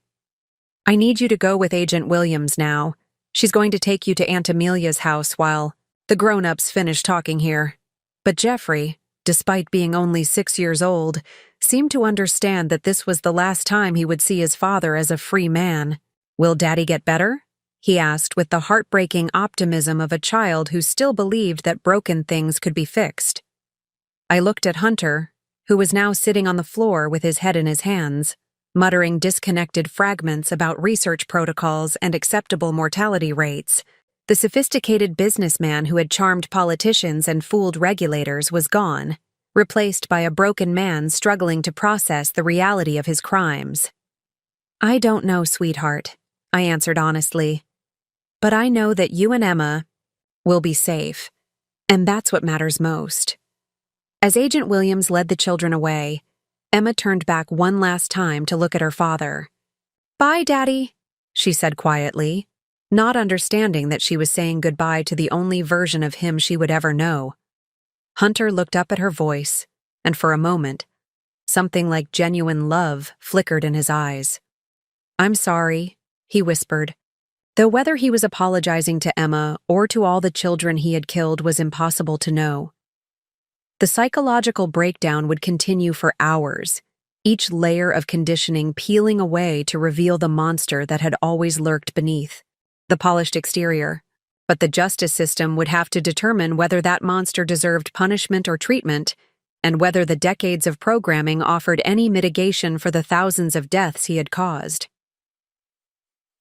"I need you to go with Agent Williams now. She's going to take you to Aunt Amelia's house while the grown-ups finish talking here." But Jeffrey, despite being only 6 years old, seemed to understand that this was the last time he would see his father as a free man. "Will Daddy get better?" he asked with the heartbreaking optimism of a child who still believed that broken things could be fixed. I looked at Hunter, who was now sitting on the floor with his head in his hands, muttering disconnected fragments about research protocols and acceptable mortality rates. The sophisticated businessman who had charmed politicians and fooled regulators was gone, replaced by a broken man struggling to process the reality of his crimes. "I don't know, sweetheart," I answered honestly. "But I know that you and Emma will be safe, and that's what matters most." As Agent Williams led the children away, Emma turned back one last time to look at her father. "Bye, Daddy," she said quietly, not understanding that she was saying goodbye to the only version of him she would ever know. Hunter looked up at her voice, and for a moment, something like genuine love flickered in his eyes. "I'm sorry," he whispered, though whether he was apologizing to Emma or to all the children he had killed was impossible to know. The psychological breakdown would continue for hours, each layer of conditioning peeling away to reveal the monster that had always lurked beneath the polished exterior. But the justice system would have to determine whether that monster deserved punishment or treatment, and whether the decades of programming offered any mitigation for the thousands of deaths he had caused.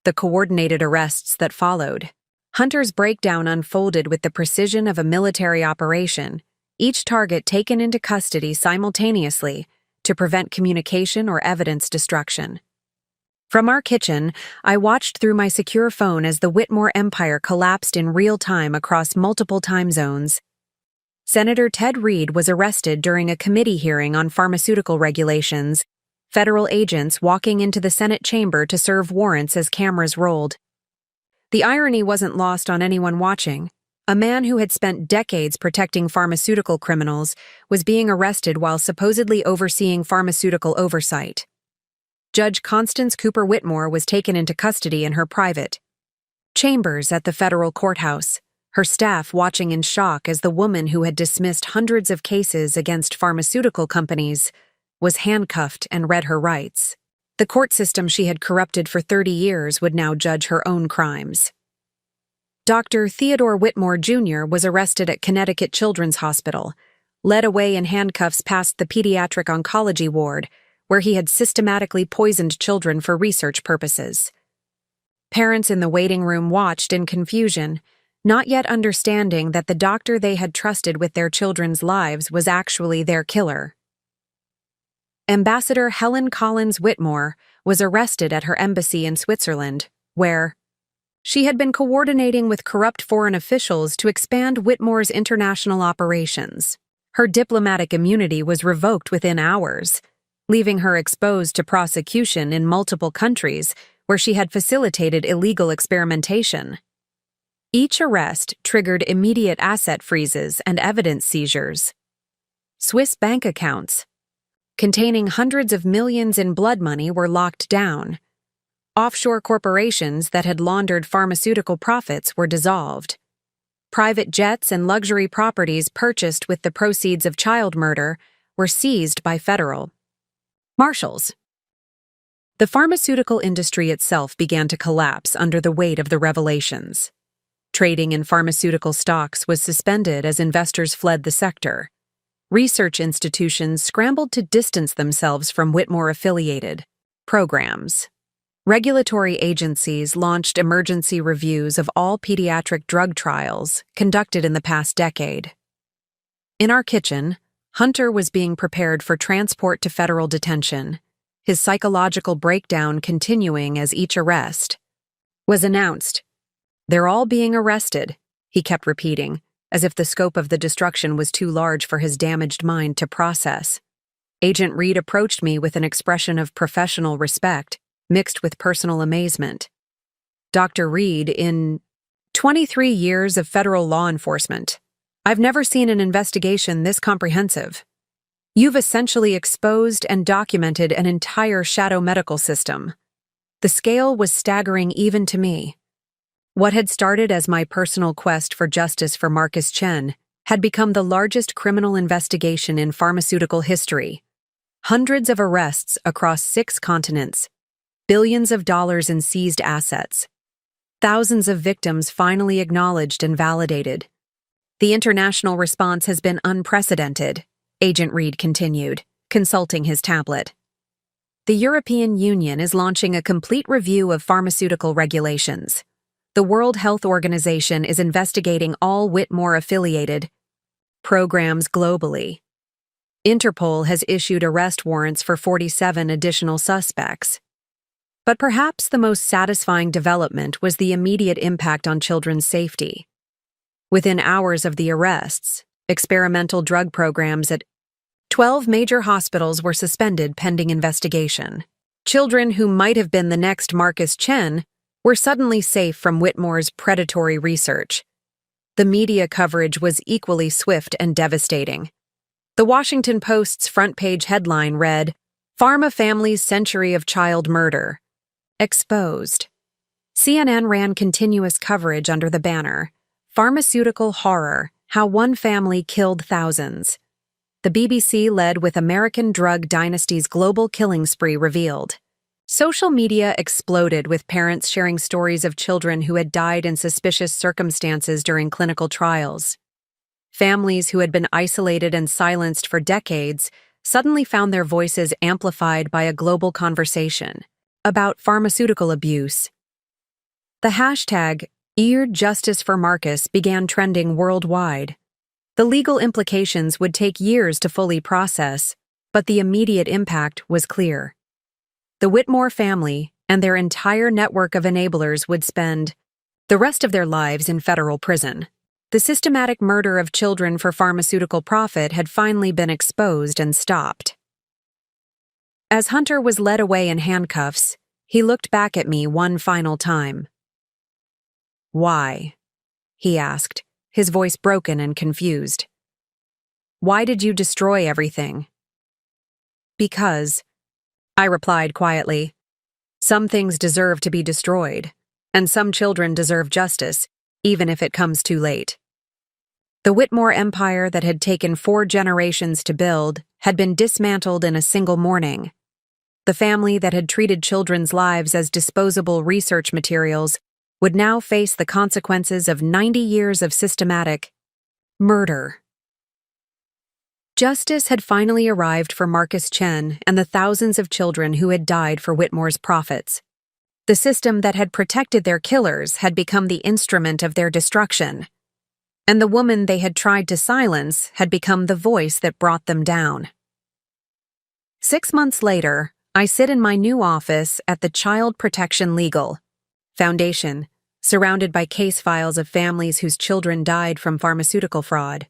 The coordinated arrests that followed. Hunter's breakdown unfolded with the precision of a military operation, each target taken into custody simultaneously to prevent communication or evidence destruction. From our kitchen, I watched through my secure phone as the Whitmore empire collapsed in real time across multiple time zones. Senator Ted Reed was arrested during a committee hearing on pharmaceutical regulations, federal agents walking into the Senate chamber to serve warrants as cameras rolled. The irony wasn't lost on anyone watching. A man who had spent decades protecting pharmaceutical criminals was being arrested while supposedly overseeing pharmaceutical oversight. Judge Constance Cooper Whitmore was taken into custody in her private chambers at the federal courthouse, her staff watching in shock as the woman who had dismissed hundreds of cases against pharmaceutical companies was handcuffed and read her rights. The court system she had corrupted for 30 years would now judge her own crimes. Dr. Theodore Whitmore, Jr. was arrested at Connecticut Children's Hospital, led away in handcuffs past the pediatric oncology ward, where he had systematically poisoned children for research purposes. Parents in the waiting room watched in confusion, not yet understanding that the doctor they had trusted with their children's lives was actually their killer. Ambassador Helen Collins Whitmore was arrested at her embassy in Switzerland, where she had been coordinating with corrupt foreign officials to expand Whitmore's international operations. Her diplomatic immunity was revoked within hours, leaving her exposed to prosecution in multiple countries where she had facilitated illegal experimentation. Each arrest triggered immediate asset freezes and evidence seizures. Swiss bank accounts containing hundreds of millions in blood money were locked down. Offshore corporations that had laundered pharmaceutical profits were dissolved. Private jets and luxury properties purchased with the proceeds of child murder were seized by federal marshals. The pharmaceutical industry itself began to collapse under the weight of the revelations. Trading in pharmaceutical stocks was suspended as investors fled the sector. Research institutions scrambled to distance themselves from Whitmore-affiliated programs. Regulatory agencies launched emergency reviews of all pediatric drug trials conducted in the past decade. In our kitchen, Hunter was being prepared for transport to federal detention, his psychological breakdown continuing as each arrest was announced. "They're all being arrested," he kept repeating, as if the scope of the destruction was too large for his damaged mind to process. Agent Reed approached me with an expression of professional respect, mixed with personal amazement. "Dr. Reed, in 23 years of federal law enforcement, I've never seen an investigation this comprehensive. You've essentially exposed and documented an entire shadow medical system." The scale was staggering even to me. What had started as my personal quest for justice for Marcus Chen had become the largest criminal investigation in pharmaceutical history. Hundreds of arrests across 6 continents, billions of dollars in seized assets, thousands of victims finally acknowledged and validated. "The international response has been unprecedented," Agent Reed continued, consulting his tablet. "The European Union is launching a complete review of pharmaceutical regulations. The World Health Organization is investigating all Whitmore-affiliated programs globally. Interpol has issued arrest warrants for 47 additional suspects." But perhaps the most satisfying development was the immediate impact on children's safety. Within hours of the arrests, experimental drug programs at 12 major hospitals were suspended pending investigation. Children who might have been the next Marcus Chen were suddenly safe from Whitmore's predatory research. The media coverage was equally swift and devastating. The Washington Post's front-page headline read, "Pharma Family's Century of Child Murder Exposed." CNN ran continuous coverage under the banner, "Pharmaceutical Horror: How One Family Killed Thousands." The BBC led with American drug dynasty's global killing spree revealed. Social media exploded with parents sharing stories of children who had died in suspicious circumstances during clinical trials. Families who had been isolated and silenced for decades suddenly found their voices amplified by a global conversation about pharmaceutical abuse. The hashtag #EarJusticeForMarcus began trending worldwide. The legal implications would take years to fully process, but the immediate impact was clear. The Whitmore family and their entire network of enablers would spend the rest of their lives in federal prison. The systematic murder of children for pharmaceutical profit had finally been exposed and stopped. As Hunter was led away in handcuffs, he looked back at me one final time. "Why?" he asked, his voice broken and confused. "Why did you destroy everything?" "Because," I replied quietly, "some things deserve to be destroyed, and some children deserve justice, even if it comes too late." The Whitmore empire that had taken 4 generations to build had been dismantled in a single morning. The family that had treated children's lives as disposable research materials would now face the consequences of 90 years of systematic murder. Justice had finally arrived for Marcus Chen and the thousands of children who had died for Whitmore's profits. The system that had protected their killers had become the instrument of their destruction, and the woman they had tried to silence had become the voice that brought them down. 6 months later, I sit in my new office at the Child Protection Legal Foundation, surrounded by case files of families whose children died from pharmaceutical fraud.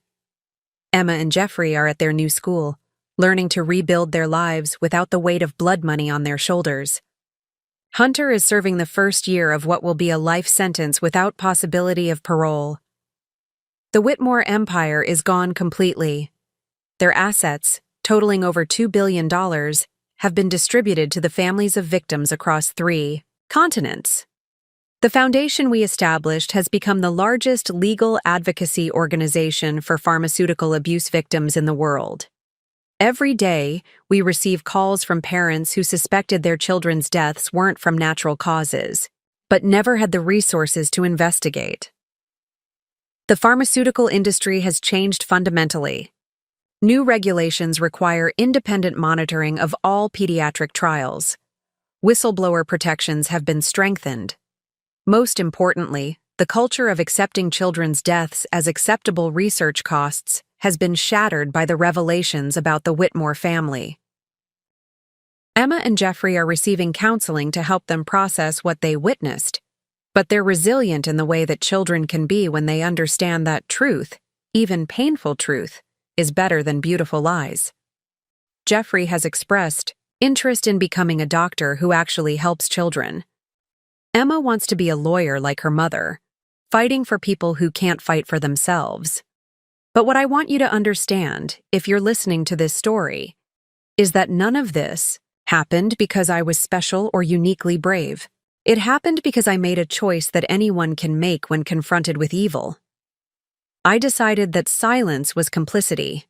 Emma and Jeffrey are at their new school, learning to rebuild their lives without the weight of blood money on their shoulders. Hunter is serving the first year of what will be a life sentence without possibility of parole. The Whitmore empire is gone completely. Their assets, totaling over $2 billion, have been distributed to the families of victims across 3 continents. The foundation we established has become the largest legal advocacy organization for pharmaceutical abuse victims in the world. Every day, we receive calls from parents who suspected their children's deaths weren't from natural causes, but never had the resources to investigate. The pharmaceutical industry has changed fundamentally. New regulations require independent monitoring of all pediatric trials. Whistleblower protections have been strengthened. Most importantly, the culture of accepting children's deaths as acceptable research costs has been shattered by the revelations about the Whitmore family. Emma and Jeffrey are receiving counseling to help them process what they witnessed, but they're resilient in the way that children can be when they understand that truth, even painful truth, is better than beautiful lies. Jeffrey has expressed interest in becoming a doctor who actually helps children. Emma wants to be a lawyer like her mother, fighting for people who can't fight for themselves. But what I want you to understand, if you're listening to this story, is that none of this happened because I was special or uniquely brave. It happened because I made a choice that anyone can make when confronted with evil. I decided that silence was complicity.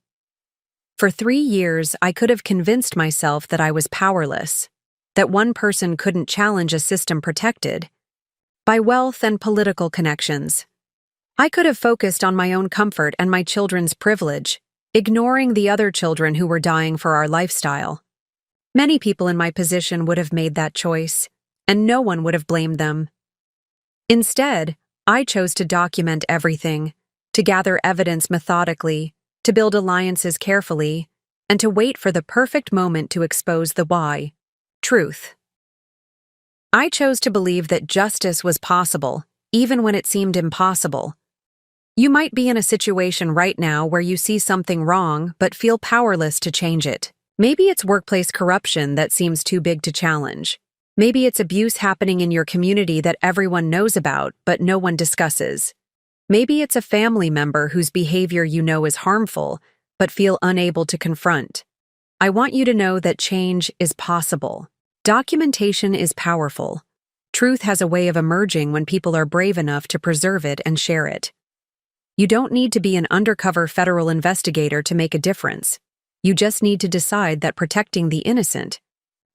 For 3 years, I could have convinced myself that I was powerless, that one person couldn't challenge a system protected by wealth and political connections. I could have focused on my own comfort and my children's privilege, ignoring the other children who were dying for our lifestyle. Many people in my position would have made that choice, and no one would have blamed them. Instead, I chose to document everything, to gather evidence methodically, to build alliances carefully, and to wait for the perfect moment to expose the why. Truth. I chose to believe that justice was possible, even when it seemed impossible. You might be in a situation right now where you see something wrong but feel powerless to change it. Maybe it's workplace corruption that seems too big to challenge. Maybe it's abuse happening in your community that everyone knows about but no one discusses. Maybe it's a family member whose behavior you know is harmful but feel unable to confront. I want you to know that change is possible. Documentation is powerful. Truth has a way of emerging when people are brave enough to preserve it and share it. You don't need to be an undercover federal investigator to make a difference. You just need to decide that protecting the innocent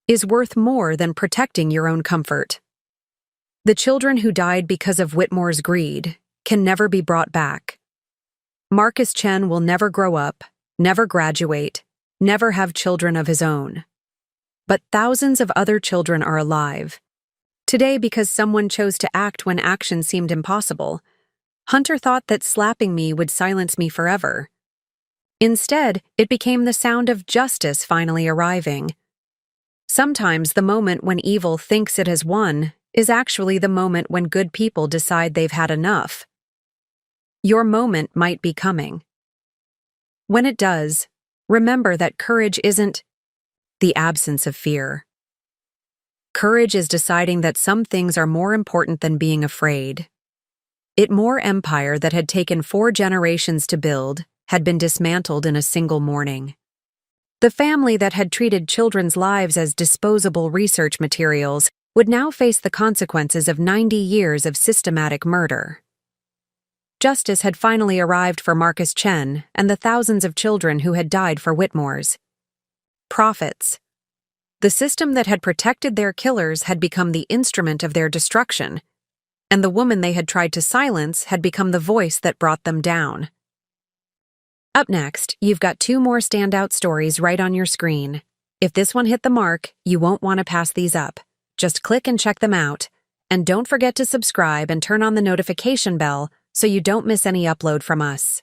is worth more than protecting your own comfort. The children who died because of Whitmore's greed can never be brought back. Marcus Chen will never grow up, never graduate, never have children of his own. But thousands of other children are alive. Today, because someone chose to act when action seemed impossible, Hunter thought that slapping me would silence me forever. Instead, it became the sound of justice finally arriving. Sometimes the moment when evil thinks it has won is actually the moment when good people decide they've had enough. Your moment might be coming. When it does, remember that courage isn't the absence of fear. Courage is deciding that some things are more important than being afraid. Whitmore empire that had taken 4 generations to build had been dismantled in a single morning. The family that had treated children's lives as disposable research materials would now face the consequences of 90 years of systematic murder. Justice had finally arrived for Marcus Chen and the thousands of children who had died for Whitmore's. Profits. The system that had protected their killers had become the instrument of their destruction, and the woman they had tried to silence had become the voice that brought them down. Up next, you've got 2 more standout stories right on your screen. If this one hit the mark, you won't want to pass these up. Just click and check them out. And don't forget to subscribe and turn on the notification bell so you don't miss any upload from us.